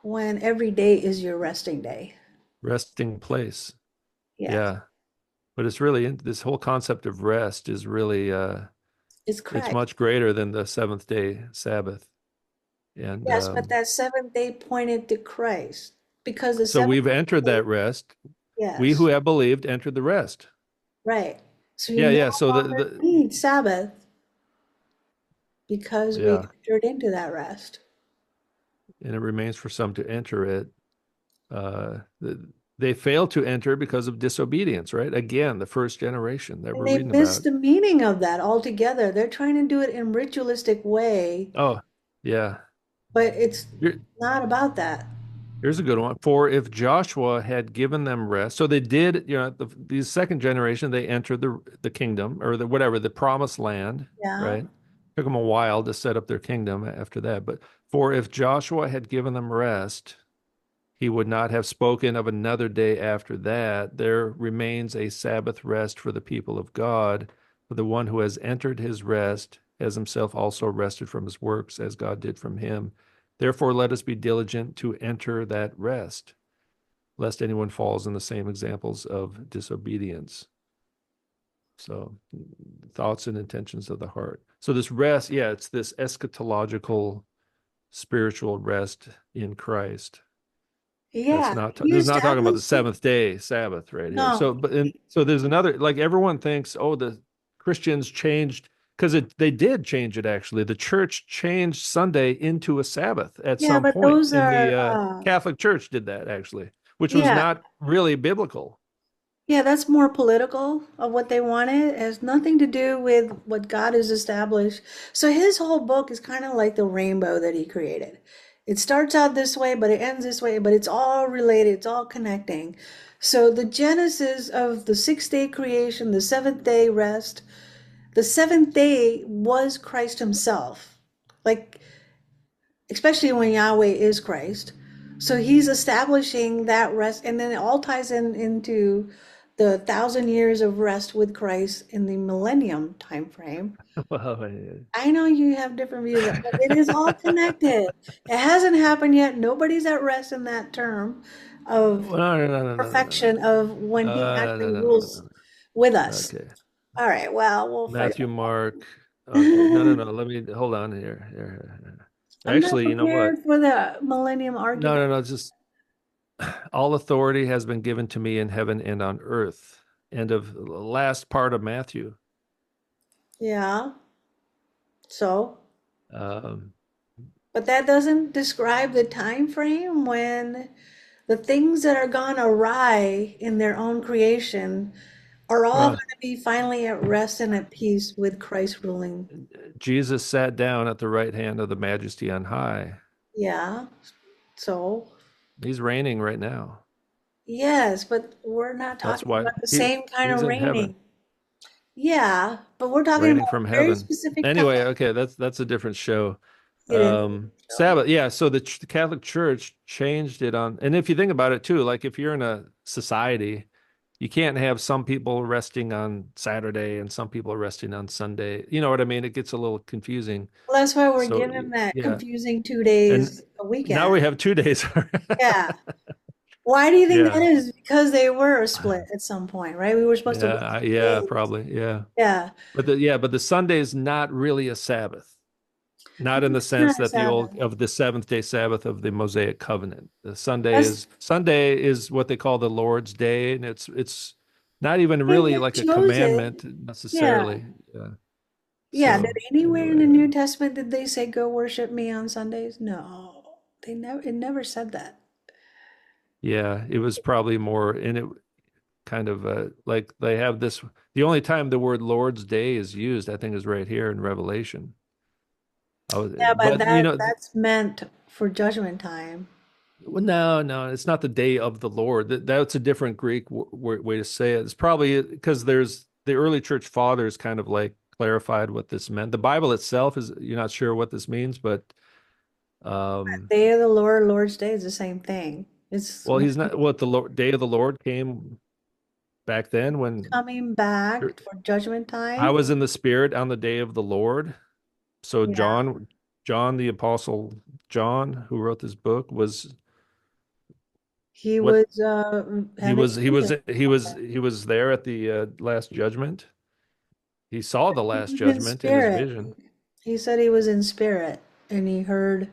when every day is your resting day. Resting place. Yes, Yeah. But it's really this whole concept of rest is really it's it's Christ. much greater than the seventh day Sabbath. And Yes, but that seventh day pointed to Christ because the so seventh we've entered day, that rest. We who yes, have believed entered the rest. right. So you Yeah, no yeah. So longer need Sabbath because we yeah, entered into that rest. and it remains for some to enter it. They failed to enter because of disobedience, right? Again, the first generation that And we're they reading missed about. the meaning of that altogether. They're trying to do it in ritualistic way, Oh, yeah. but it's Here- not about that. Here's a good one. For if Joshua had given them rest, so they did, these second generation, they entered the kingdom or the whatever, the promised land, Yeah. right? Took them a while to set up their kingdom after that. But for if Joshua had given them rest, he would not have spoken of another day after that. There remains a Sabbath rest for the people of God. For the one who has entered his rest has himself also rested from his works as God did from him. Therefore, let us be diligent to enter that rest, lest anyone falls in the same examples of disobedience. So, thoughts and intentions of the heart. So, this rest, yeah, it's this eschatological spiritual rest in Christ. That's Yeah. not, He this is not talking about the established it. seventh day Sabbath right here. No. So, so there's another, like everyone thinks, oh, the Christians changed, because they did change it actually. The church changed Sunday into a Sabbath at Yeah, some but point. those In are the Catholic Church did that actually, which was yeah. not really biblical. Yeah, that's more political of what they wanted. It has nothing to do with what God has established. So his whole book is kind of like the rainbow that he created. It starts out this way, but it ends this way, but it's all related, it's all connecting. So the genesis of the sixth day creation, the seventh day rest, the seventh day was Christ himself. Like especially when Yahweh is Christ. So he's establishing that rest, and then it all ties in into the 1,000 years of rest with Christ in the millennium time frame. Well, I know you have different views, but it is all connected. It hasn't happened yet. Nobody's at rest in that term of no, no, no, no, no, no, perfection of when he no, actually no, no, rules no, with no. us. Okay. All right, well, we'll fight Matthew, Mark. Okay. No, no, it. no. Let me hold on here. I'm not Actually, you know what? prepared for the millennium No, argument. no, no. Just all authority has been given to me in heaven and on earth. End of last part of Matthew. Yeah, so. Um, But that doesn't describe the time frame when the things that are gone awry in their own creation are all going well, to be finally at rest and at peace with Christ ruling. Jesus sat down at the right hand of the Majesty on high. Yeah. So, He's reigning right now. yes, but we're not That's talking why about the same kind of he's in heaven, reigning. Yeah, but we're talking reigning about from a very heaven. specific time. Anyway, okay, that's a different show. It is. So, Sabbath, yeah. So the Catholic Church changed it on, and if you think about it too, like if you're in a society you can't have some people resting on Saturday and some people resting on Sunday. You know what I mean? It gets a little confusing. Well, that's why we're So given that yeah. confusing two And days a now weekend. we have 2 days. Yeah. Why do you think that Yeah. is? Because they were split at some point, right? We were supposed to Yeah, rest two yeah, days. probably. Yeah. Yeah. But the Sunday is not really a Sabbath. Not in the It's sense not a that the old Sabbath. of the seventh day Sabbath of the Mosaic covenant. The That's Sunday is what they call the Lord's day, and it's not even really they like a chose it. commandment Yeah. necessarily. Yeah. Yeah. Did So anywhere in anyway, the New Testament did they say go worship me on Sundays? No. They never it never said that. yeah, it was probably more and it kind of like they have this. The only time the word Lord's Day is used, I think, is right here in Revelation. Yeah, but But you know, that's meant for judgment time. well, no, no, it's not the day of the Lord. That's a different Greek way to say it. It's probably because there's the early church fathers kind of like clarified what this meant. The Bible itself is you're not sure what this means, but um, Day of the Lord, Lord's Day is the same thing. It's well, he's not what the day of the Lord came back then when coming back for judgment I time. was in the Spirit on the day of the Lord. So Yeah. John the Apostle John, who wrote this book, was He what was having a vision. he was there at the last judgment. He saw the He last was in judgment in his spirit. vision. He said he was in spirit and he heard.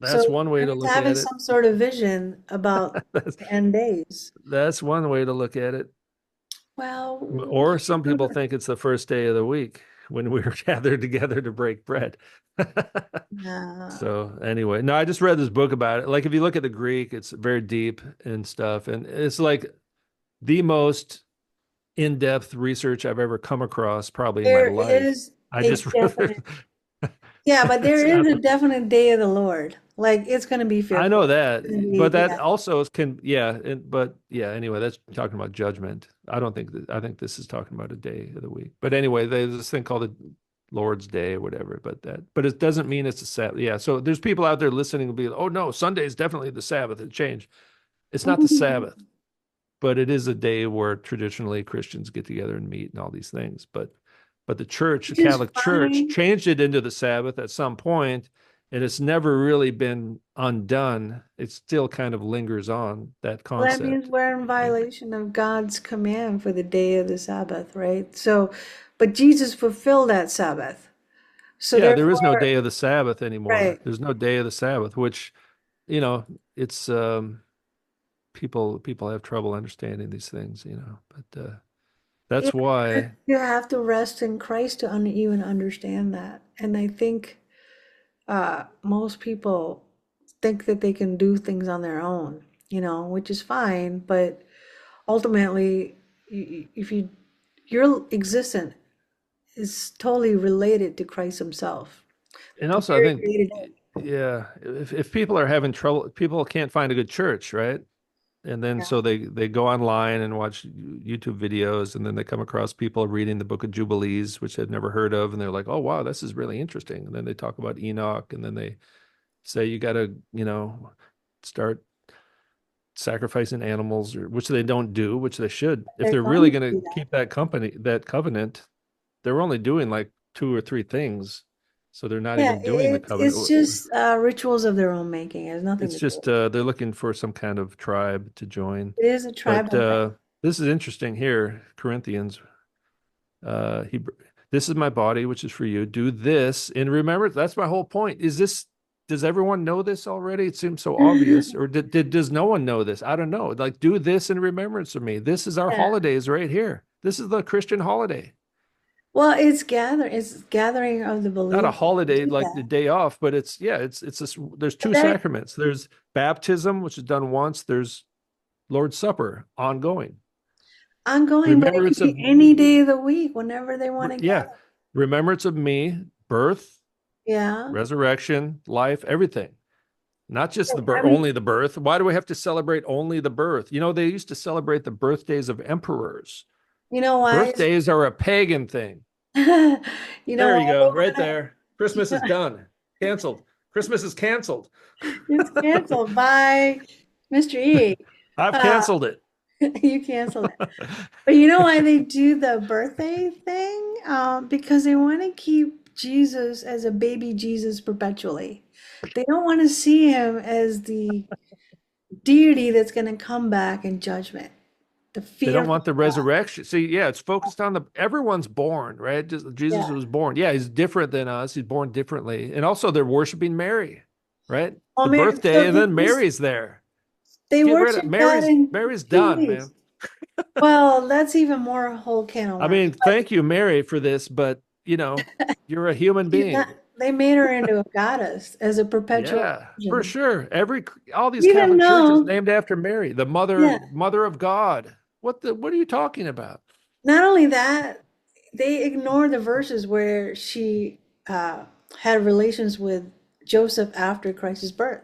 So That's one way to he's look having at it. some sort of vision about That's, the end days. that's one way to look at it. Well, Or some people think it's the first day of the week when we were gathered together to break bread. yeah. So anyway, no, I just read this book about it. Like if you look at the Greek, it's very deep and stuff, and it's like the most in-depth research I've ever come across, probably in my There life. is I a just definite, yeah, but there it's is not a definite day of the Lord. Like it's going to be I know fearful. It's going to that, but be, that yeah. also can, yeah, but yeah, anyway, that's talking about judgment. I don't think that, I think this is talking about a day of the week. But anyway, there's this thing called the Lord's Day or whatever, but it doesn't mean it's a Sabbath. Yeah. So there's people out there listening will be, oh no, Sunday is definitely the Sabbath. It changed. It's not the Sabbath, but it is a day where traditionally Christians get together and meet and all these things. But the church, the Which is Catholic Church, fine. changed it into the Sabbath at some point, and it's never really been undone. It still kind of lingers on that Well, that means concept. we're in Yeah, violation of God's command for the day of the Sabbath, right? So, but Jesus fulfilled that Sabbath. So yeah, there is no therefore, day of the Sabbath anymore. right. There's no day of the Sabbath, which, you know, it's people have trouble understanding these things, but Yeah, that's why. you have to rest in Christ to even understand that. And I think most people think that they can do things on their own, which is fine. But ultimately, if your existence is totally related to Christ Himself. And The also, I very think, created it. yeah, if people are having trouble, people can't find a good church, right? And then Yeah. so they go online and watch YouTube videos, and then they come across people reading the Book of Jubilees, which they've never heard of, and they're like, "Oh, wow, this is really interesting." And then they talk about Enoch, and then they say you got to, start sacrificing animals, or which they don't do, which they should. If They're they're going really to going do to that. keep that covenant, they're only doing like two or three things, so they're not Yeah, even doing the it's covenant. just rituals of their own making. It has nothing It's to do with just they're looking for some kind of tribe to join. it. It is a But tribal thing. this is interesting here, Corinthians. He, this is my body, which is for you. Do this in remembrance. That's my whole point. Does everyone know this already? It seems so obvious. Or does no one know this? I don't know. Like, do this in remembrance of me. This is our Yeah. holidays right here. This is the Christian holiday. Well, it's gathering of the Not a believers to holiday do like the that. day off, but it's this, there's But two that sacraments. There's baptism, which is done once. There's Lord's Supper, ongoing. ongoing, but it could Remembrance be of, any day of the week whenever they want to yeah, gather. remembrance of me, birth, Yeah. resurrection, life, everything. Not just the I birth, mean, only the birth. Why do we have to celebrate only the birth? They used to celebrate the birthdays of emperors. you know why? Birthdays are a pagan thing. You know There you why go, they right want there. Christmas is to, done. Canceled. Christmas is canceled. it's canceled by Mr. E. I've Uh, canceled it. You cancel it. But you know why they do the birthday thing? Because they want to keep Jesus as a baby Jesus perpetually. They don't want to see him as the deity that's going to come back in judgment, the They don't fearful want the God. resurrection. See, yeah, it's focused on the everyone's born, right? Jesus Yeah. was born. Yeah, he's different than us. He's born differently. And also they're worshiping Mary, right? Well, The Mary, so birthday, and then Mary's there. they Get rid of worship God in Mary's two done, ways. man. Well, that's even more whole can of I worms. mean, thank you, Mary, for this, but you're a human She's not, being. they made her into a goddess as a perpetual Yeah, for virgin. sure. All these Even Catholic churches though, named after Mary, the yeah, mother of God. What are you talking about? not only that, they ignore the verses where she had relations with Joseph after Christ's birth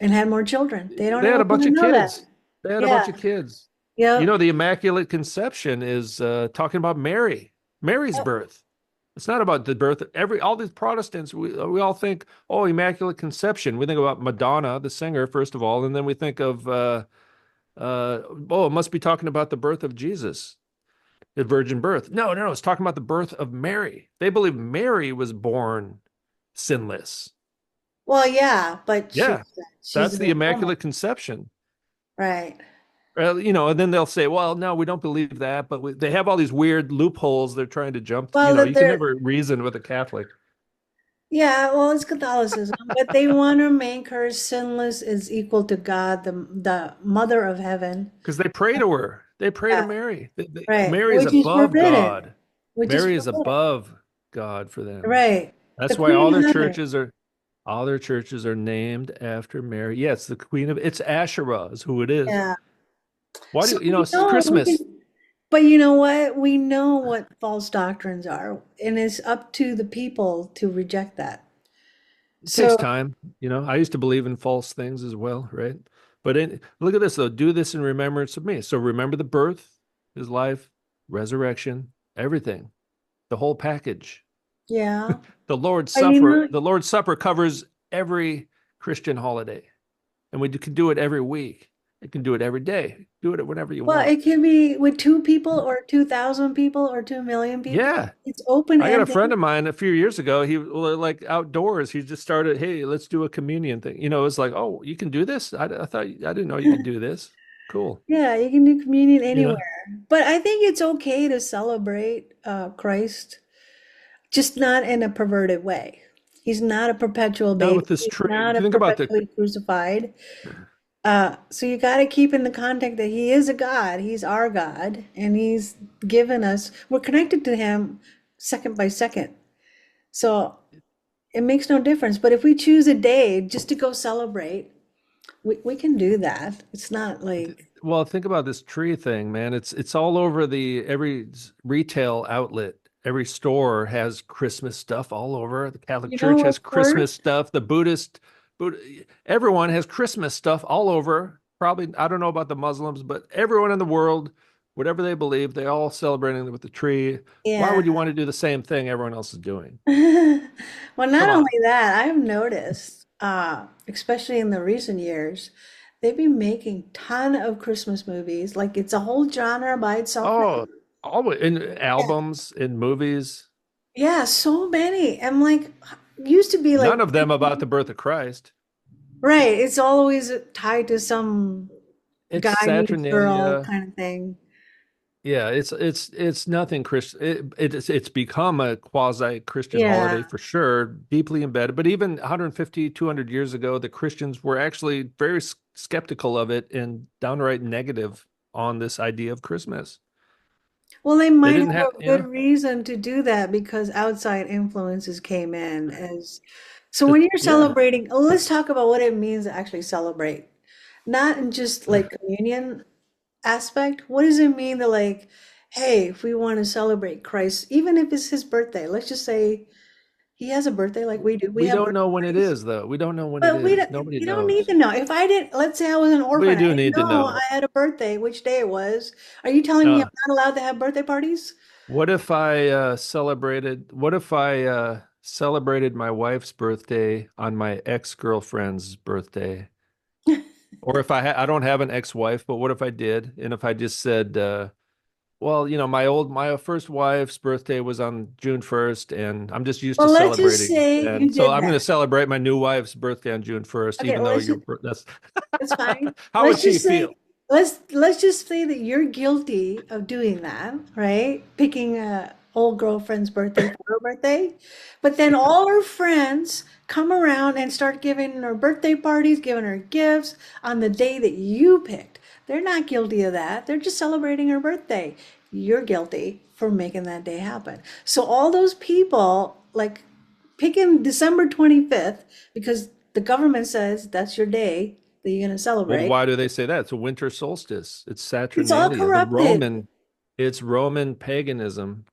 and had more children. They don't They had even a want bunch to of know that. kids. They had a Yeah. bunch of kids. Yep. The Immaculate Conception is talking about Mary's birth. It's not about the birth of all these Protestants. We all think, oh, Immaculate Conception. We think about Madonna, the singer, first of all, and then we think of, oh, it must be talking about the birth of Jesus, the virgin birth. No, no, no. It's talking about the birth of Mary. They believe Mary was born sinless. Well, yeah, but Yeah, she's that's a the woman, Immaculate Conception. right? And then they'll say, well, no, we don't believe that, but they have all these weird loopholes they're trying to jump. Well, that You can they're never reason with a Catholic yeah, well, it's Catholicism, but they want to make her sinless is equal to God, the mother of heaven. because they pray to her. They pray to Yeah, Mary. right. Mary is Which is above forbidden. God. Which is Mary is forbidden. above God for them. Right. The That's why Queen Mother. all their churches are named after Mary. Yes, the Queen of it's Asherah is who it is. Yeah. Why So do you know we it's know we Christmas? can, but you know what? We know what false doctrines are, and it's up to the people to reject that. It takes So time. I used to believe in false things as well, right? Look at this though. Do this in remembrance of me. So remember the birth, his life, resurrection, everything, the whole package. yeah, The Lord's but you Supper. know, The Lord's Supper covers every Christian holiday, and can do it every week. You can do it every day. Do it whenever you well, want. it can be with two people or 2,000 people or 2 million people. Yeah, It's I got a open-ended. friend of mine a few years ago. He like outdoors. He just started. Hey, let's do a communion thing. It's like, oh, you can do this. I thought I didn't know you could do this. Cool. Yeah, you can do communion You know, anywhere. But I think it's okay to celebrate Christ, just not in a perverted way. He's not a perpetual not baby. with this He's tree. not a Think about perpetually crucified. So you got to keep in the context that he is a God. He's our God, and he's given us, we're connected to him second by second. So it makes no difference. But if we choose a day just to go celebrate, we can do that. It's not like, Well, think about this tree thing, man. It's all over the every retail outlet. Every store has Christmas stuff all over. The Catholic you know Church has what's Christmas worse? stuff. Buddha, everyone has Christmas stuff all over. Probably, I don't know about the Muslims, but everyone in the world, whatever they believe, they all celebrating with the tree. Why Yeah. would you want to do the same thing everyone else is doing? Well, not Come on. only that, I've noticed, especially in the recent years, they've been making ton of Christmas movies. Like it's a whole genre by itself now. Oh, always in albums, in movies, Yeah, so many. I'm like, used to be like, none of them about the birth of Christ. right, it's always tied to some It's guy meets girl Saturnalia. kind of thing. Yeah, it's nothing Christian. It's become a quasi Christian Yeah. holiday for sure, deeply embedded. But even 150, 200 years ago, the Christians were actually very skeptical of it and downright negative on this idea of Christmas. Well, they They might didn't have have, a good reason to do that because outside influences came in as so the, when you're yeah. celebrating, let's talk about what it means to actually celebrate. Not in just like communion aspect. What does it mean to like, hey, if we want to celebrate Christ, even if it's his birthday, let's just say he has a birthday like we do. We We have don't birthday know when it parties. is, though. We don't know when it But we is. don't, Nobody you don't need knows. to know. If I didn't, let's say I was an We orphan, I do didn't need to know I know. had a birthday, which day it was. Are you telling me I'm Uh, not allowed to have birthday parties? What if I celebrated my wife's birthday on my ex-girlfriend's birthday? Or if I don't have an ex-wife, but what if I did? And if I just said, well, my first wife's birthday was on June 1st, and I'm just used to Well, let's just celebrating. say you And so did I'm going to that. celebrate my new wife's birthday on June 1st, Okay, even well, though that's that's fine. how would Let's she just say feel? let's just say that you're guilty of doing that, right? Picking a old girlfriend's birthday for her birthday. But then all her friends come around and start giving her birthday parties, giving her gifts on the day that you picked. They're not guilty of that. They're just celebrating her birthday. You're guilty for making that day happen. So all those people like picking December 25th because the government says that's your day that you're going to Well, celebrate. why do they say that? It's a winter solstice. It's It's all Saturnalia, corrupted. it's Roman paganism.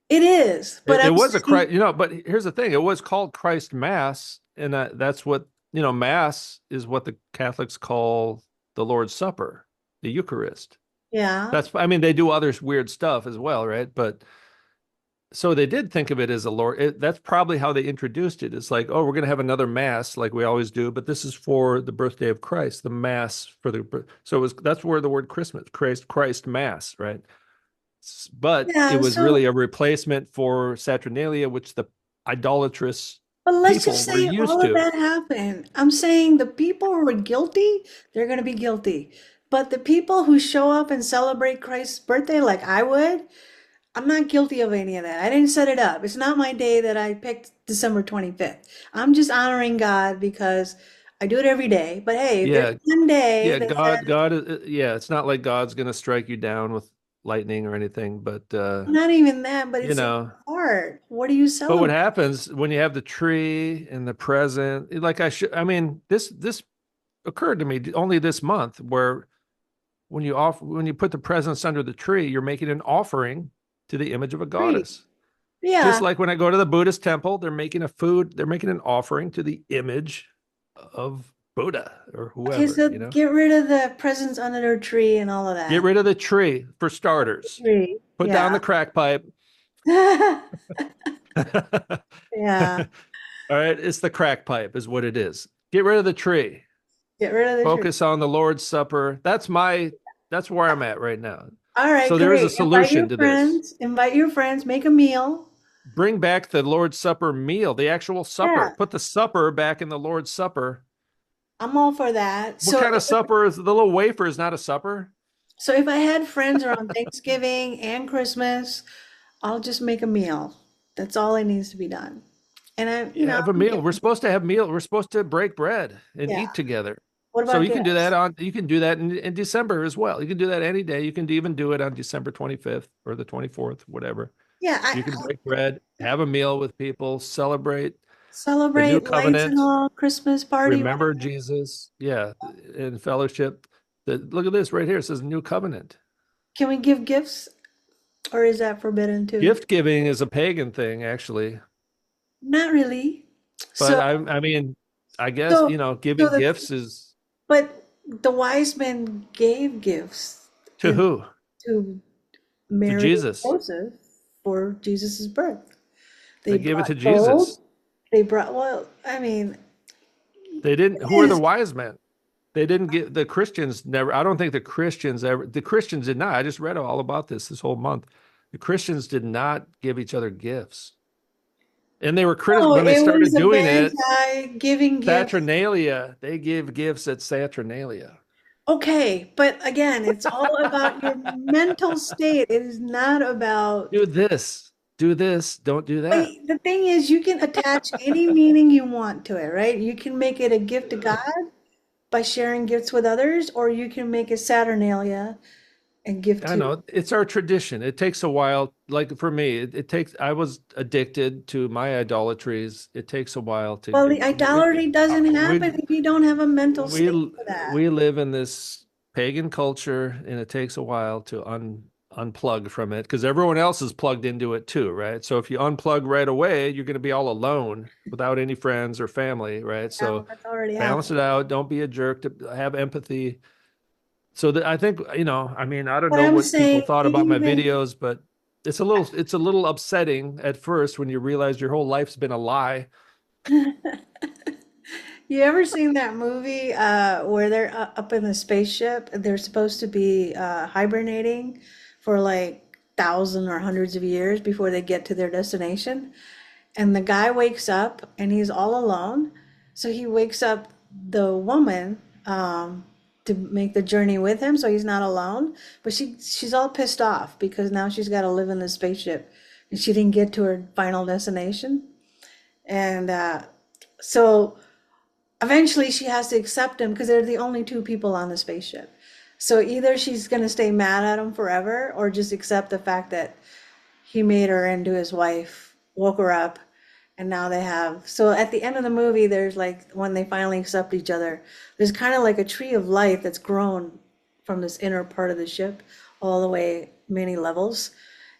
It is. But It I'm was a saying, Christ, but here's the thing. It was called Christ Mass, and that's what, Mass is what the Catholics call the Lord's Supper, the Eucharist. yeah, I mean, they do other weird stuff as well, right? But so they did think of it as a Lord. That's probably how they introduced it. It's like, oh, we're going to have another Mass like we always do, but this is for the birthday of Christ, the Mass for so that's where the word Christ Mass, right? But it yeah. was So, really a replacement for Saturnalia, which the idolatrous but let's just people were say used all of to. that happened. I'm saying the people who are guilty, they're going to be guilty. But the people who show up and celebrate Christ's birthday like I would, I'm not guilty of any of that. I didn't set it up. It's not my day that I picked December 25th. I'm just honoring God because I do it every day. But hey, if there's Yeah, one day yeah, that says, yeah, it's not like God's going to strike you down with lightning or anything, but not even that, but you it's in know, your heart. What do you but what celebrate? happens when you have the tree and the present? I mean, this occurred to me only this month where when you put the presents under the tree, you're making an offering to the image of a Free. goddess. Just Yeah. like when I go to the Buddhist temple, they're making an offering to the image of Buddha or Okay, whoever, so get rid of the presents under their tree and all of Get that. rid of the tree for starters. Tree. Put down Yeah. the crack pipe. All Yeah. right, it's the crack pipe is what it is. Get rid of the tree. Get rid of the tree. Focus on the Lord's Supper. That's where I'm at right now. All right, So there is a great. solution to this. Invite your friends, make a meal. Bring back the Lord's Supper meal, the actual supper. Yeah, Put the supper back in the Lord's Supper. I'm all for that. What kind of supper is the little wafer is not a supper? So if I had friends around Thanksgiving and Christmas, I'll just make a meal. That's all that needs to be done. And You have a I'm meal. good. We're supposed to have meal. We're supposed to break bread and Yeah. eat together. What So about you can do gifts? that you can do that in December as well. You can do that any day. You can even do it on December 25th or the 24th, whatever. Yeah, You can I break bread, have a meal with people, celebrate the new celebrate lights and covenant, all, Christmas party, remember whatever. Jesus. Yeah, in fellowship. Look at this right here. It says new covenant. Can we give gifts or is that forbidden too? Gift giving is a pagan thing, actually. Not really. But So, I mean, I guess, so, so giving the, gifts is but the wise men gave gifts to in who? to To Mary and Jesus. Joseph for Jesus's birth. They They gave it brought to gold. Jesus. They brought, well, I mean, They didn't, it who are the is, wise men? They didn't get the Christians never, I don't think the Christians did not. I just read all about this whole month. The Christians did not give each other gifts. And they were no, when they it was started a doing bad it, guy giving gifts. Saturnalia, they give gifts at Saturnalia. Okay, but again, it's all about your mental state. It is not about, Do this, don't do but that. the thing is, you can attach any meaning you want to it, right? You can make it a gift to God by sharing gifts with others, or you can make it Saturnalia and give I to. know it's our tradition. It takes a while. Like for me, it takes. I was addicted to my idolatries. It takes a while to Well, the get. idolatry doesn't happen We if you don't have a mental we state for that. we live in this pagan culture, and it takes a while to unplug from it because everyone else is plugged into it too, right? So if you unplug right away, you're going to be all alone without any friends or family, right? Now, So that's already balance happened. it out. Don't be a jerk. To have empathy so that I think, I mean, I don't But know I'm what people saying thought about my even, videos, but it's a little upsetting at first when you realize your whole life's been a lie. You ever seen that movie where they're up in the spaceship and they're supposed to be hibernating for like thousands or hundreds of years before they get to their destination? And the guy wakes up and he's all alone. So he wakes up the woman to make the journey with him, so he's not alone. But she's all pissed off because now she's got to live in the spaceship and she didn't get to her final destination. And so eventually she has to accept him because they're the only two people on the spaceship. So either she's going to stay mad at him forever or just accept the fact that he made her into his wife, woke her up, and now they have. So at the end of the movie, there's like when they finally accept each other, there's kind of like a tree of life that's grown from this inner part of the ship all the way many levels.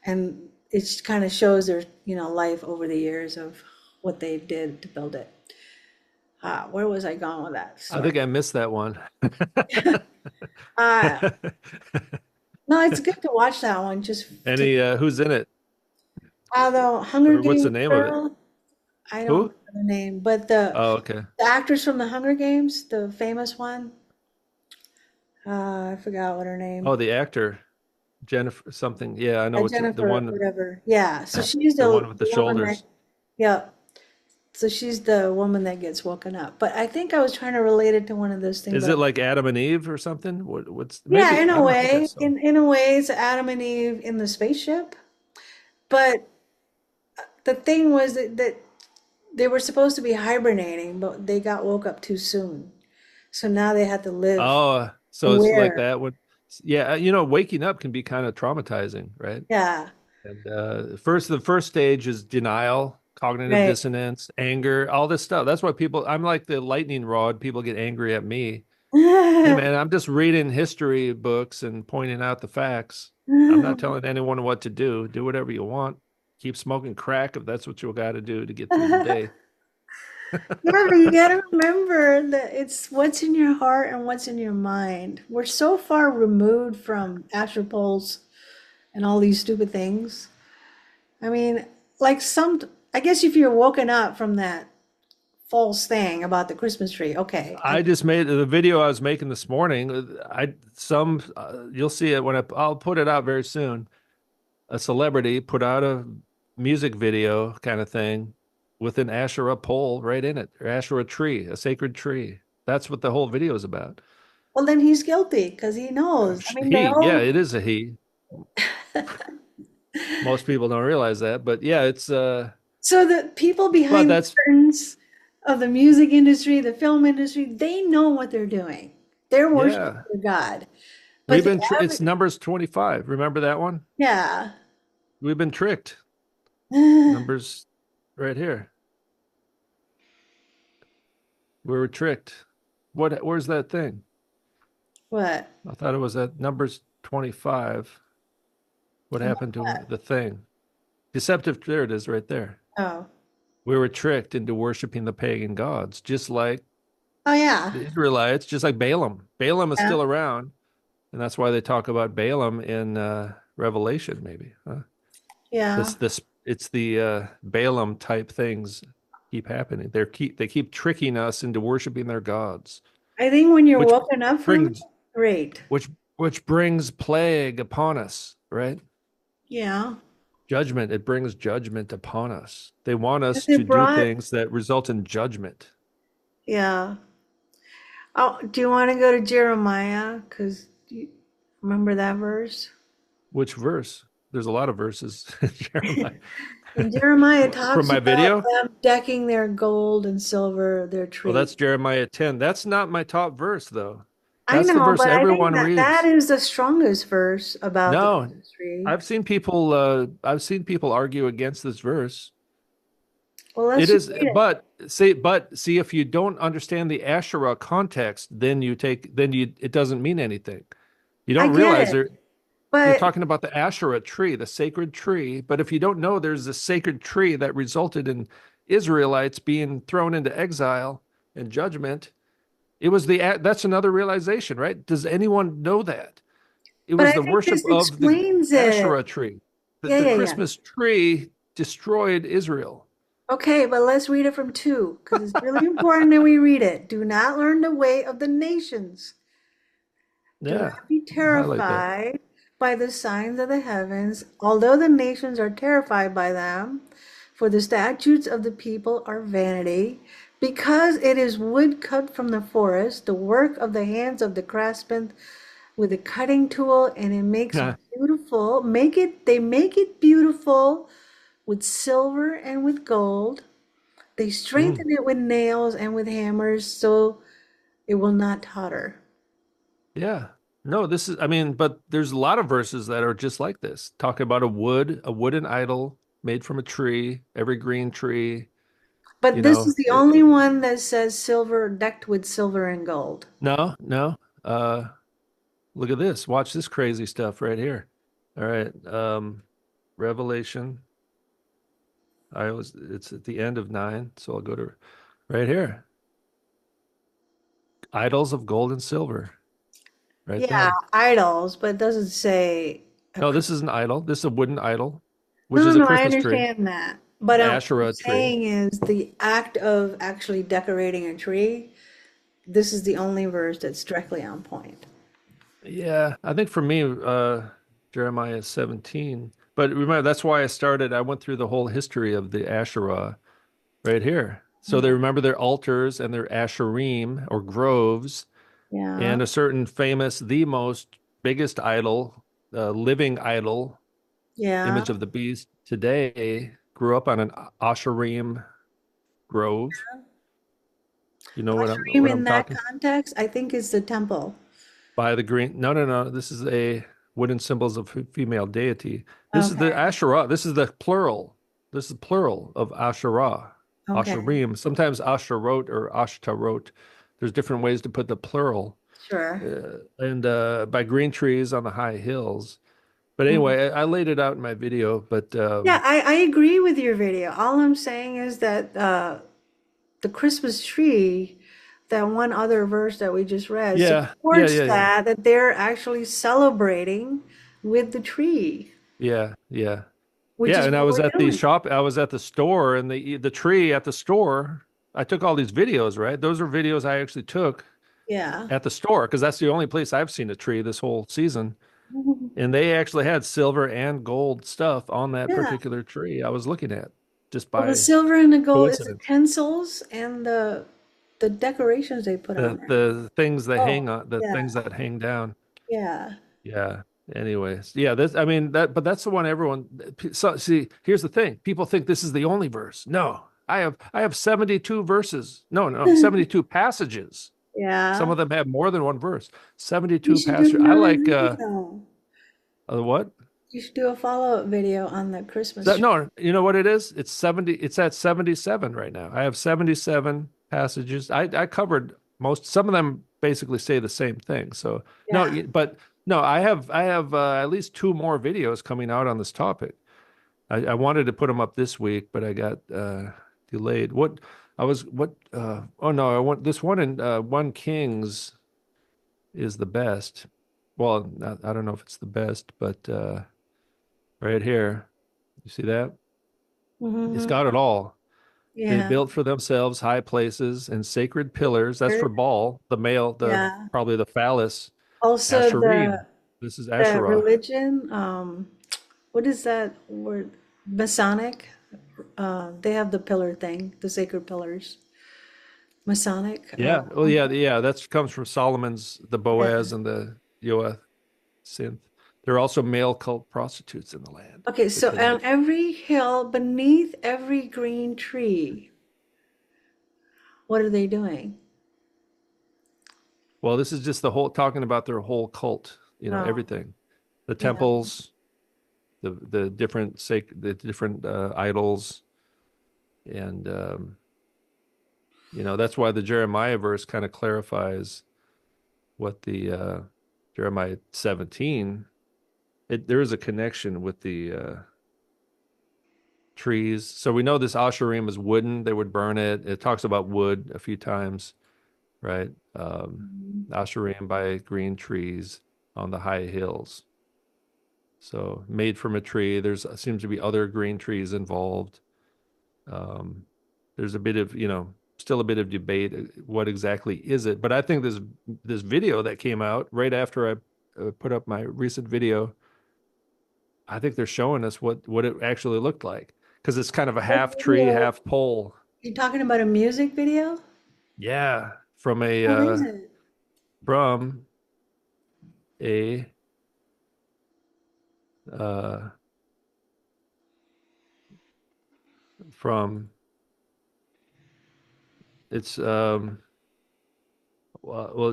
And it kind of shows their, life over the years of what they did to build it. Where was I going with that I story? think I missed that one. Uh, no, it's good to watch that one. Just to, Any who's in it? although Hunger Or what's the Games name of it? girl, I don't Who? know the name, but the Oh, okay. the actress from the Hunger Games, the famous one, I forgot what her Oh, name, the actor, Jennifer something. Yeah, I know it's the Jennifer, one whatever. Yeah, so she's the the one with the woman that, shoulders. yeah. So she's the woman that gets woken up. But I think I was trying to relate it to one of those things, Is but it like Adam and Eve or something? What's yeah, maybe in I a don't think I way, saw. in a way, it's Adam and Eve in the spaceship. But the thing was that they were supposed to be hibernating, but they got woke up too soon. So now they had to live Oh, so it's like aware. that one. Yeah, waking up can be kind of traumatizing, right? Yeah, And the first stage is denial, cognitive right. dissonance, anger, all this stuff. That's why I'm like the lightning rod. People get angry at me. Hey man, I'm just reading history books and pointing out the facts. I'm not telling anyone what to do. Do whatever you want. Keep smoking crack if that's what you got to do to get through the day. Yeah, but you gotta remember that it's what's in your heart and what's in your mind. We're so far removed from astropulse and all these stupid things. I mean, like I guess if you're woken up from that false thing about the Christmas tree, okay. I just made the video I was making this morning. You'll see it I'll put it out very soon. A celebrity put out a music video kind of thing with an Asherah pole right in it, or Asherah tree, a sacred tree. That's what the whole video is about. Well, then he's guilty because he knows. I mean, Yeah, it is a he. Most people don't realize that, but yeah, it's so the people but behind the that's curtains of the music industry, the film industry, they know what they're doing. They're worshiping yeah. their God. But the It's average, Numbers 25. Remember that one? yeah. We've been tricked. Numbers right here. We were tricked. Where's that thing? What? I thought it was at Numbers 25. What happened to the thing? Deceptive, there it is right there. Oh. We were tricked into worshiping the pagan gods, just like Oh yeah. the Israelites, just like Balaam. Balaam is Yeah. still around, and that's why they talk about Balaam in Revelation, maybe. Huh? Yeah. It's the Balaam type things keep happening. They keep tricking us into worshiping their gods, I think when you're which woken up from it, brings great. which which brings plague upon us, right? Yeah. Judgment, it brings judgment upon us. They want us Because to it do brought, things that result in judgment. yeah. Oh, do you want to go to Jeremiah? Because you remember that verse? Which verse? There's a lot of verses in Jeremiah. And Jeremiah From talks my about video? them decking their gold and silver, their Well, tree. that's Jeremiah 10. That's not my top verse, though. I That's the know, verse but I think everyone that reads. is the strongest verse about the No, Christmas tree. I've seen people argue against this verse. Well, let's It just is, read it. but see, if you don't understand the Asherah context, then it doesn't mean anything. You I don't get realize it, you're but talking about the Asherah tree, the sacred tree. But if you don't know there's a sacred tree that resulted in Israelites being thrown into exile and judgment, that's another realization, right? Does anyone know that? It but was I the think worship this of the explains it. Asherah tree. Yeah, The yeah, yeah. Christmas tree destroyed Israel. Okay, but let's read it from two because it's really important that we read it. Do not learn the way of the nations. Do Yeah, not be I highlight that. terrified by the signs of the heavens, although the nations are terrified by them, for the statutes of the people are vanity, because it is wood cut from the forest, the work of the hands of the craftsman with a cutting tool, and it makes Yeah. beautiful, they make it beautiful with silver and with gold. They Mm, strengthen it with nails and with hammers so it will not totter. yeah. No, this is, I mean, but there's a lot of verses that are just like this, talking about a wooden idol made from a tree, every green tree, But you this know. is the only one that says silver, decked with silver and gold. No, no. Look at this. Watch this crazy stuff right here. All right. Revelation. It's at the end of 9, so I'll go to right here. Idols of gold and silver, right Yeah, there. idols, but it doesn't say a No, Chris- this is an idol. This is a wooden idol, which No, is no, a no, I Christmas tree, understand that. But what I'm Asherah tree. saying is the act of actually decorating a tree, this is the only verse that's directly on point. Yeah, I think for me, Jeremiah 17. But remember, that's why I started. I went through the whole history of the Asherah right here. So they Okay. remember their altars and their Asherim or groves, Yeah, and a certain famous, the most biggest idol, living idol, yeah. image of the beast today, grew up on an Asherim grove. You know Asherim what in I'm that talking? context, I think is the temple. By the green. No, no, no. This is a wooden symbols of female deity. This is the Okay, Asherah. This is the plural. This is plural of Asherah, okay, Asherim. Sometimes Asherot or Ashtarot. There's different ways to put the plural. sure. And by green trees on the high hills. But anyway, I laid it out in my video. But Yeah, I agree with your video. All I'm saying is that the Christmas tree, that one other verse that we just read, yeah, yeah, supports yeah, yeah, that they're actually celebrating with the tree, yeah, yeah. which Yeah, is and I what was at we're the doing. shop, I was at the store and the tree at the store. I took all these videos, right? Those are videos I actually took Yeah. at the store because that's the only place I've seen a tree this whole season. And they actually had silver and gold stuff on that Yeah. particular tree I was looking at just Well, the by silver and the gold is coincidence. utensils and the decorations they put on there. The things that Oh, hang on, the yeah, things that hang down. yeah. Yeah. Anyways, yeah, this I mean that but that's the one everyone so see, here's the thing. People think this is the only verse. No. I have 72 verses. No, no, 72 passages. Some Yeah. of them have more than one verse. You 72 should do passages. I another like video. what? You should do a follow-up video on the Christmas So, tree. no, you know what it is? It's 70, it's at 77 right now. I have 77 passages. I covered most, some of them basically say the same thing. So no, Yeah. but no, I have at least two more videos coming out on this topic. I wanted to put them up this week, but I got delayed. Oh no, I want this one in 1 Kings is the best. Well, I don't know if it's the best, but right here, you see that? It's Hmm. got it all. They Yeah. built for themselves high places and sacred pillars. That's for Baal, the male, the Yeah. probably the phallus. Also, Asherim. This is the Asherah. religion, what is that word? Masonic. They have the pillar thing, the sacred pillars. Masonic. Yeah. Oh, yeah. Yeah. That comes from Solomon's, the Boaz and the Yoath synth. There are also male cult prostitutes in the land Okay, so because on of, every hill, beneath every green tree, what are they doing? well, this is just the whole talking about their whole cult, Oh, everything, the yeah. temples, the different idols, and that's why the Jeremiah verse kind of clarifies what the Jeremiah 17. There is a connection with the trees. So we know this Asherim is wooden. They would burn it. It talks about wood a few times, right? Mhm. Asherim by green trees on the high hills. So made from a tree. There's seems to be other green trees involved. Um, there's a bit of, still a bit of debate. What exactly is it? But I think this video that came out right after I put up my recent video, I think they're showing us what it actually looked like because it's kind of a What half tree, video? half pole. You talking about a music video? Yeah, from a What is it? from a uh from it's well,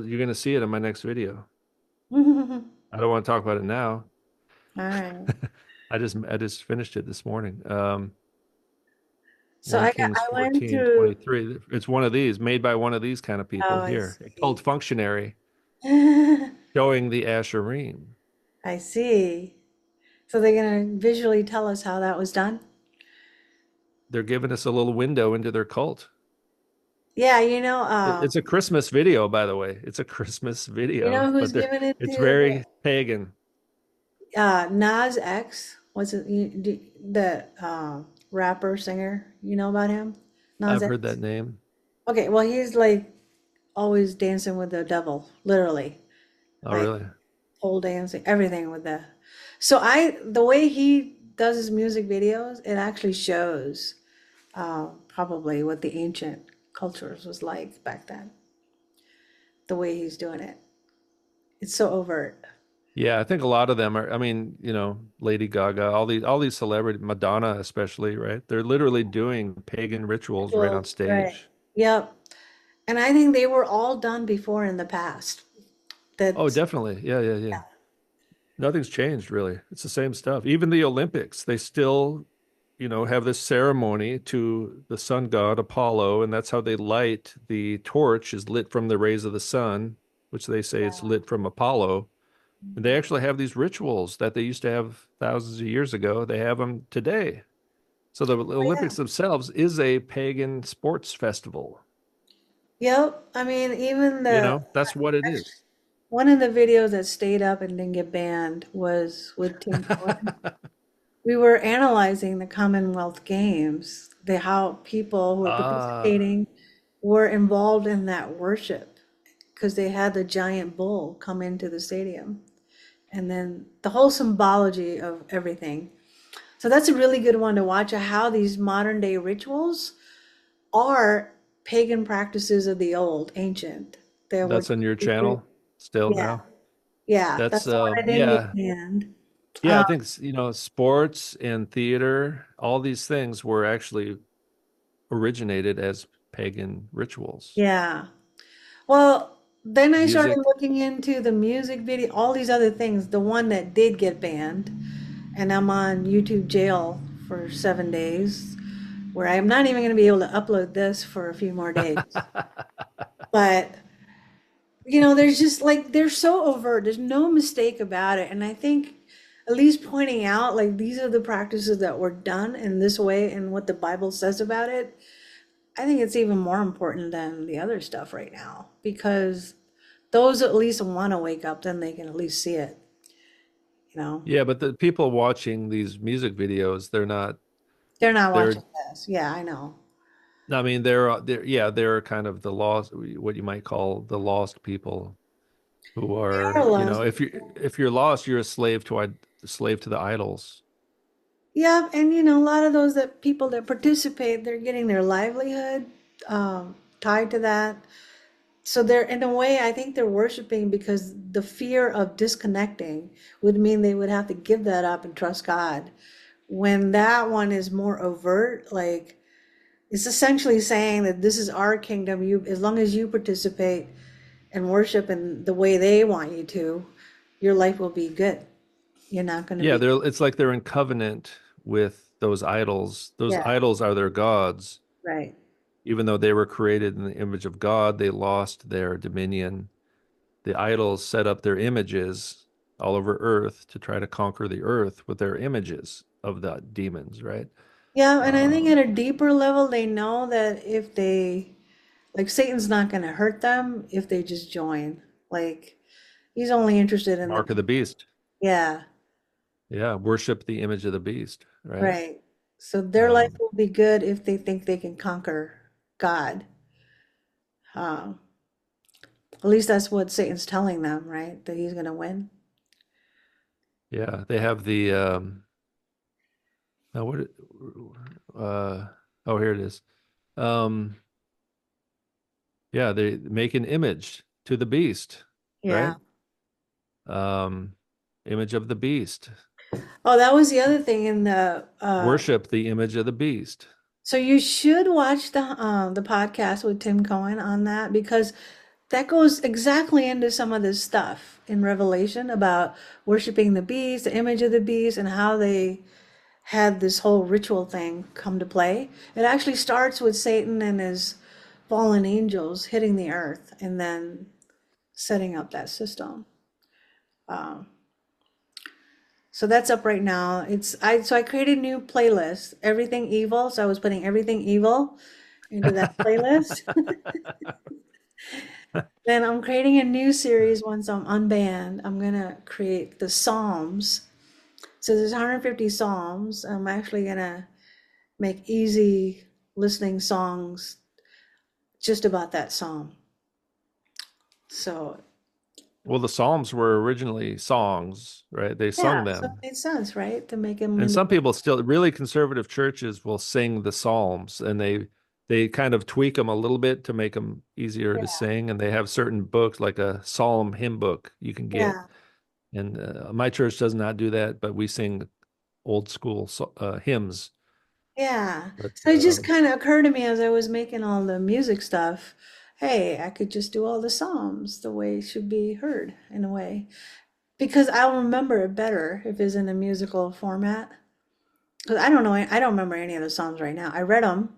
you're gonna see it in my next video. All I don't want to talk about it now. right. I just finished it this morning. So 1 Kings I went 14 through. 23. It's one of these, made by one of these kind of Oh, people I here. It's called see. Functionary, showing the Asherim. I see. So they're gonna visually tell us how that was done? They're giving us a little window into their cult. Yeah, It's a Christmas video, by the way. It's a Christmas you know video, who's but giving it it's to very pagan. Nas X? What's it? The rapper singer? You know about him? Nas I've heard that X. name. Okay, well he's like always dancing with the devil, literally, Oh, like really? pole dancing, everything with the. So the way he does his music videos, it actually shows probably what the ancient cultures was like back then. The way he's doing it, it's so overt. Yeah, I think a lot of them are, I mean, Lady Gaga, all these celebrities, Madonna especially, right? They're literally doing pagan rituals right on Rituals, right? stage. Yep. And I think they were all done before in the past. Oh, That definitely. Yeah, yeah, yeah. Nothing's changed really. It's the same stuff. Even the Olympics, they still, have this ceremony to the sun god Apollo, and that's how they light the torch is lit from the rays of the sun, which they say it's lit from Apollo. And they actually have these rituals that they used to have thousands of years ago. They have them today. So the oh yeah. Olympics themselves is a pagan sports festival. Yep. I mean, even the That's what it is. one of the videos that stayed up and didn't get banned was with Tim Cohen. We were analyzing the Commonwealth Games, the how people who were Ah, participating were involved in that worship because they had the giant bull come into the stadium and then the whole symbology of everything. So that's a really good one to watch how these modern day rituals are pagan practices of the old, ancient. They were that's on your channel still yeah, now. yeah. That's That's the one that didn't get yeah. banned. Yeah, I think sports and theater, all these things were actually originated as pagan rituals. Yeah. Well, then I started Music. looking into the music video, all these other things. The one that did get banned, and I'm on YouTube jail for 7 days, where I'm not even going to be able to upload this for a few more days. But there's just like they're so overt. There's no mistake about it, and I think at least pointing out like these are the practices that were done in this way and what the Bible says about it. I think it's even more important than the other stuff right now because those at least want to wake up, then they can at least see it, you know. Yeah, but the people watching these music videos, They're not they're watching this. Yeah, I know. I mean, they're kind of the lost, what you might call the lost people who They're are, lost. if you're lost, you're a slave to the idols. Yeah, and a lot of those that people that participate, they're getting their livelihood tied to that. So they're in a way, I think they're worshiping because the fear of disconnecting would mean they would have to give that up and trust God. When that one is more overt, like it's essentially saying that this is our kingdom. You, as long as you participate and worship in the way they want you to, your life will be good. You're not going to Yeah, be, it's like they're in covenant with those idols. Those yeah, idols are their gods. right. Even though they were created in the image of God, they lost their dominion. The idols set up their images all over earth to try to conquer the earth with their images of the demons, right? Yeah, and I think Um, at a deeper level, they know that if they, like, Satan's not going to hurt them if they just join. Like, he's only interested in the, Mark of the beast. yeah, Yeah, worship the image of the beast, right? right. So their life Um, will be good if they think they can conquer God. Uh, at least that's what Satan's telling them, right? That he's going to win. yeah, they have the now what uh oh, here it is. Um, yeah, they make an image to the beast, Yeah. right? Um, image of the beast. Oh, that was the other thing in the Worship the image of the beast. so you should watch the podcast with Tim Cohen on that because that goes exactly into some of this stuff in Revelation about worshiping the beast, the image of the beast, and how they had this whole ritual thing come to play. It actually starts with Satan and his fallen angels hitting the earth and then setting up that system. Um, so that's up right now. I created a new playlist, everything evil. So I was putting everything evil into that playlist. Then I'm creating a new series once I'm unbanned. I'm gonna create the Psalms. So there's 150 Psalms. I'm actually gonna make easy listening songs just about that psalm. So Well, the Psalms were originally songs, right? They yeah, sung so it them. made sense, right? To make them And into some people still, really conservative churches will sing the Psalms and they kind of tweak them a little bit to make them easier to yeah, sing. And they have certain books like a Psalm hymn book you can get. yeah, And my church does not do that, but we sing old school hymns. yeah. But So it just kind of occurred to me as I was making all the music stuff. Hey, I could just do all the psalms the way it should be heard in a way. Because I'll remember it better if it's in a musical format. Because I don't remember any of the songs right now. I read them,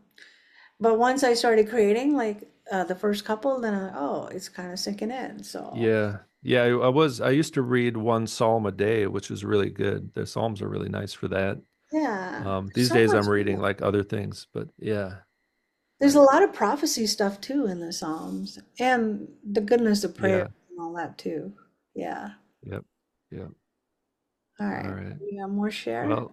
but once I started creating, like the first couple, then oh, it's kind of sinking in. So yeah, yeah, I used to read one Psalm a day, which was really good. The Psalms are really nice for that. yeah, there's These so days much. I'm reading like other things, but yeah, There's I, a lot of prophecy stuff too in the Psalms, and the goodness of prayer yeah, and all that too. Yeah. yep, yep. All All right. right. You got more share? Well,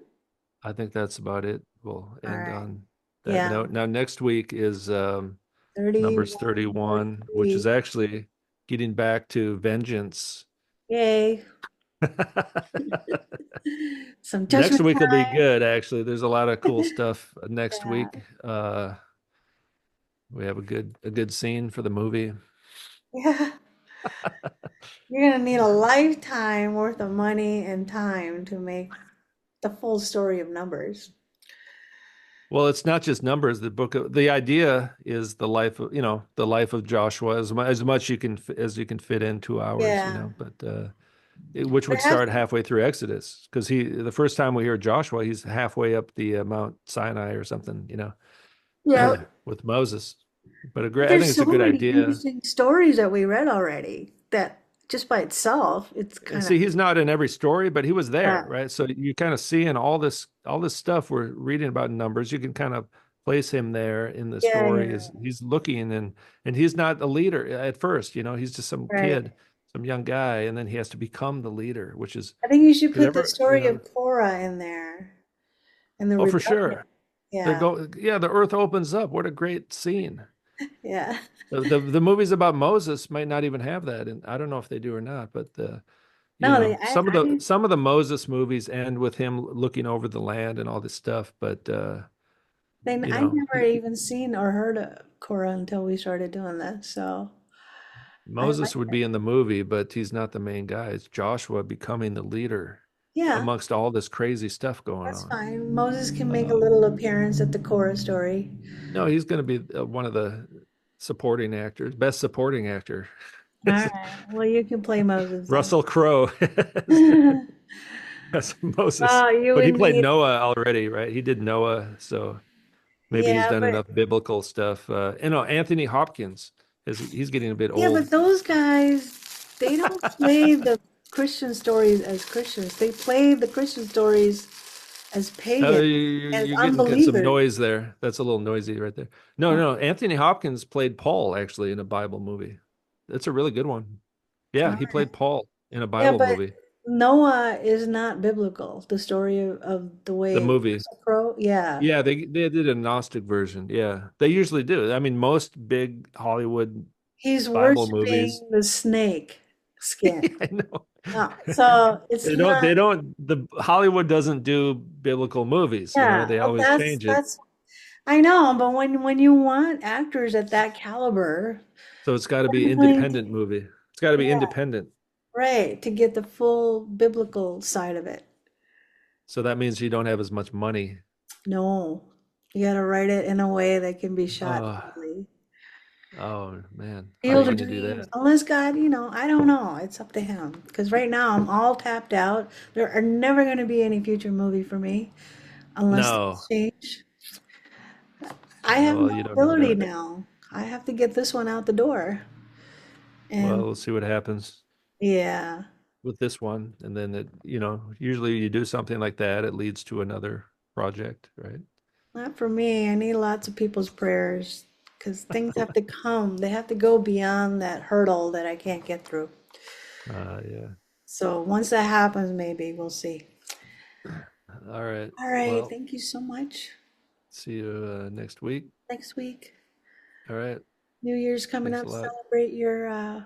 I think that's about it. We'll All end right. on that Yeah. note. Now, next week is Numbers 31, 31, which is 33. actually getting back to vengeance. Yay. Some Next judgment week will be time. good, actually. There's a lot of cool stuff next Yeah. week. We have a good scene for the movie. Yeah. You're gonna need a lifetime worth of money and time to make the full story of Numbers. Well, it's not just numbers. The idea is the life of, the life of Joshua as much as you can fit in 2 hours, Yeah. but which But would it has start halfway through Exodus, because the first time we hear Joshua, he's halfway up the Mount Sinai or something, yeah. with Moses. But But I think there's it's a so good many idea. interesting stories that we read already that just by itself, it's And kind of see, he's not in every story, but he was there, yeah. right? So you kind of see in all this stuff we're reading about in Numbers, you can kind of place him there in the Yeah, story yeah, as he's looking, and he's not a leader at first, he's just some right. kid, some young guy, and then he has to become the leader, which is I think you should because put the ever, story of Korah in there and the oh, for rebellion. sure. Yeah, Yeah, the earth opens up. What a great scene. yeah. The movies about Moses might not even have that, and I don't know if they do or not, but No, some of the Moses movies end with him looking over the land and all this stuff, but I never even seen or heard of Korah until we started doing this. So I Moses like would it. be in the movie, but he's not the main guy. It's Joshua becoming the leader Yeah, amongst all this crazy stuff going that's on. fine. Moses can make a Um, little appearance at the Korah story. no, he's going to be one of the supporting actors, best supporting actor. All right. Well, you can play Moses then. Russell Crowe as Moses, Well, you but he would played need, Noah already, right? He did Noah, so maybe he's yeah, done but enough biblical stuff. Anthony Hopkins he's getting a bit yeah, but old. those guys, they don't play the Christian stories as Christians. They play the Christian stories as pagans, as You're getting some unbelievers. noise there. That's a little noisy right there. No, no, Anthony Hopkins played Paul actually in a Bible movie. That's a really good one. All Yeah, he right. played Paul in a Yeah, Bible but movie. Noah is not biblical. The story of the The way movie. Russell Crowe, yeah. Yeah, they did a Gnostic version. Yeah, they usually do. I mean, most big Hollywood He's Bible movies. worshiping the snake skin. I know. So it's They not, don't, the Hollywood doesn't do biblical movies, you know, yeah, they well, always that's change it. that's I know, but when you want actors at that caliber, So it's got to be they're going to, independent movie. It's got to be yeah, independent. right, to get the full biblical side of it. So that means you don't have as much money. No, you got to write it in a way that can be shot Oh, easily. oh man. How are Field you of going to do Dreams, that? unless God, I don't know. It's up to him. Because right now I'm all tapped out. There are never going to be any future movie for me unless No. things change. I have Well, no you don't know ability that. now. I have to get this one out the door. And Well, we'll see what happens yeah, with this one. And then usually you do something like that, it leads to another project, right? not for me. I need lots of people's prayers because things have to come. They have to go beyond that hurdle that I can't get through. Yeah. So once that happens, maybe we'll see. All right. All right. Well, Thank you so much. see you next week. Next week, All right. New Year's coming Thanks a up. lot. Celebrate your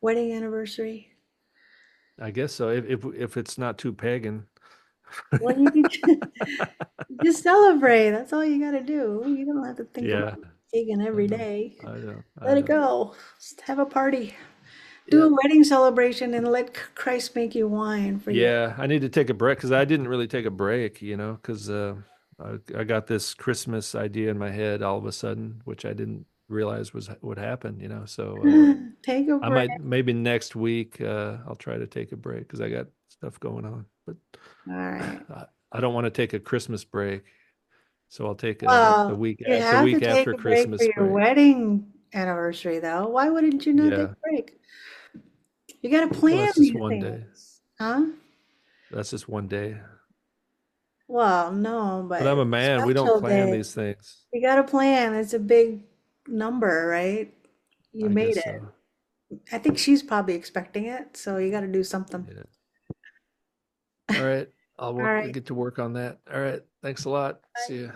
wedding anniversary. I guess so. If it's not too pagan. Well, you can just celebrate. That's all you got to do. You don't have to think about Yeah, pagan I every know. day. I know. I Let it know. go. Just have a party. Do a Yep. wedding celebration and let Christ make you wine for your. Yeah, I need to take a break because I didn't really take a break, because I got this Christmas idea in my head all of a sudden, which I didn't realize would happen, So Take a I break. might maybe next week I'll try to take a break because I got stuff going on. But All right. I don't want to take a Christmas break, so I'll take Well, you the have to week take after a break for Christmas your break. wedding anniversary, though. Why wouldn't you not take Yeah. a break? You got to Well, plan that's just these one day. things, huh? That's just one day. Well, no, But I'm but a man. We don't special plan day. these things. You got to plan. It's a big number, right? You I made guess it. so. I think she's probably expecting it, so you got to do something. Yeah. All right. All right. Get to work on that. All right. Thanks a lot. See Bye. you.